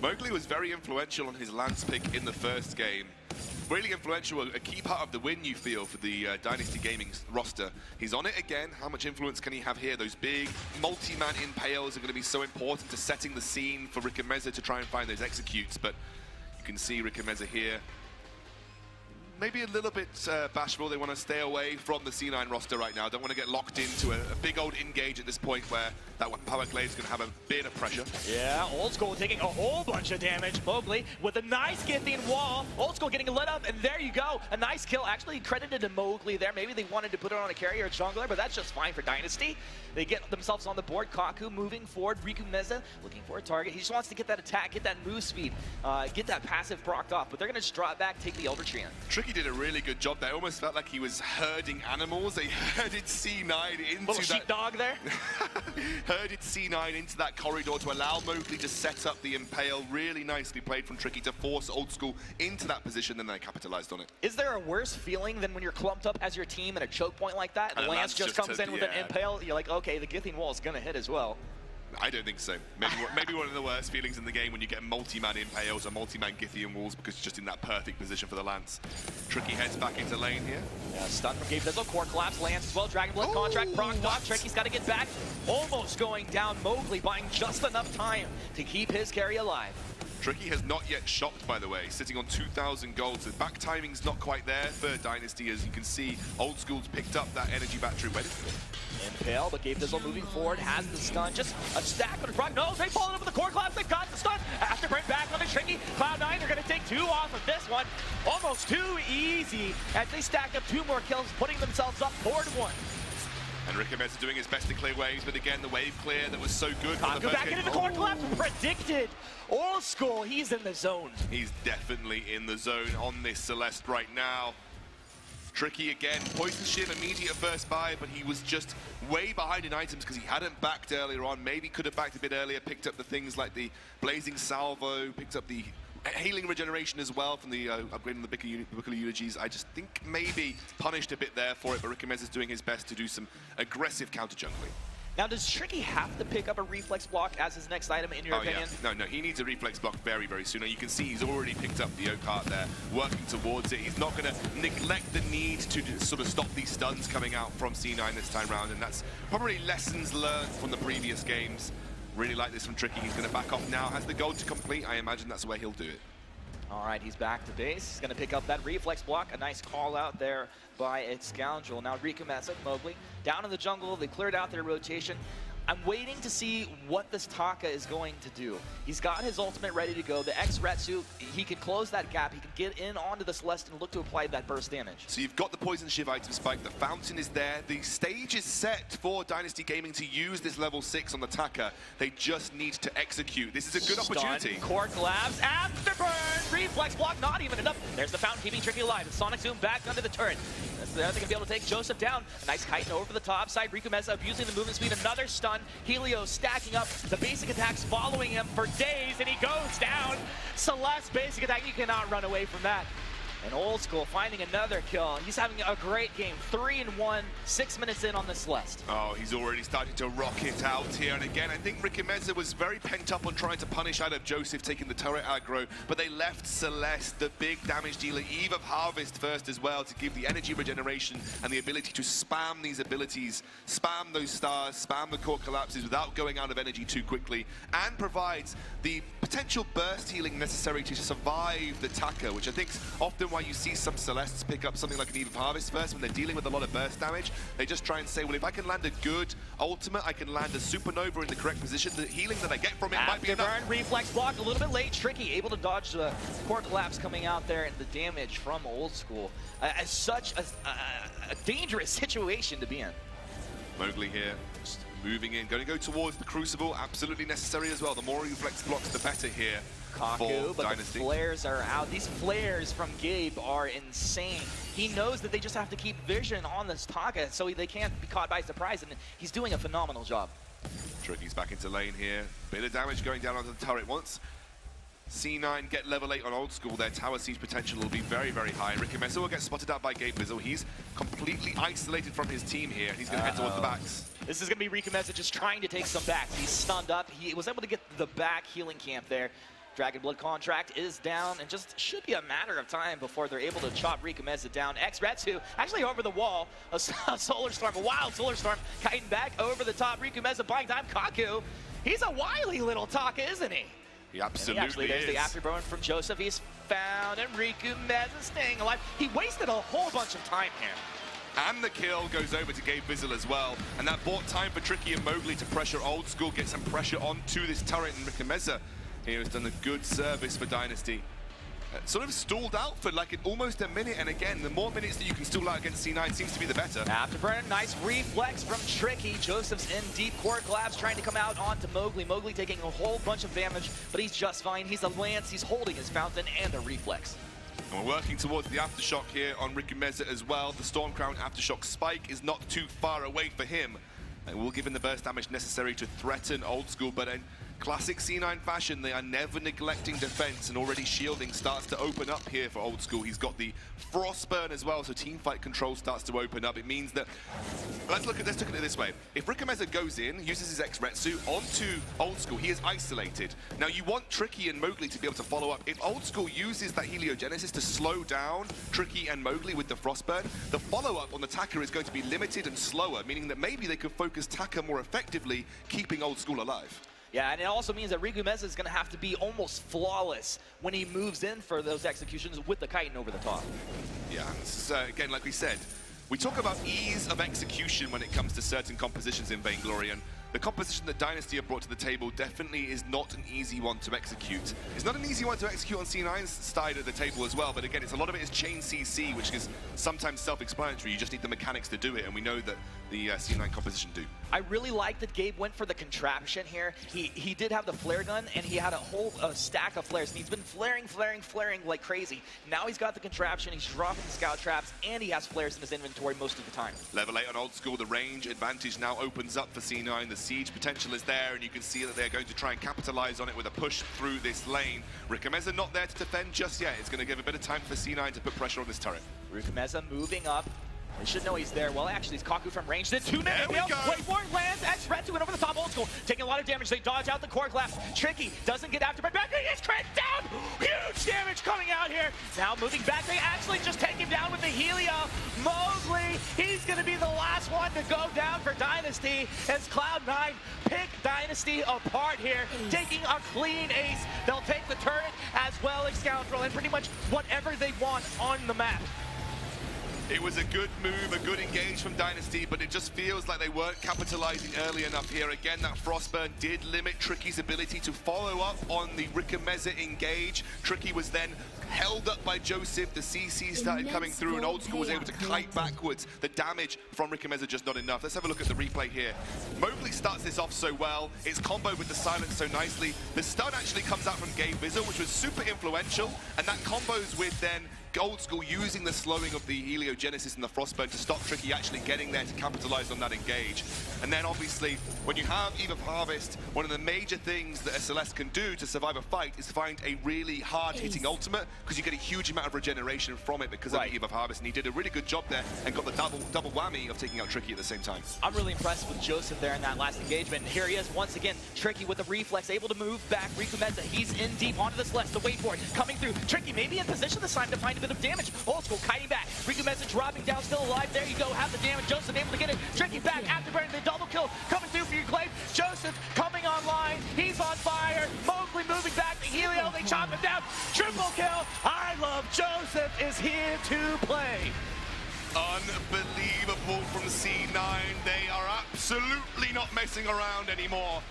Mowgli was very influential on his Lance pick in the first game. Really influential, a key part of the win, you feel, for the Dynasty Gaming roster. He's on it again. How much influence can he have here? Those big multi-man impales are going to be so important to setting the scene for Riku Meza to try and find those executes. But you can see Riku Meza here, maybe a little bit bashful. They want to stay away from the C9 roster right now. Don't want to get locked into a big old engage at this point where that power glaive is going to have a bit of pressure. Yeah, Old School taking a whole bunch of damage. Mowgli with a nice Githian wall. Old School getting lit up, and there you go. A nice kill, actually credited to Mowgli there. Maybe they wanted to put it on a carrier or jungler, but that's just fine for Dynasty. They get themselves on the board. Kaku moving forward. Riku Meza looking for a target. He just wants to get that attack, get that move speed, get that passive procced off, but they're going to just draw it back, take the Elder Tree in. Tricky did a really good job there. Almost felt like he was herding animals. They herded C9 into Little sheepdog there. herded C9 into that corridor to allow Mowgli to set up the Impale. Really nicely played from Tricky to force Old School into that position, then they capitalized on it. Is there a worse feeling than when you're clumped up as your team at a choke point like that, and And Lance just comes in with an yeah. Impale? You're like, okay, the Githing wall is going to hit as well. I don't think so. Maybe one of the worst feelings in the game when you get multi-man Impales or multi-man Githian walls because you're just in that perfect position for the Lance. Tricky heads back into lane here. Yeah, stun from Gabe Fizzle, core collapse, Lance as well, Dragon Blood contract, proc dog, Tricky's got to get back. Almost going down, Mowgli buying just enough time to keep his carry alive. Tricky has not yet shopped, by the way, sitting on 2,000 gold. So back timing's not quite there for Dynasty. As you can see, Old School's picked up that energy battery. Where did it go? Impale, but Gabe Fizzle moving forward, has the stun, just a stack on the front. No, they followed up with the core collapse, they've got the stun. Afterburn back on the Tricky. Cloud9, they're going to take 2 off of this one. Almost too easy as they stack up 2 more kills, putting themselves up 4-1. And Rickamez is doing his best to clear waves, but again, the wave clear that was so good. Go back into the core collapse, predicted. Old School, he's in the zone. He's definitely in the zone on this Celeste right now. Tricky again, Poison Shiv, immediate first buy, but he was just way behind in items because he hadn't backed earlier on. Maybe could have backed a bit earlier, picked up the things like the Blazing Salvo, picked up the healing regeneration as well from the upgrading the Bickel Eulogies. I just think maybe punished a bit there for it, but Rickamez is doing his best to do some aggressive counter jungling. Now, does Tricky have to pick up a reflex block as his next item, in your opinion? Yeah. No, he needs a reflex block very, very soon. You can see he's already picked up the Oak Heart there, working towards it. He's not going to neglect the need to sort of stop these stuns coming out from C9 this time round, and that's probably lessons learned from the previous games. Really like this from Tricky. He's going to back off now. Has the gold to complete. I imagine that's where he'll do it. All right, he's back to base. He's going to pick up that reflex block. A nice call out there by a Scoundrel. Now Riku Mowgli down in the jungle. They cleared out their rotation. I'm waiting to see what this Taka is going to do. He's got his ultimate ready to go. The X-Retsu, he can close that gap. He can get in onto the Celeste and look to apply that burst damage. So you've got the Poison Shiv item spike. The fountain is there. The stage is set for Dynasty Gaming to use this level 6 on the Taka. They just need to execute. This is a good opportunity. Core collapse, afterburn, reflex block, not even enough. There's the fountain keeping Tricky alive. The Sonic Zoom back under the turret. They're going to be able to take Joseph down. Nice kite over the top side. Riku Meza abusing the movement speed. Another stun. Helio stacking up. The basic attacks following him for days, and he goes down. Celeste basic attack. You cannot run away from that. And Old School finding another kill. He's having a great game. 3-1, 6 minutes in on the Celeste. Oh, he's already starting to rocket out here. And again, I think Rickameza was very pent up on trying to punish out of Joseph taking the turret aggro, but they left Celeste, the big damage dealer, Eve of Harvest first as well, to give the energy regeneration and the ability to spam these abilities, spam those stars, spam the core collapses without going out of energy too quickly, and provides the potential burst healing necessary to survive the Taka, which I think is often why you see some Celestes pick up something like an Eve of Harvest first when they're dealing with a lot of burst damage. They just try and say, well, if I can land a good ultimate, I can land a supernova in the correct position, the healing that I get from it might be enough. Afterburn, reflex block, a little bit late. Tricky, able to dodge the core collapse coming out there and the damage from Old School. As such a dangerous situation to be in. Mowgli here, just moving in, going to go towards the Crucible, absolutely necessary as well. The more reflex blocks, the better here. Kaku, but Dynasty. the flares are out. These flares from Gabe are insane. He knows that they just have to keep vision on this Taka so they can't be caught by surprise, and he's doing a phenomenal job. Tricky's back into lane here. Bit of damage going down onto the turret once. C9 get level 8 on Old School, their tower siege potential will be very, very high. Rickameza will get spotted out by Gabe Fizzle. He's completely isolated from his team here. He's going to head towards the backs. This is going to be Rickameza just trying to take some backs. He's stunned up. He was able to get the back healing camp there. Dragon Blood contract is down, and just should be a matter of time before they're able to chop Rickameza down. X-Retsu actually over the wall. A Solar Storm, a wild Solar Storm, kiting back over the top. Rickameza buying time. Kaku, he's a wily little Taka, isn't he? He absolutely there's is. the afterburn from Joseph. He's found, and Rickameza staying alive. He wasted a whole bunch of time here. And the kill goes over to Gabe Fizzle as well. And that bought time for Tricky and Mowgli to pressure Old School, get some pressure onto this turret, and Rickameza here has done a good service for Dynasty. Sort of stalled out for like almost a minute, and again, the more minutes that you can stall out against C9 seems to be the better. Afterburn, nice reflex from Tricky. Joseph's in deep core collapse, trying to come out onto Mowgli. Mowgli taking a whole bunch of damage, but he's just fine. He's a Lance, he's holding his fountain and a reflex. And we're working towards the Aftershock here on Rikumeza as well. The Stormcrown Aftershock spike is not too far away for him. And will give him the burst damage necessary to threaten Old School, but in classic C9 fashion, they are never neglecting defense, and already shielding starts to open up here for Old School. He's got the Frostburn as well, so teamfight control starts to open up. It means that, let's look at it this way. If Rikumeza goes in, uses his X-Retsu onto Old School, he is isolated. Now you want Tricky and Mowgli to be able to follow up. If Old School uses that Heliogenesis to slow down Tricky and Mowgli with the Frostburn, the follow-up on the Taka is going to be limited and slower, meaning that maybe they could focus Taka more effectively, keeping Old School alive. Yeah, and it also means that Rikumeza is going to have to be almost flawless when he moves in for those executions with the Chitin over the top. Yeah, so again, like we said, we talk about ease of execution when it comes to certain compositions in Vainglory, and the composition that Dynasty have brought to the table definitely is not an easy one to execute. It's not an easy one to execute on C9's side of the table as well, but again, a lot of it is chain CC, which is sometimes self-explanatory. You just need the mechanics to do it, and we know that the C9 composition do. I really like that Gabe went for the contraption here. He did have the flare gun, and he had a whole stack of flares, and he's been flaring like crazy. Now he's got the contraption, he's dropping the scout traps, and he has flares in his inventory most of the time. Level 8 on Old School, the range advantage now opens up for C9. The siege potential is there, and you can see that they're going to try and capitalize on it with a push through this lane. Rikumeza not there to defend just yet. It's going to give a bit of time for C9 to put pressure on this turret. Rikumeza moving up. They should know he's there. Well, actually, it's Kaku from range. The 2 minute There we go. Wait for it, lands. X-Retsu went over the top. Old School taking a lot of damage. They dodge out the core glass. Tricky doesn't get after, but back. He's crit down. Huge damage coming out here. Now moving back. They actually just take him down with the Helio. Mowgli, he's going to be the last one to go down for Dynasty as Cloud9 pick Dynasty apart here, taking a clean ace. They'll take the turret as well as Scoundrel and pretty much whatever they want on the map. It was a good move, a good engage from Dynasty, but it just feels like they weren't capitalizing early enough here. Again, that Frostburn did limit Tricky's ability to follow up on the Rikumeza engage. Tricky was then held up by Joseph. The CC started coming through, and Old School was able to kite backwards. The damage from Rikumeza just not enough. Let's have a look at the replay here. Mowgli starts this off so well. It's comboed with the silence so nicely. The stun actually comes out from Gabe Vizzle, which was super influential, and that combos with then Old School using the slowing of the Heliogenesis and the Frostburn to stop Tricky actually getting there to capitalize on that engage. And then obviously, when you have Eve of Harvest, one of the major things that SLS can do to survive a fight is find a really hard-hitting ultimate, because you get a huge amount of regeneration from it because of the Eve of Harvest, and he did a really good job there and got the double whammy of taking out Tricky at the same time. I'm really impressed with Joseph there in that last engagement. And here he is once again, Tricky with the reflex, able to move back. Rikumeza, he's in deep onto the Celeste to wait for it. Coming through, Tricky maybe in position this time to find a bit of damage. Old School kiting back. Rikumeza dropping down, still alive. There you go, have the damage. Joseph able to get it. Tricky back after burning the double kill. Coming through for your Glaive. Joseph coming online. He's on fire. Mowgli moving back to Helio. They chop him down. Triple kill. I love Joseph is here to play. Unbelievable from C9. They are absolutely not messing around anymore.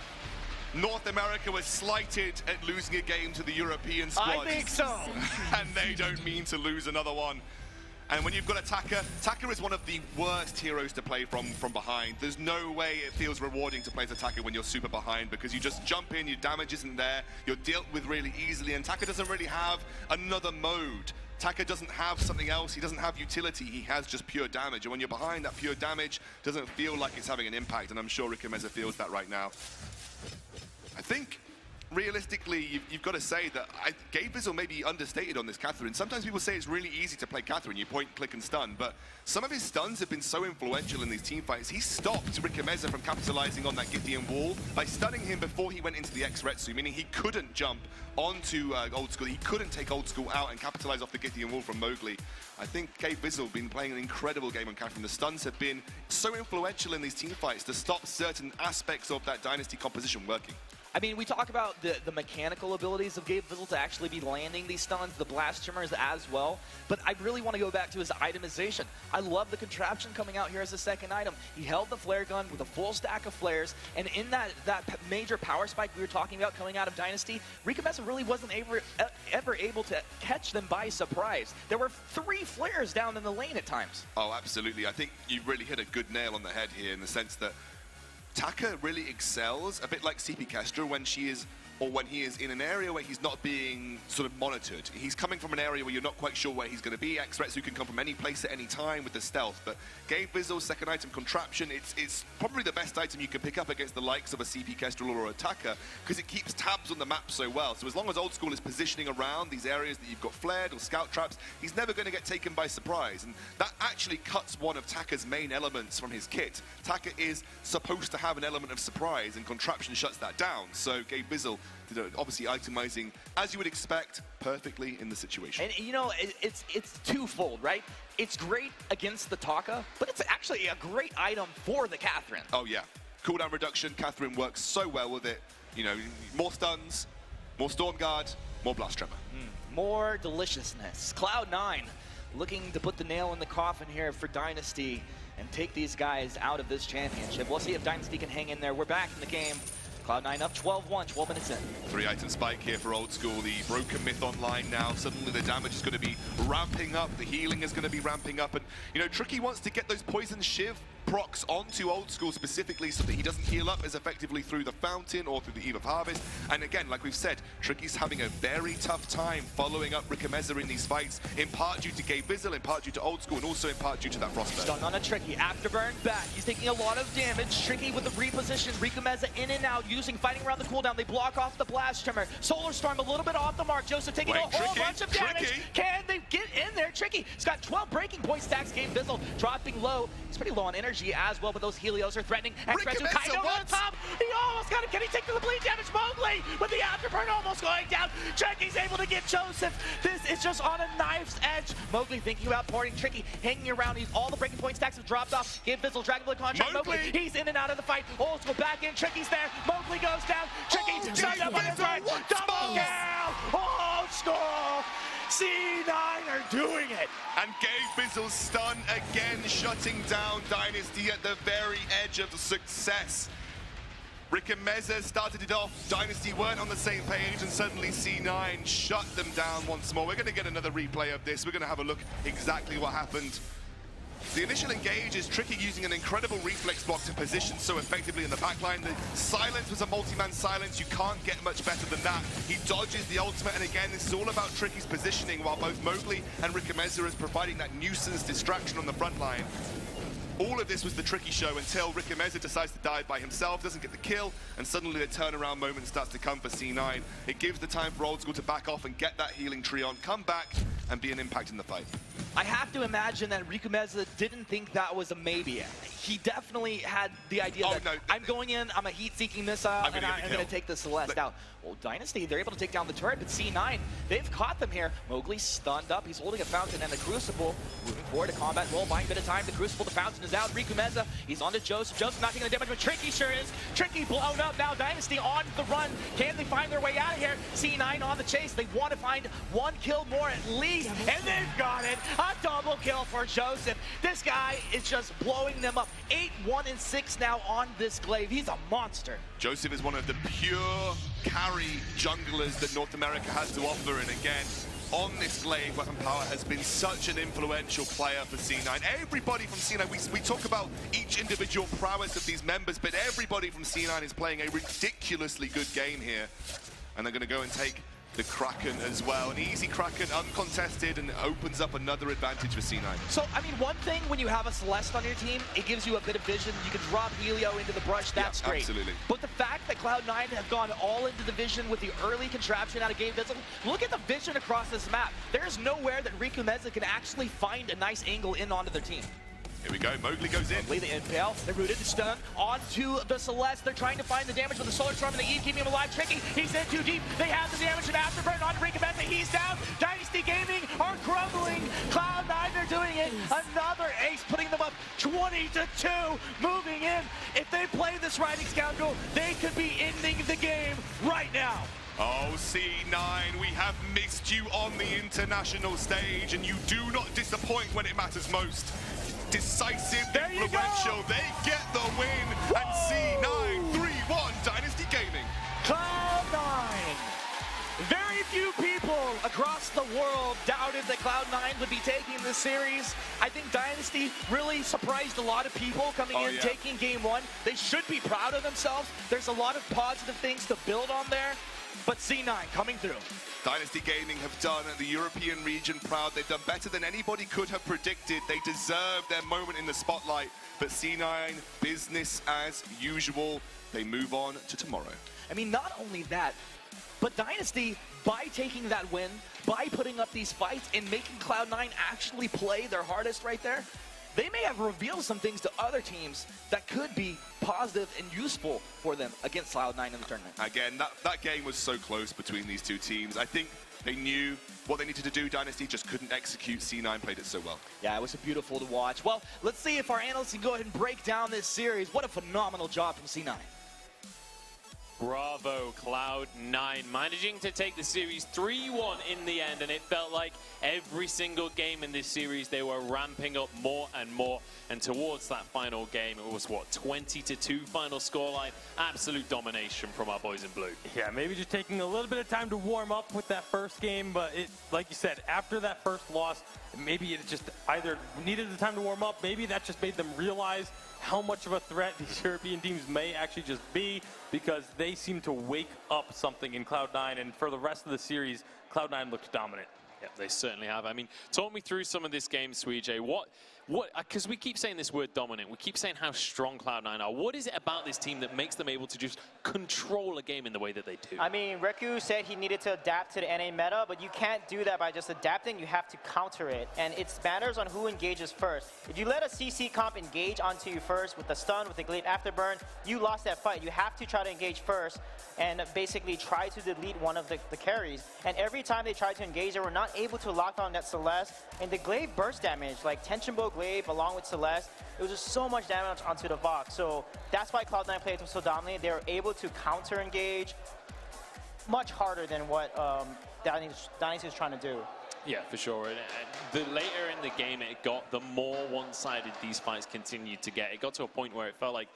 North America was slighted at losing a game to the European squad. I think so. And they don't mean to lose another one. And when you've got a Taka, Taka is one of the worst heroes to play from behind. There's no way it feels rewarding to play as a Taka when you're super behind, because you just jump in, your damage isn't there, you're dealt with really easily, and Taka doesn't really have another mode. Taka doesn't have something else, he doesn't have utility, he has just pure damage. And when you're behind, that pure damage doesn't feel like it's having an impact, and I'm sure Rikumeza feels that right now. I think, realistically, you've got to say that Gabe Vizzle may be understated on this Catherine. Sometimes people say it's really easy to play Catherine, you point, click, and stun, but some of his stuns have been so influential in these team fights. He stopped Rikumeza from capitalizing on that Githian wall by stunning him before he went into the X-Retsu, meaning he couldn't jump onto Old School. He couldn't take Old School out and capitalize off the Githian wall from Mowgli. I think Gabe Vizzle been playing an incredible game on Catherine. The stuns have been so influential in these team fights to stop certain aspects of that Dynasty composition working. I mean, we talk about the mechanical abilities of Gabe Vizzle to actually be landing these stuns, the blast trimmers as well, but I really want to go back to his itemization. I love the contraption coming out here as a second item. He held the flare gun with a full stack of flares, and in that major power spike we were talking about coming out of Dynasty, Rikumeza really wasn't ever able to catch them by surprise. There were 3 flares down in the lane at times. Oh, absolutely. I think you really hit a good nail on the head here in the sense that Taka really excels, a bit like CP Kestra, when she is or when he is in an area where he's not being sort of monitored. He's coming from an area where you're not quite sure where he's going to be. X-Retsu can come from any place at any time with the stealth, but Gabe Bizzle's second item, Contraption, it's probably the best item you can pick up against the likes of a CP Kestrel or Attacker, because it keeps tabs on the map so well. So as long as Old School is positioning around these areas that you've got flared or scout traps, he's never going to get taken by surprise. And that actually cuts one of Taka's main elements from his kit. Taka is supposed to have an element of surprise, and Contraption shuts that down. So Gabe Bizzle, obviously itemizing, as you would expect, perfectly in the situation. And you know, it's twofold, right? It's great against the Taka, but it's actually a great item for the Catherine. Oh yeah, cooldown reduction, Catherine works so well with it. You know, more stuns, more Storm Guard, more Blast Tremor. More deliciousness. Cloud9 looking to put the nail in the coffin here for Dynasty and take these guys out of this championship. We'll see if Dynasty can hang in there. We're back in the game. Cloud9 up 12-1, 12 minutes in. 3-item spike here for Old School. The Broken Myth online now. Suddenly the damage is going to be ramping up. The healing is going to be ramping up. And, you know, Tricky wants to get those Poison Shiv procs onto Old School specifically so that he doesn't heal up as effectively through the Fountain or through the Eve of Harvest. And again, like we've said, Tricky's having a very tough time following up Rikameza in these fights, in part due to Gabe Bizzle, in part due to Old School, and also in part due to that Frostburn. Stun on a Tricky. Afterburn back. He's taking a lot of damage. Tricky with the reposition. Rikameza in and out, fighting around the cooldown. They block off the Blast Tremor. Solar Storm a little bit off the mark. Joseph taking a whole bunch of damage. Can they get in there? Tricky. He's got 12 breaking point stacks. Gabe Bizzle dropping low. He's pretty low on energy as well, but those Helios are threatening. X-Retsu kind of on top. He almost got it. Can he take the bleed damage? Mowgli with the Afterburn almost going down. Tricky's able to get Joseph. This is just on a knife's edge. Mowgli thinking about porting. Tricky hanging around. All the breaking point stacks have dropped off. Gabe Bizzle, Dragon Blade contract. Mowgli, he's in and out of the fight. Old School back in. Tricky's there. Mowgli goes down. Tricky stunned up on his right. Double kill. Old School. C9 are doing it. And Gabe Bizzle's stun again, shutting down Dynasty at the very edge of success. Rikameza started it off, Dynasty weren't on the same page, and suddenly C9 shut them down once more. We're going to get another replay of this. We're going to have a look exactly what happened. The initial engage is Tricky using an incredible reflex block to position so effectively in the backline. The silence was a multi-man silence. You can't get much better than that. He dodges the ultimate, and again, this is all about Tricky's positioning, while both Mowgli and Rikameza is providing that nuisance distraction on the front line. All of this was the Tricky show until Rikameza decides to dive by himself, doesn't get the kill, and suddenly the turnaround moment starts to come for C9. It gives the time for Old School to back off and get that healing tree on, come back, and be an impact in the fight. I have to imagine that Rikameza didn't think that was a maybe. He definitely had the idea that I'm going in, I'm a heat-seeking missile, and I'm going to take the Celeste out. Well, Dynasty, they're able to take down the turret, but C9, they've caught them here. Mowgli's stunned up. He's holding a Fountain and a Crucible. Moving forward to combat roll, buying a bit of time. The Crucible, the Fountain is out. Rikameza, he's on to Joseph. Joseph not taking the damage, but Tricky sure is. Tricky blown up. Now Dynasty on the run. Can they find their way out of here? C9 on the chase. They want to find one kill more at least, and they've got it. A double kill for Joseph. This guy is just blowing them up. 8-1-6 now on this glaive. He's a monster. Joseph is one of the pure carry junglers that North America has to offer, and again, on this glaive, Weapon Power has been such an influential player for C9. Everybody from C9, we talk about each individual prowess of these members, but everybody from C9 is playing a ridiculously good game here. And they're going to go and take the Kraken as well. An easy Kraken, uncontested, and opens up another advantage for C9. So, I mean, one thing when you have a Celeste on your team, it gives you a bit of vision. You can drop Helio into the brush, that's great. Absolutely. But the fact that Cloud9 have gone all into the vision with the early contraption out of Gabe Bizzle, look at the vision across this map. There's nowhere that Rikameza can actually find a nice angle in onto their team. Here we go, Mowgli goes in. Mowgli, the impale, the rooted stun onto the Celeste. They're trying to find the damage with the Solar Storm and the Eve, keeping him alive. Tricky, he's in too deep. They have the damage and Afterburn on Rikameza. He's down. Dynasty Gaming are crumbling. Cloud9 are doing it. Another ace, putting them up 20-2, moving in. If they play this Riding Scoundrel, they could be ending the game right now. Oh, C9, we have missed you on the international stage, and you do not disappoint when it matters most. Decisive, influential, they get the win, and C9 3-1 Dynasty Gaming. Cloud9. Very few people across the world doubted that Cloud9 would be taking this series. I think Dynasty really surprised a lot of people coming in, taking game one. They should be proud of themselves. There's a lot of positive things to build on there. but C9 coming through. Dynasty Gaming have done the European region proud. They've done better than anybody could have predicted. They deserve their moment in the spotlight. But C9, business as usual. They move on to tomorrow. I mean, not only that, but Dynasty, by taking that win, by putting up these fights and making Cloud9 actually play their hardest right there, they may have revealed some things to other teams that could be positive and useful for them against Cloud9 in the tournament. Again, that game was so close between these two teams. I think they knew what they needed to do. Dynasty just couldn't execute. C9 played it so well. Yeah, it was beautiful to watch. Well, let's see if our analysts can go ahead and break down this series. What a phenomenal job from C9. Bravo, Cloud9, managing to take the series 3-1 in the end, and it felt like every single game in this series they were ramping up more and more, and towards that final game it was what, 20-2 final scoreline. Absolute domination from our boys in blue. Yeah, maybe just taking a little bit of time to warm up with that first game, but it, like you said, after that first loss, maybe it just either needed the time to warm up, maybe that just made them realize how much of a threat these European teams may actually just be, because they seem to wake up something in Cloud9, and for the rest of the series, Cloud9 looks dominant. Yeah, they certainly have. I mean, talk me through some of this game, Suijay. Because we keep saying this word dominant, we keep saying how strong Cloud9 are. What is it about this team that makes them able to just control a game in the way that they do? I mean, Riku said he needed to adapt to the NA meta, but you can't do that by just adapting. You have to counter it, and it matters on who engages first. If you let a CC comp engage onto you first with the stun, with the Glaive Afterburn, you lost that fight. You have to try to engage first and basically try to delete one of the carries. And every time they tried to engage, they were not able to lock down that Celeste. And the Glaive burst damage, like Tension Bow Glaive along with Celeste, it was just so much damage onto the Vox. So that's why Cloud9 played so dominantly. They were able to counter engage much harder than what Dynasty is trying to do. Yeah, for sure. And the later in the game it got, the more one-sided these fights continued to get. It got to a point where it felt like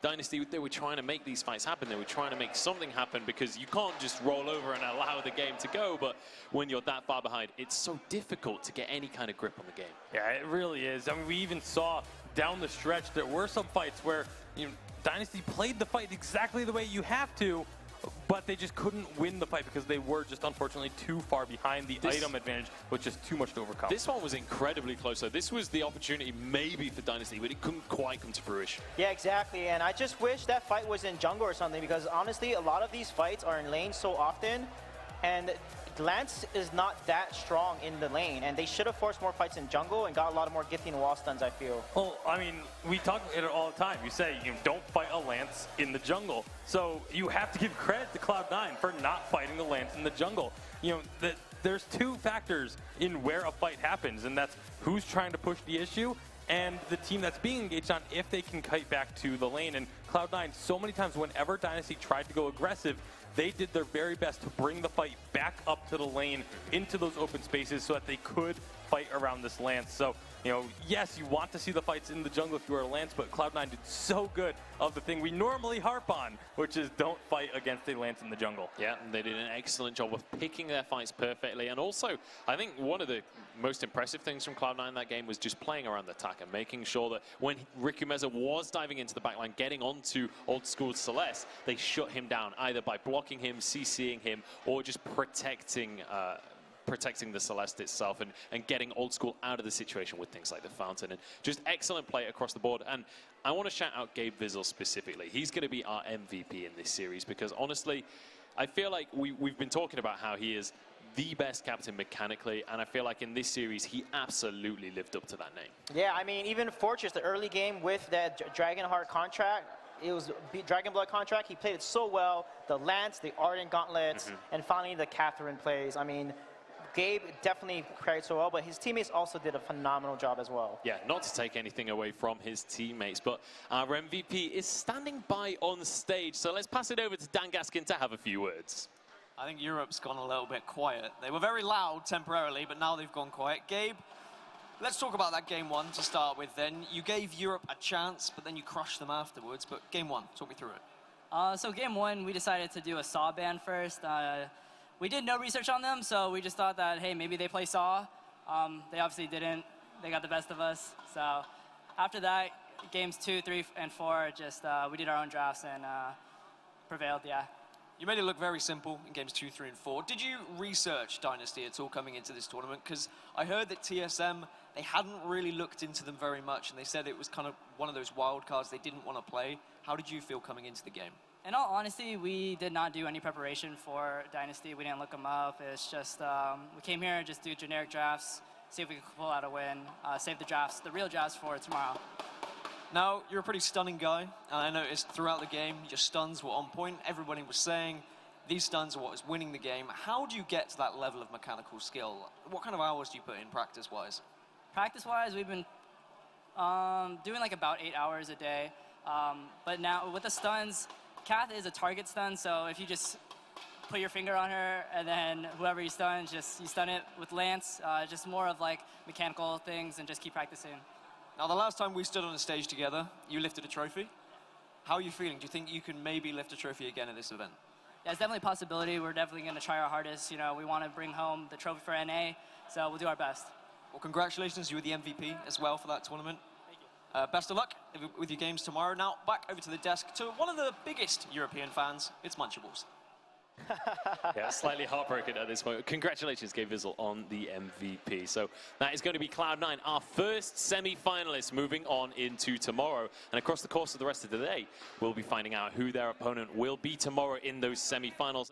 Dynasty, they were trying to make these fights happen. They were trying to make something happen, because you can't just roll over and allow the game to go. But when you're that far behind, it's so difficult to get any kind of grip on the game. Yeah, it really is. I mean, we even saw down the stretch there were some fights where Dynasty played the fight exactly the way you have to, but they just couldn't win the fight because they were just unfortunately too far behind. The item advantage was just too much to overcome. This one was incredibly close, though. This was the opportunity maybe for Dynasty, but it couldn't quite come to fruition. Yeah, exactly. And I just wish that fight was in jungle or something, because honestly, a lot of these fights are in lane so often, and Lance is not that strong in the lane, and they should have forced more fights in jungle and got a lot of more gifting and wall stuns, I feel. Well, I mean, we talk it all the time. You say, don't fight a Lance in the jungle. So you have to give credit to Cloud9 for not fighting the Lance in the jungle. There's two factors in where a fight happens, and that's who's trying to push the issue and the team that's being engaged on, if they can kite back to the lane. And Cloud9, so many times whenever Dynasty tried to go aggressive, they did their very best to bring the fight back up to the lane, into those open spaces, so that they could fight around this Lance. So, yes, you want to see the fights in the jungle if you are a Lance, but Cloud9 did so good of the thing we normally harp on, which is don't fight against a Lance in the jungle. Yeah, and they did an excellent job of picking their fights perfectly. And also, I think one of the most impressive things from Cloud9 that game was just playing around the attack and making sure that when Riku Meza was diving into the backline, getting onto old school Celeste, they shut him down, either by blocking him, CCing him, or just protecting the Celeste itself and getting old school out of the situation with things like the fountain. And just excellent play across the board. And I want to shout out Gabe Vizzle specifically. He's going to be our MVP in this series, because honestly, I feel like we've been talking about how he is the best captain mechanically, and I feel like in this series he absolutely lived up to that name. Yeah, I mean, even Fortress, the early game with that Dragonheart contract, it was Dragon Blood contract, he played it so well. The Lance, the Ardent Gauntlets, and finally the Catherine plays. I mean, Gabe definitely carried so well, but his teammates also did a phenomenal job as well. Yeah, not to take anything away from his teammates, but our MVP is standing by on stage. So let's pass it over to Dan Gaskin to have a few words. I think Europe's gone a little bit quiet. They were very loud temporarily, but now they've gone quiet. Gabe, let's talk about that game one to start with then. You gave Europe a chance, but then you crushed them afterwards. But game one, talk me through it. So game one, we decided to do a Saw ban first. We did no research on them, so we just thought that, hey, maybe they play Saw. They obviously didn't. They got the best of us. So after that, games 2, 3, and 4, just we did our own drafts and prevailed, yeah. You made it look very simple in games 2, 3, and 4. Did you research Dynasty at all coming into this tournament? Because I heard that TSM, they hadn't really looked into them very much, and they said it was kind of one of those wild cards they didn't want to play. How did you feel coming into the game? In all honesty, we did not do any preparation for Dynasty. We didn't look them up. It's just, we came here and just do generic drafts, see if we could pull out a win, save the drafts, the real drafts for tomorrow. Now, you're a pretty stunning guy, and I noticed throughout the game, your stuns were on point. Everybody was saying these stuns are what was winning the game. How do you get to that level of mechanical skill? What kind of hours do you put in practice-wise? Practice-wise, we've been doing like about 8 hours a day. But now with the stuns, Kath is a target stun, so if you just put your finger on her and then whoever you stun, you stun it with Lance. Just more of like mechanical things and just keep practicing. Now, the last time we stood on a stage together, you lifted a trophy. How are you feeling? Do you think you can maybe lift a trophy again at this event? Yeah, it's definitely a possibility. We're definitely going to try our hardest. You know, we want to bring home the trophy for NA, so we'll do our best. Well, congratulations. You were the MVP as well for that tournament. Thank you. Best of luck with your games tomorrow. Now, back over to the desk to one of the biggest European fans. It's Munchables. Yeah, slightly heartbroken at this point. Congratulations, Gabe Vizzle, on the MVP. So that is going to be Cloud9, our first semi-finalist, moving on into tomorrow. And across the course of the rest of the day, we'll be finding out who their opponent will be tomorrow in those semi-finals.